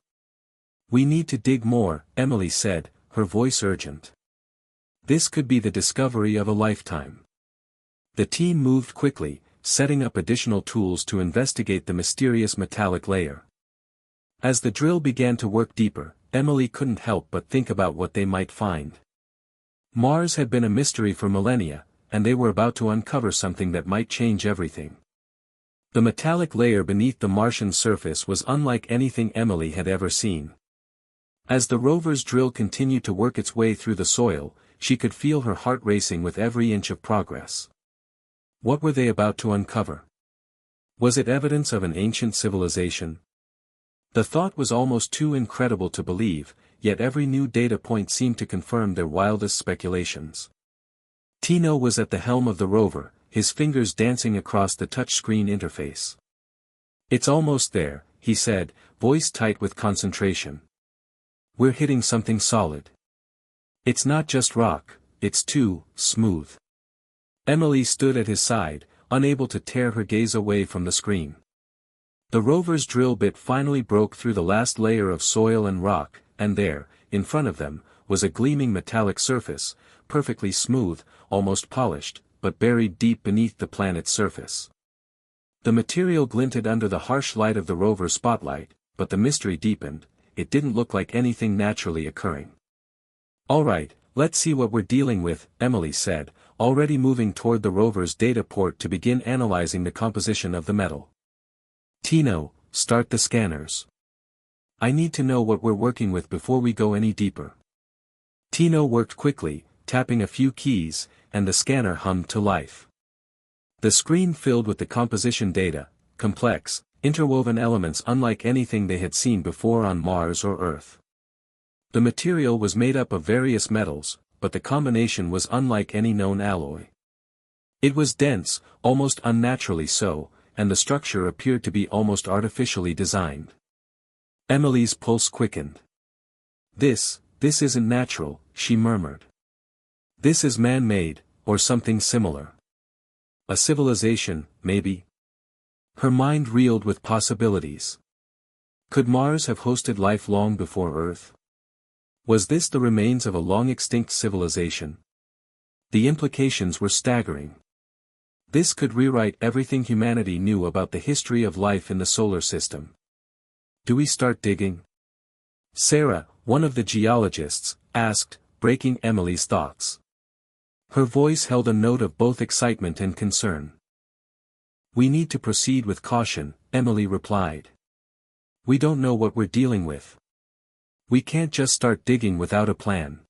"We need to dig more," Emily said, her voice urgent. This could be the discovery of a lifetime. The team moved quickly, setting up additional tools to investigate the mysterious metallic layer. As the drill began to work deeper, Emily couldn't help but think about what they might find. Mars had been a mystery for millennia, and they were about to uncover something that might change everything. The metallic layer beneath the Martian surface was unlike anything Emily had ever seen. As the rover's drill continued to work its way through the soil, she could feel her heart racing with every inch of progress. What were they about to uncover? Was it evidence of an ancient civilization? The thought was almost too incredible to believe, yet every new data point seemed to confirm their wildest speculations. Tino was at the helm of the rover, his fingers dancing across the touchscreen interface. "It's almost there," he said, voice tight with concentration. "We're hitting something solid. It's not just rock, it's too smooth." Emily stood at his side, unable to tear her gaze away from the screen. The rover's drill bit finally broke through the last layer of soil and rock, and there, in front of them, was a gleaming metallic surface, perfectly smooth, almost polished, but buried deep beneath the planet's surface. The material glinted under the harsh light of the rover's spotlight, but the mystery deepened. It didn't look like anything naturally occurring. "All right, let's see what we're dealing with," Emily said, already moving toward the rover's data port to begin analyzing the composition of the metal. "Tino, start the scanners. I need to know what we're working with before we go any deeper." Tino worked quickly, tapping a few keys, and the scanner hummed to life. The screen filled with the composition data, complex, interwoven elements unlike anything they had seen before on Mars or Earth. The material was made up of various metals, but the combination was unlike any known alloy. It was dense, almost unnaturally so, and the structure appeared to be almost artificially designed. Emily's pulse quickened. This isn't natural," she murmured. "This is man-made, or something similar. A civilization, maybe?" Her mind reeled with possibilities. Could Mars have hosted life long before Earth? Was this the remains of a long-extinct civilization? The implications were staggering. This could rewrite everything humanity knew about the history of life in the solar system. "Do we start digging?" Sarah, one of the geologists, asked, breaking Emily's thoughts. Her voice held a note of both excitement and concern. "We need to proceed with caution," Emily replied. "We don't know what we're dealing with. We can't just start digging without a plan.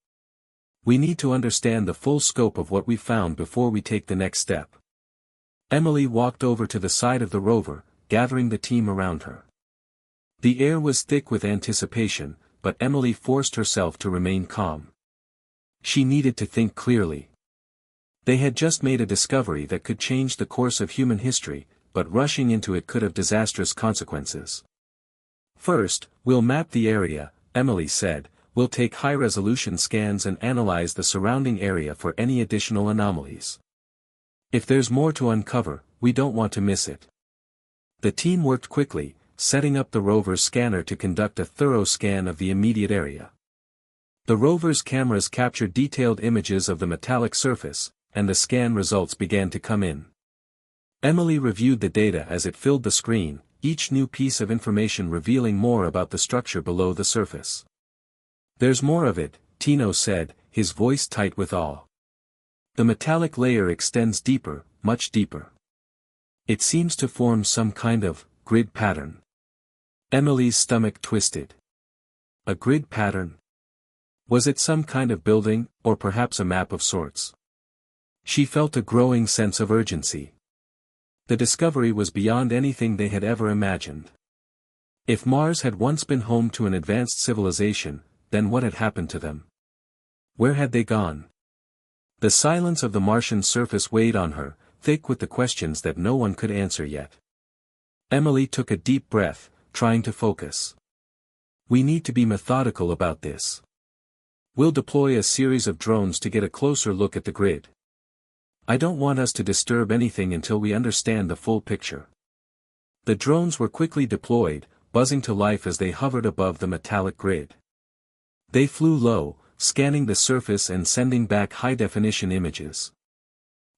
We need to understand the full scope of what we found before we take the next step." Emily walked over to the side of the rover, gathering the team around her. The air was thick with anticipation, but Emily forced herself to remain calm. She needed to think clearly. They had just made a discovery that could change the course of human history, but rushing into it could have disastrous consequences. "First, we'll map the area," Emily said. "We'll take high-resolution scans and analyze the surrounding area for any additional anomalies. If there's more to uncover, we don't want to miss it." The team worked quickly, setting up the rover's scanner to conduct a thorough scan of the immediate area. The rover's cameras captured detailed images of the metallic surface, and the scan results began to come in. Emily reviewed the data as it filled the screen, each new piece of information revealing more about the structure below the surface. "There's more of it," Tino said, his voice tight with awe. "The metallic layer extends deeper, much deeper. It seems to form some kind of grid pattern." Emily's stomach twisted. A grid pattern? Was it some kind of building, or perhaps a map of sorts? She felt a growing sense of urgency. The discovery was beyond anything they had ever imagined. If Mars had once been home to an advanced civilization, then what had happened to them? Where had they gone? The silence of the Martian surface weighed on her, thick with the questions that no one could answer yet. Emily took a deep breath, trying to focus. "We need to be methodical about this. We'll deploy a series of drones to get a closer look at the grid. I don't want us to disturb anything until we understand the full picture." The drones were quickly deployed, buzzing to life as they hovered above the metallic grid. They flew low, scanning the surface and sending back high-definition images.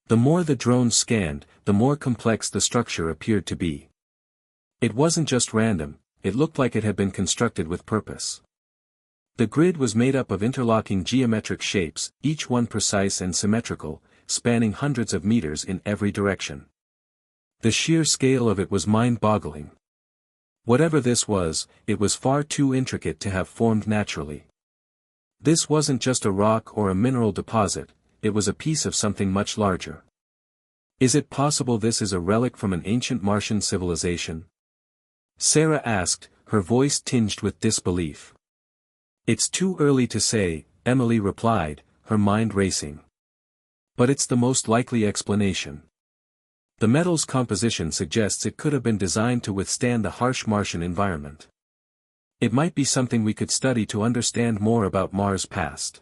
The more the drones scanned, the more complex the structure appeared to be. It wasn't just random, it looked like it had been constructed with purpose. The grid was made up of interlocking geometric shapes, each one precise and symmetrical, spanning hundreds of meters in every direction. The sheer scale of it was mind-boggling. Whatever this was, it was far too intricate to have formed naturally. This wasn't just a rock or a mineral deposit, it was a piece of something much larger. Is it possible this is a relic from an ancient Martian civilization? Sarah asked, her voice tinged with disbelief. "It's too early to say," Emily replied, her mind racing. "But it's the most likely explanation. The metal's composition suggests it could have been designed to withstand the harsh Martian environment. It might be something we could study to understand more about Mars' past."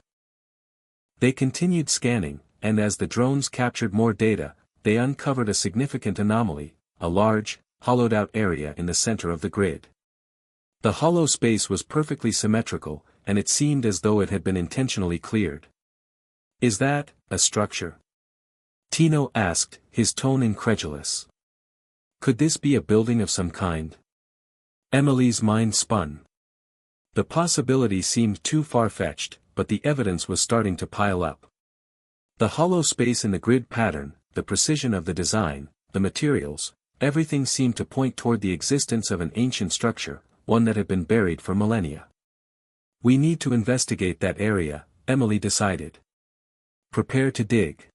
They continued scanning, and as the drones captured more data, they uncovered a significant anomaly, a large, hollowed-out area in the center of the grid. The hollow space was perfectly symmetrical, and it seemed as though it had been intentionally cleared. "Is that a structure?" Tino asked, his tone incredulous. "Could this be a building of some kind?" Emily's mind spun. The possibility seemed too far-fetched, but the evidence was starting to pile up. The hollow space in the grid pattern, the precision of the design, the materials, everything seemed to point toward the existence of an ancient structure, one that had been buried for millennia. "We need to investigate that area," Emily decided. "Prepare to dig."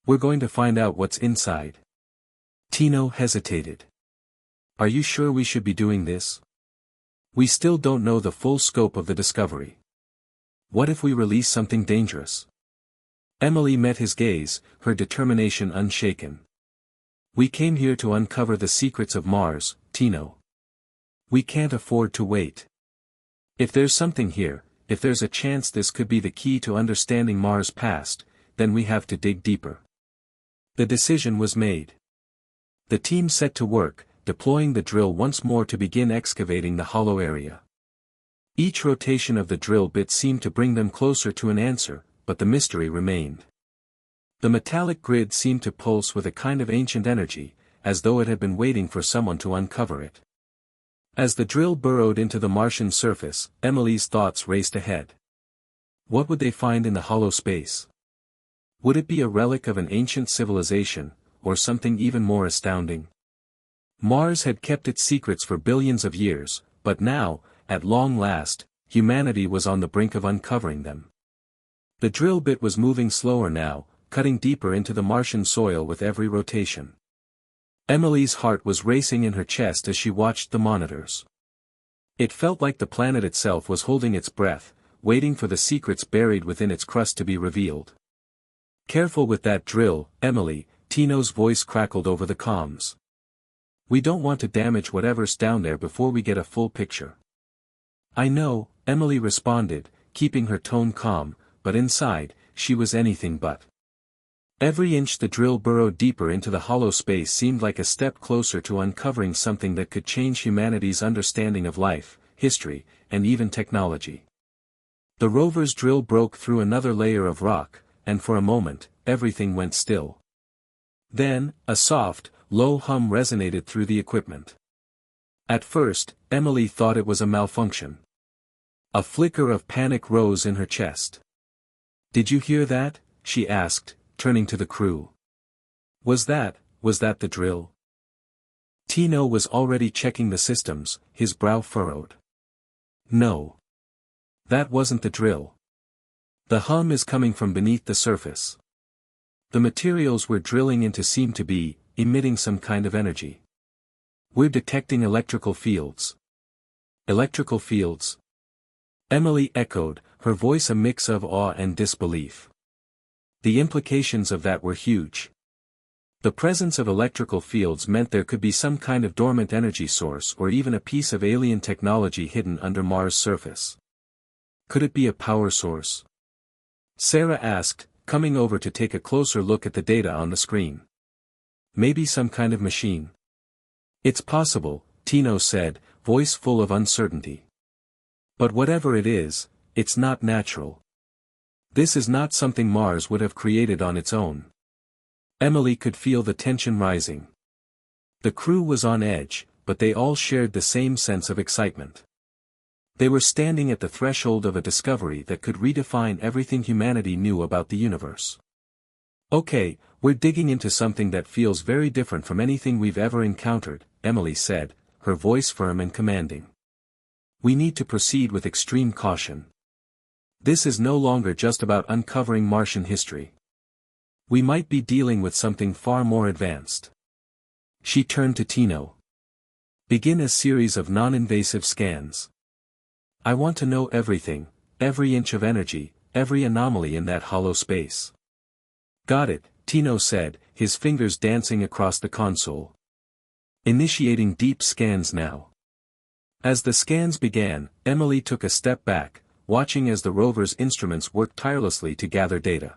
We're going to find out what's inside. Tino hesitated. Are you sure we should be doing this? We still don't know the full scope of the discovery. What if we release something dangerous? Emily met his gaze, her determination unshaken. We came here to uncover the secrets of Mars, Tino. We can't afford to wait. If there's something here, if there's a chance this could be the key to understanding Mars' past, then we have to dig deeper. The decision was made. The team set to work, deploying the drill once more to begin excavating the hollow area. Each rotation of the drill bit seemed to bring them closer to an answer, but the mystery remained. The metallic grid seemed to pulse with a kind of ancient energy, as though it had been waiting for someone to uncover it. As the drill burrowed into the Martian surface, Emily's thoughts raced ahead. What would they find in the hollow space? Would it be a relic of an ancient civilization, or something even more astounding? Mars had kept its secrets for billions of years, but now, at long last, humanity was on the brink of uncovering them. The drill bit was moving slower now, cutting deeper into the Martian soil with every rotation. Emily's heart was racing in her chest as she watched the monitors. It felt like the planet itself was holding its breath, waiting for the secrets buried within its crust to be revealed. Careful with that drill, Emily, Tino's voice crackled over the comms. We don't want to damage whatever's down there before we get a full picture. I know, Emily responded, keeping her tone calm, but inside, she was anything but. Every inch the drill burrowed deeper into the hollow space seemed like a step closer to uncovering something that could change humanity's understanding of life, history, and even technology. The rover's drill broke through another layer of rock, and for a moment, everything went still. Then, a soft, low hum resonated through the equipment. At first, Emily thought it was a malfunction. A flicker of panic rose in her chest. Did you hear that? She asked, turning to the crew. Was that the drill? Tino was already checking the systems, his brow furrowed. No. That wasn't the drill. The hum is coming from beneath the surface. The materials we're drilling into seem to be emitting some kind of energy. We're detecting electrical fields. Electrical fields? Emily echoed, her voice a mix of awe and disbelief. The implications of that were huge. The presence of electrical fields meant there could be some kind of dormant energy source or even a piece of alien technology hidden under Mars' surface. Could it be a power source? Sarah asked, coming over to take a closer look at the data on the screen. Maybe some kind of machine. It's possible, Tino said, voice full of uncertainty. But whatever it is, it's not natural. This is not something Mars would have created on its own. Emily could feel the tension rising. The crew was on edge, but they all shared the same sense of excitement. They were standing at the threshold of a discovery that could redefine everything humanity knew about the universe. Okay, we're digging into something that feels very different from anything we've ever encountered, Emily said, her voice firm and commanding. We need to proceed with extreme caution. This is no longer just about uncovering Martian history. We might be dealing with something far more advanced. She turned to Tino. Begin a series of non-invasive scans. I want to know everything, every inch of energy, every anomaly in that hollow space. Got it, Tino said, his fingers dancing across the console. Initiating deep scans now. As the scans began, Emily took a step back, watching as the rover's instruments worked tirelessly to gather data.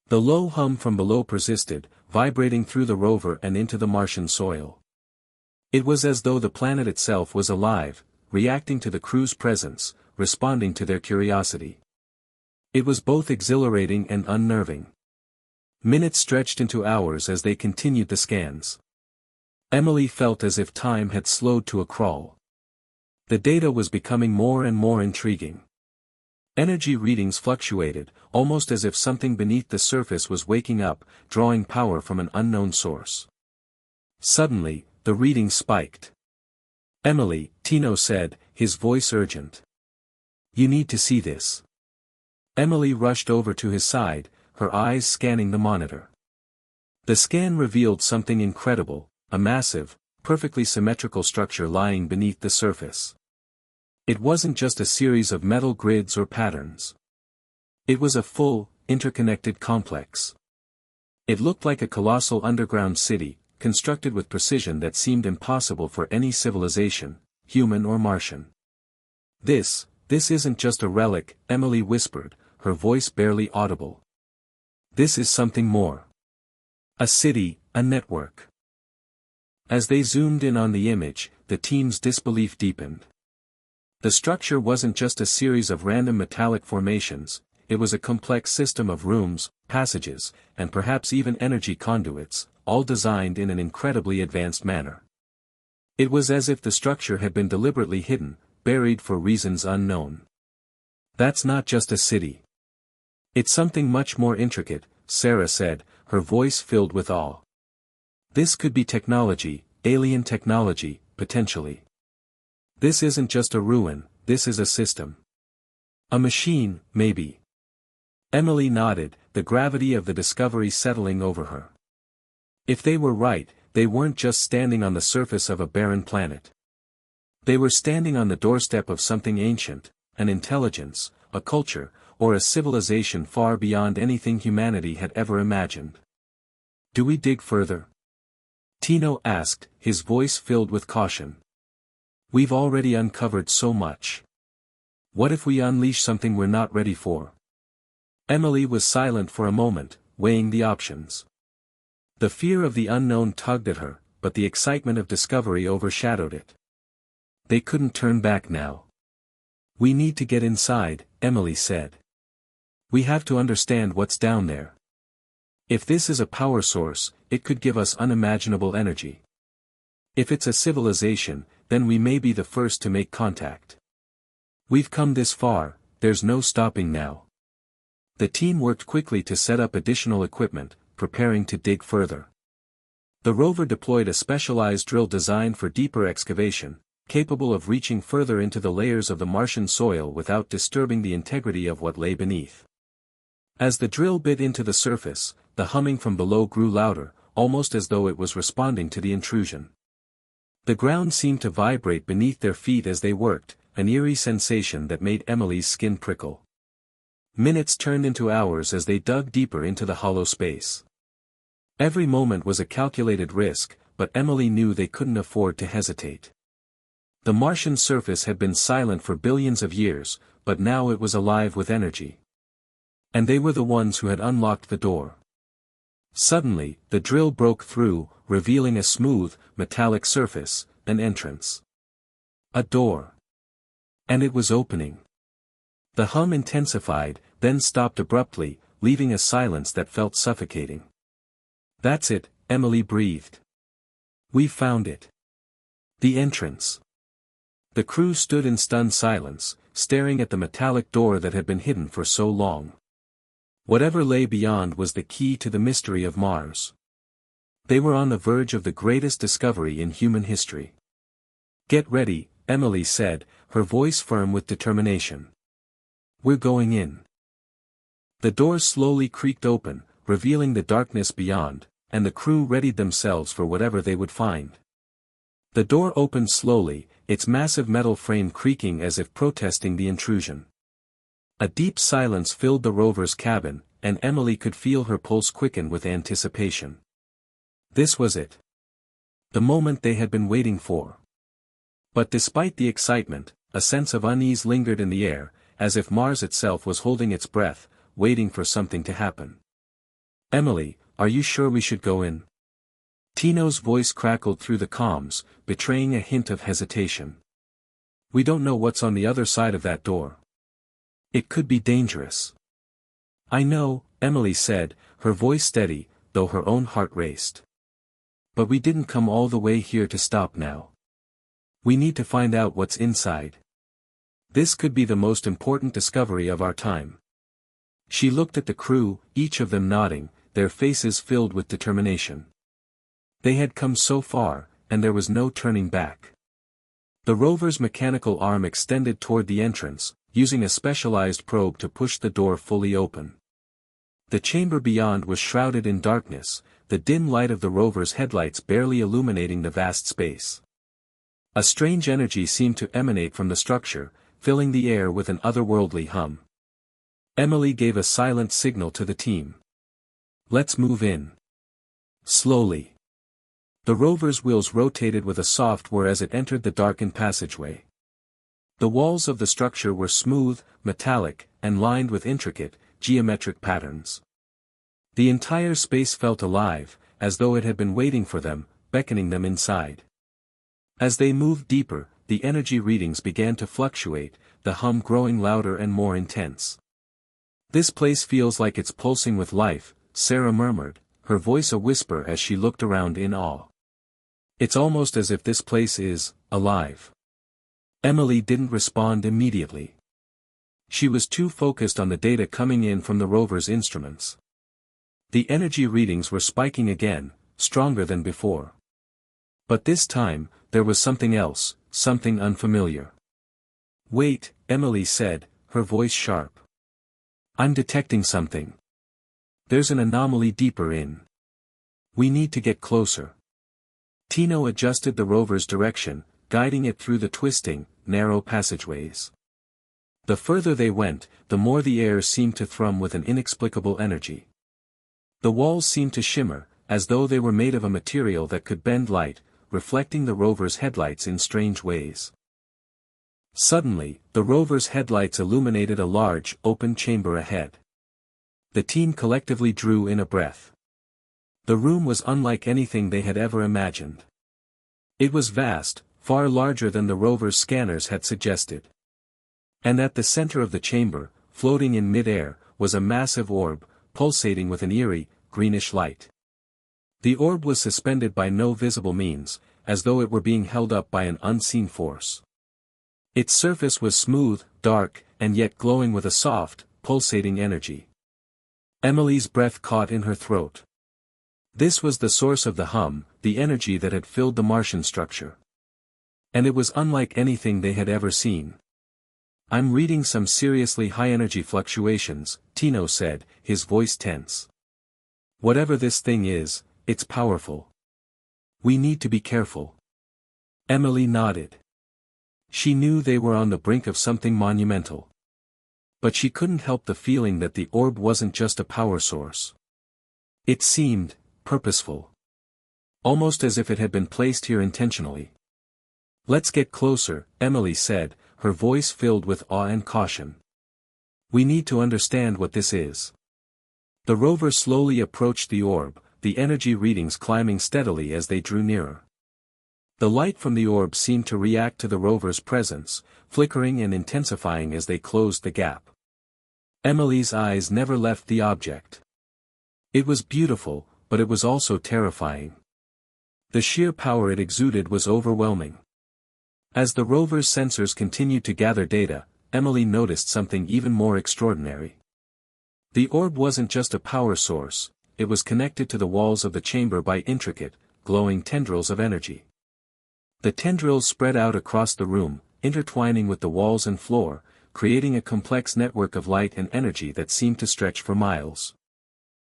The low hum from below persisted, vibrating through the rover and into the Martian soil. It was as though the planet itself was alive, reacting to the crew's presence, responding to their curiosity. It was both exhilarating and unnerving. Minutes stretched into hours as they continued the scans. Emily felt as if time had slowed to a crawl. The data was becoming more and more intriguing. Energy readings fluctuated, almost as if something beneath the surface was waking up, drawing power from an unknown source. Suddenly, the readings spiked. Emily, Tino said, his voice urgent. You need to see this. Emily rushed over to his side, her eyes scanning the monitor. The scan revealed something incredible, a massive, perfectly symmetrical structure lying beneath the surface. It wasn't just a series of metal grids or patterns. It was a full, interconnected complex. It looked like a colossal underground city, constructed with precision that seemed impossible for any civilization, human or Martian. This isn't just a relic, Emily whispered, her voice barely audible. This is something more. A city, a network. As they zoomed in on the image, the team's disbelief deepened. The structure wasn't just a series of random metallic formations, it was a complex system of rooms, passages, and perhaps even energy conduits, all designed in an incredibly advanced manner. It was as if the structure had been deliberately hidden, buried for reasons unknown. That's not just a city. It's something much more intricate, Sarah said, her voice filled with awe. This could be technology, alien technology, potentially. This isn't just a ruin, this is a system. A machine, maybe. Emily nodded, the gravity of the discovery settling over her. If they were right, they weren't just standing on the surface of a barren planet. They were standing on the doorstep of something ancient, an intelligence, a culture, or a civilization far beyond anything humanity had ever imagined. Do we dig further? Tino asked, his voice filled with caution. We've already uncovered so much. What if we unleash something we're not ready for? Emily was silent for a moment, weighing the options. The fear of the unknown tugged at her, but the excitement of discovery overshadowed it. They couldn't turn back now. We need to get inside, Emily said. We have to understand what's down there. If this is a power source, it could give us unimaginable energy. If it's a civilization, then we may be the first to make contact. We've come this far, there's no stopping now. The team worked quickly to set up additional equipment, preparing to dig further. The rover deployed a specialized drill designed for deeper excavation, capable of reaching further into the layers of the Martian soil without disturbing the integrity of what lay beneath. As the drill bit into the surface, the humming from below grew louder, almost as though it was responding to the intrusion. The ground seemed to vibrate beneath their feet as they worked, an eerie sensation that made Emily's skin prickle. Minutes turned into hours as they dug deeper into the hollow space. Every moment was a calculated risk, but Emily knew they couldn't afford to hesitate. The Martian surface had been silent for billions of years, but now it was alive with energy. And they were the ones who had unlocked the door. Suddenly, the drill broke through, revealing a smooth, metallic surface, an entrance. A door. And it was opening. The hum intensified, then stopped abruptly, leaving a silence that felt suffocating. That's it, Emily breathed. We've found it. The entrance. The crew stood in stunned silence, staring at the metallic door that had been hidden for so long. Whatever lay beyond was the key to the mystery of Mars. They were on the verge of the greatest discovery in human history. Get ready, Emily said, her voice firm with determination. We're going in. The doors slowly creaked open, revealing the darkness beyond, and the crew readied themselves for whatever they would find. The door opened slowly, its massive metal frame creaking as if protesting the intrusion. A deep silence filled the rover's cabin, and Emily could feel her pulse quicken with anticipation. This was it. The moment they had been waiting for. But despite the excitement, a sense of unease lingered in the air, as if Mars itself was holding its breath, waiting for something to happen. Emily, are you sure we should go in? Tino's voice crackled through the comms, betraying a hint of hesitation. We don't know what's on the other side of that door. It could be dangerous. I know, Emily said, her voice steady, though her own heart raced. But we didn't come all the way here to stop now. We need to find out what's inside. This could be the most important discovery of our time. She looked at the crew, each of them nodding, their faces filled with determination. They had come so far, and there was no turning back. The rover's mechanical arm extended toward the entrance, using a specialized probe to push the door fully open. The chamber beyond was shrouded in darkness, the dim light of the rover's headlights barely illuminating the vast space. A strange energy seemed to emanate from the structure, filling the air with an otherworldly hum. Emily gave a silent signal to the team. "Let's move in." Slowly. The rover's wheels rotated with a soft whir as it entered the darkened passageway. The walls of the structure were smooth, metallic, and lined with intricate, geometric patterns. The entire space felt alive, as though it had been waiting for them, beckoning them inside. As they moved deeper, the energy readings began to fluctuate, the hum growing louder and more intense. "This place feels like it's pulsing with life," Sarah murmured, her voice a whisper as she looked around in awe. "It's almost as if this place is alive." Emily didn't respond immediately. She was too focused on the data coming in from the rover's instruments. The energy readings were spiking again, stronger than before. But this time, there was something else, something unfamiliar. "Wait," Emily said, her voice sharp. "I'm detecting something. There's an anomaly deeper in. We need to get closer." Tino adjusted the rover's direction, guiding it through the twisting, narrow passageways. The further they went, the more the air seemed to thrum with an inexplicable energy. The walls seemed to shimmer, as though they were made of a material that could bend light, reflecting the rover's headlights in strange ways. Suddenly, the rover's headlights illuminated a large, open chamber ahead. The team collectively drew in a breath. The room was unlike anything they had ever imagined. It was vast, far larger than the rover's scanners had suggested. And at the center of the chamber, floating in mid-air, was a massive orb, pulsating with an eerie, greenish light. The orb was suspended by no visible means, as though it were being held up by an unseen force. Its surface was smooth, dark, and yet glowing with a soft, pulsating energy. Emily's breath caught in her throat. This was the source of the hum, the energy that had filled the Martian structure. And it was unlike anything they had ever seen. "I'm reading some seriously high-energy fluctuations," Tino said, his voice tense. "Whatever this thing is, it's powerful. We need to be careful." Emily nodded. She knew they were on the brink of something monumental. But she couldn't help the feeling that the orb wasn't just a power source. It seemed purposeful. Almost as if it had been placed here intentionally. "Let's get closer," Emily said, her voice filled with awe and caution. "We need to understand what this is." The rover slowly approached the orb, the energy readings climbing steadily as they drew nearer. The light from the orb seemed to react to the rover's presence, flickering and intensifying as they closed the gap. Emily's eyes never left the object. It was beautiful, but it was also terrifying. The sheer power it exuded was overwhelming. As the rover's sensors continued to gather data, Emily noticed something even more extraordinary. The orb wasn't just a power source, it was connected to the walls of the chamber by intricate, glowing tendrils of energy. The tendrils spread out across the room, intertwining with the walls and floor, creating a complex network of light and energy that seemed to stretch for miles.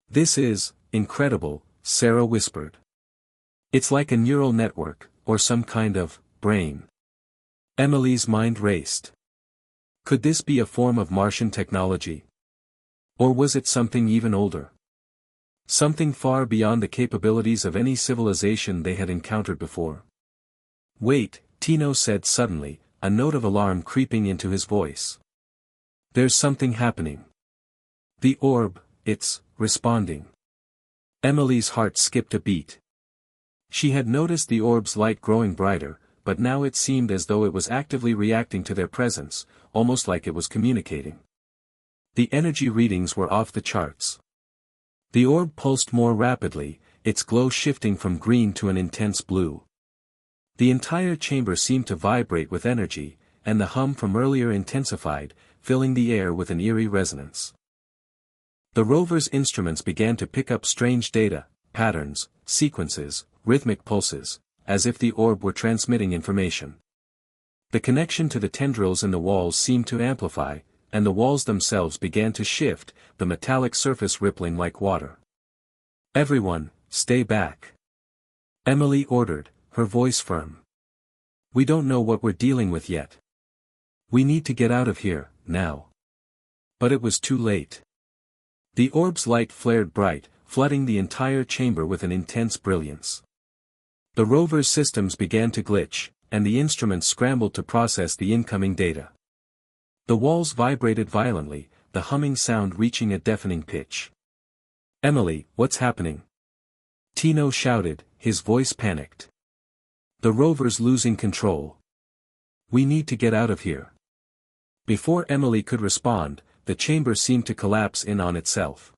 "This is incredible," Sarah whispered. "It's like a neural network, or some kind of brain." Emily's mind raced. Could this be a form of Martian technology? Or was it something even older? Something far beyond the capabilities of any civilization they had encountered before. "Wait," Tino said suddenly, a note of alarm creeping into his voice. "There's something happening. The orb, it's responding." Emily's heart skipped a beat. She had noticed the orb's light growing brighter, but now it seemed as though it was actively reacting to their presence, almost like it was communicating. The energy readings were off the charts. The orb pulsed more rapidly, its glow shifting from green to an intense blue. The entire chamber seemed to vibrate with energy, and the hum from earlier intensified, filling the air with an eerie resonance. The rover's instruments began to pick up strange data, patterns, sequences, rhythmic pulses, as if the orb were transmitting information. The connection to the tendrils in the walls seemed to amplify, and the walls themselves began to shift, the metallic surface rippling like water. "Everyone, stay back. Emily ordered, her voice firm. We don't know what we're dealing with yet. We need to get out of here, now. But it was too late. The orb's light flared bright, flooding the entire chamber with an intense brilliance. The rover's systems began to glitch, and the instruments scrambled to process the incoming data. The walls vibrated violently, the humming sound reaching a deafening pitch. Emily, what's happening? Tino shouted, his voice panicked. The rover's losing control. We need to get out of here. Before Emily could respond, the chamber seemed to collapse in on itself.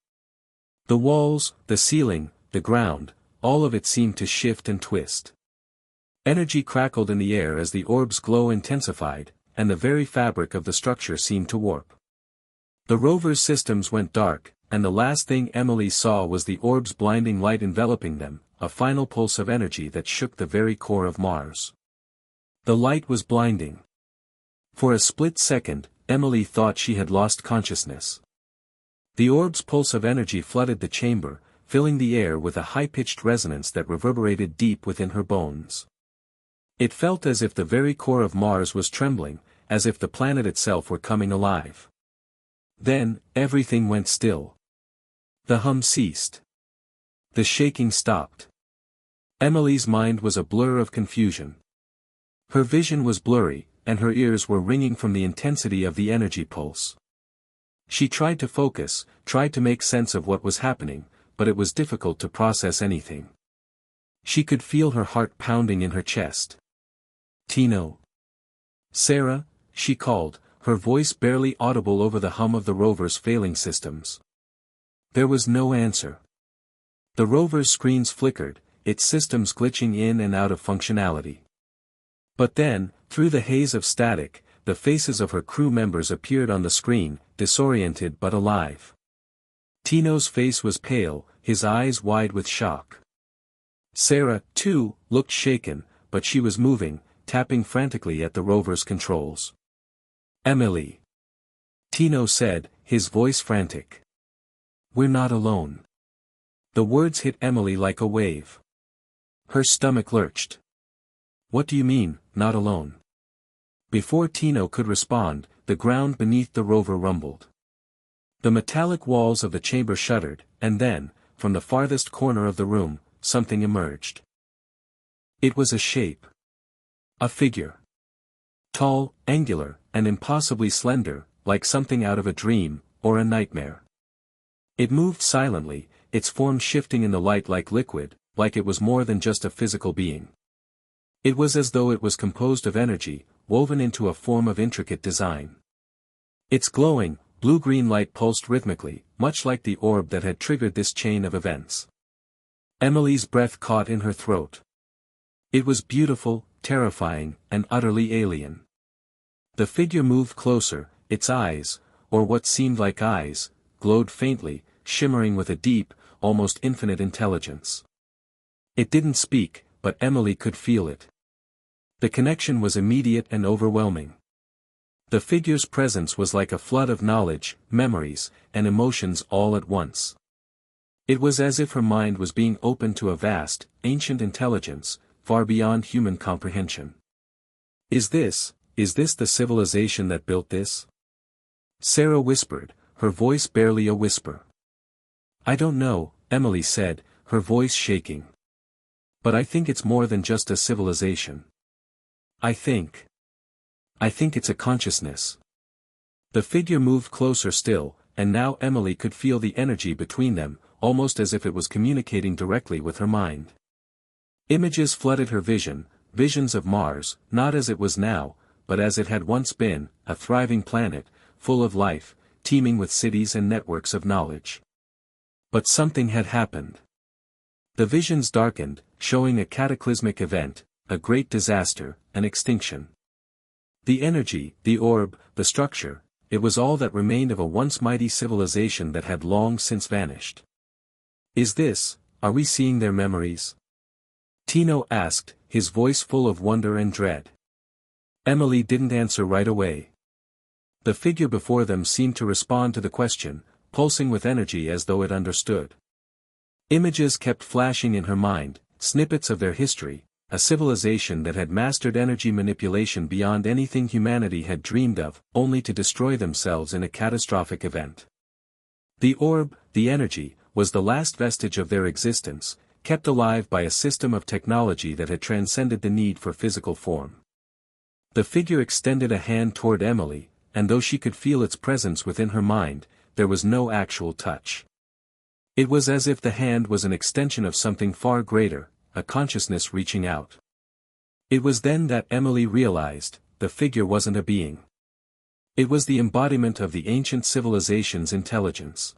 The walls, the ceiling, the ground, all of it seemed to shift and twist. Energy crackled in the air as the orb's glow intensified, and the very fabric of the structure seemed to warp. The rover's systems went dark, and the last thing Emily saw was the orb's blinding light enveloping them, a final pulse of energy that shook the very core of Mars. The light was blinding. For a split second, Emily thought she had lost consciousness. The orb's pulse of energy flooded the chamber, filling the air with a high-pitched resonance that reverberated deep within her bones. It felt as if the very core of Mars was trembling, as if the planet itself were coming alive. Then, everything went still. The hum ceased. The shaking stopped. Emily's mind was a blur of confusion. Her vision was blurry, and her ears were ringing from the intensity of the energy pulse. She tried to focus, tried to make sense of what was happening, but it was difficult to process anything. She could feel her heart pounding in her chest. Tino. Sarah, she called, her voice barely audible over the hum of the rover's failing systems. There was no answer. The rover's screens flickered, its systems glitching in and out of functionality. But then, through the haze of static, the faces of her crew members appeared on the screen, disoriented but alive. Tino's face was pale, his eyes wide with shock. Sarah, too, looked shaken, but she was moving, tapping frantically at the rover's controls. Emily. Tino said, his voice frantic. We're not alone. The words hit Emily like a wave. Her stomach lurched. What do you mean, not alone? Before Tino could respond, the ground beneath the rover rumbled. The metallic walls of the chamber shuddered, and then, from the farthest corner of the room, something emerged. It was a shape. A figure. Tall, angular, and impossibly slender, like something out of a dream, or a nightmare. It moved silently, its form shifting in the light like liquid, like it was more than just a physical being. It was as though it was composed of energy, woven into a form of intricate design. Its glowing, blue-green light pulsed rhythmically, much like the orb that had triggered this chain of events. Emily's breath caught in her throat. It was beautiful, terrifying, and utterly alien. The figure moved closer, its eyes, or what seemed like eyes, glowed faintly, shimmering with a deep, almost infinite intelligence. It didn't speak, but Emily could feel it. The connection was immediate and overwhelming. The figure's presence was like a flood of knowledge, memories, and emotions all at once. It was as if her mind was being opened to a vast, ancient intelligence, far beyond human comprehension. Is this the civilization that built this? Sarah whispered, her voice barely a whisper. I don't know, Emily said, her voice shaking. But I think it's more than just a civilization. I think it's a consciousness. The figure moved closer still, and now Emily could feel the energy between them, almost as if it was communicating directly with her mind. Images flooded her vision, visions of Mars, not as it was now, but as it had once been, a thriving planet, full of life, teeming with cities and networks of knowledge. But something had happened. The visions darkened, showing a cataclysmic event, a great disaster, an extinction. The energy, the orb, the structure, it was all that remained of a once mighty civilization that had long since vanished. Are we seeing their memories? Tino asked, his voice full of wonder and dread. Emily didn't answer right away. The figure before them seemed to respond to the question, pulsing with energy as though it understood. Images kept flashing in her mind, snippets of their history, a civilization that had mastered energy manipulation beyond anything humanity had dreamed of, only to destroy themselves in a catastrophic event. The orb, the energy, was the last vestige of their existence, kept alive by a system of technology that had transcended the need for physical form. The figure extended a hand toward Emily, and though she could feel its presence within her mind, there was no actual touch. It was as if the hand was an extension of something far greater, a consciousness reaching out. It was then that Emily realized, the figure wasn't a being. It was the embodiment of the ancient civilization's intelligence.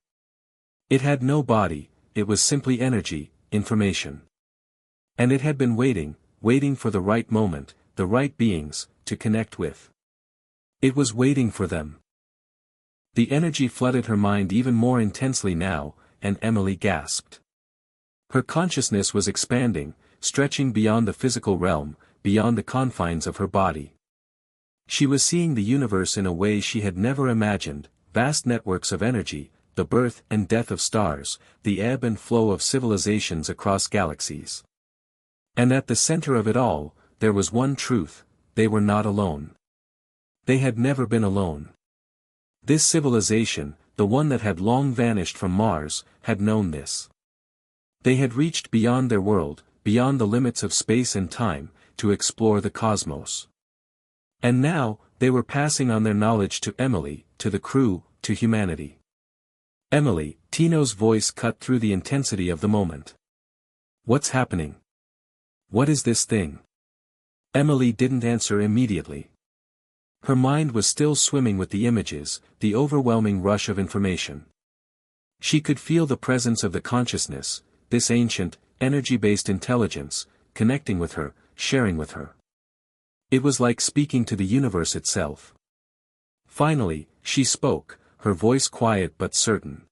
It had no body, it was simply energy, information. And it had been waiting for the right moment, the right beings, to connect with. It was waiting for them. The energy flooded her mind even more intensely now, and Emily gasped. Her consciousness was expanding, stretching beyond the physical realm, beyond the confines of her body. She was seeing the universe in a way she had never imagined, vast networks of energy, the birth and death of stars, the ebb and flow of civilizations across galaxies. And at the center of it all, there was one truth: they were not alone. They had never been alone. This civilization, the one that had long vanished from Mars, had known this. They had reached beyond their world, beyond the limits of space and time, to explore the cosmos. And now, they were passing on their knowledge to Emily, to the crew, to humanity. Emily, Tino's voice cut through the intensity of the moment. What's happening? What is this thing? Emily didn't answer immediately. Her mind was still swimming with the images, the overwhelming rush of information. She could feel the presence of the consciousness, this ancient, energy-based intelligence, connecting with her, sharing with her. It was like speaking to the universe itself. Finally, she spoke, her voice quiet but certain.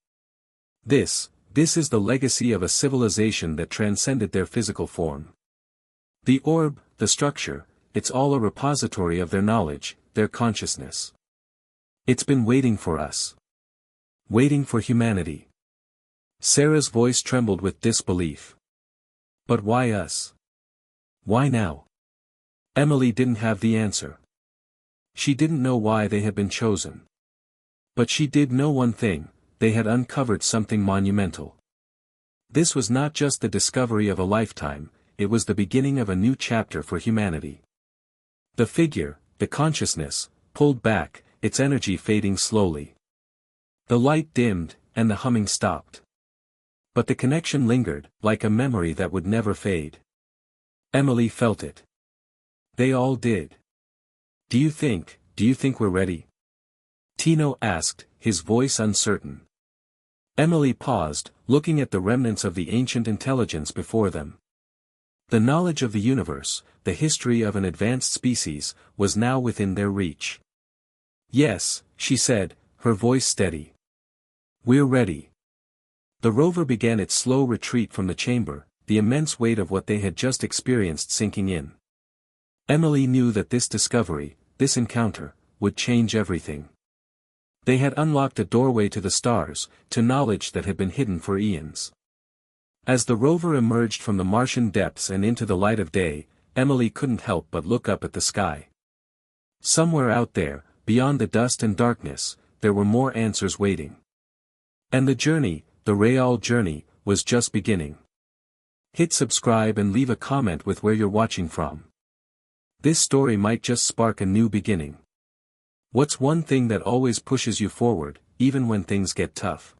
This is the legacy of a civilization that transcended their physical form. The orb, the structure, it's all a repository of their knowledge, their consciousness. It's been waiting for us. Waiting for humanity. Sarah's voice trembled with disbelief. But why us? Why now? Emily didn't have the answer. She didn't know why they had been chosen. But she did know one thing: they had uncovered something monumental. This was not just the discovery of a lifetime, it was the beginning of a new chapter for humanity. The figure, the consciousness, pulled back, its energy fading slowly. The light dimmed, and the humming stopped. But the connection lingered, like a memory that would never fade. Emily felt it. They all did. Do you think we're ready? Tino asked, his voice uncertain. Emily paused, looking at the remnants of the ancient intelligence before them. The knowledge of the universe, the history of an advanced species, was now within their reach. Yes, she said, her voice steady. We're ready. The rover began its slow retreat from the chamber, the immense weight of what they had just experienced sinking in. Emily knew that this discovery, this encounter, would change everything. They had unlocked a doorway to the stars, to knowledge that had been hidden for eons. As the rover emerged from the Martian depths and into the light of day, Emily couldn't help but look up at the sky. Somewhere out there, beyond the dust and darkness, there were more answers waiting. And the journey, the real journey, was just beginning. Hit subscribe and leave a comment with where you're watching from. This story might just spark a new beginning. What's one thing that always pushes you forward, even when things get tough?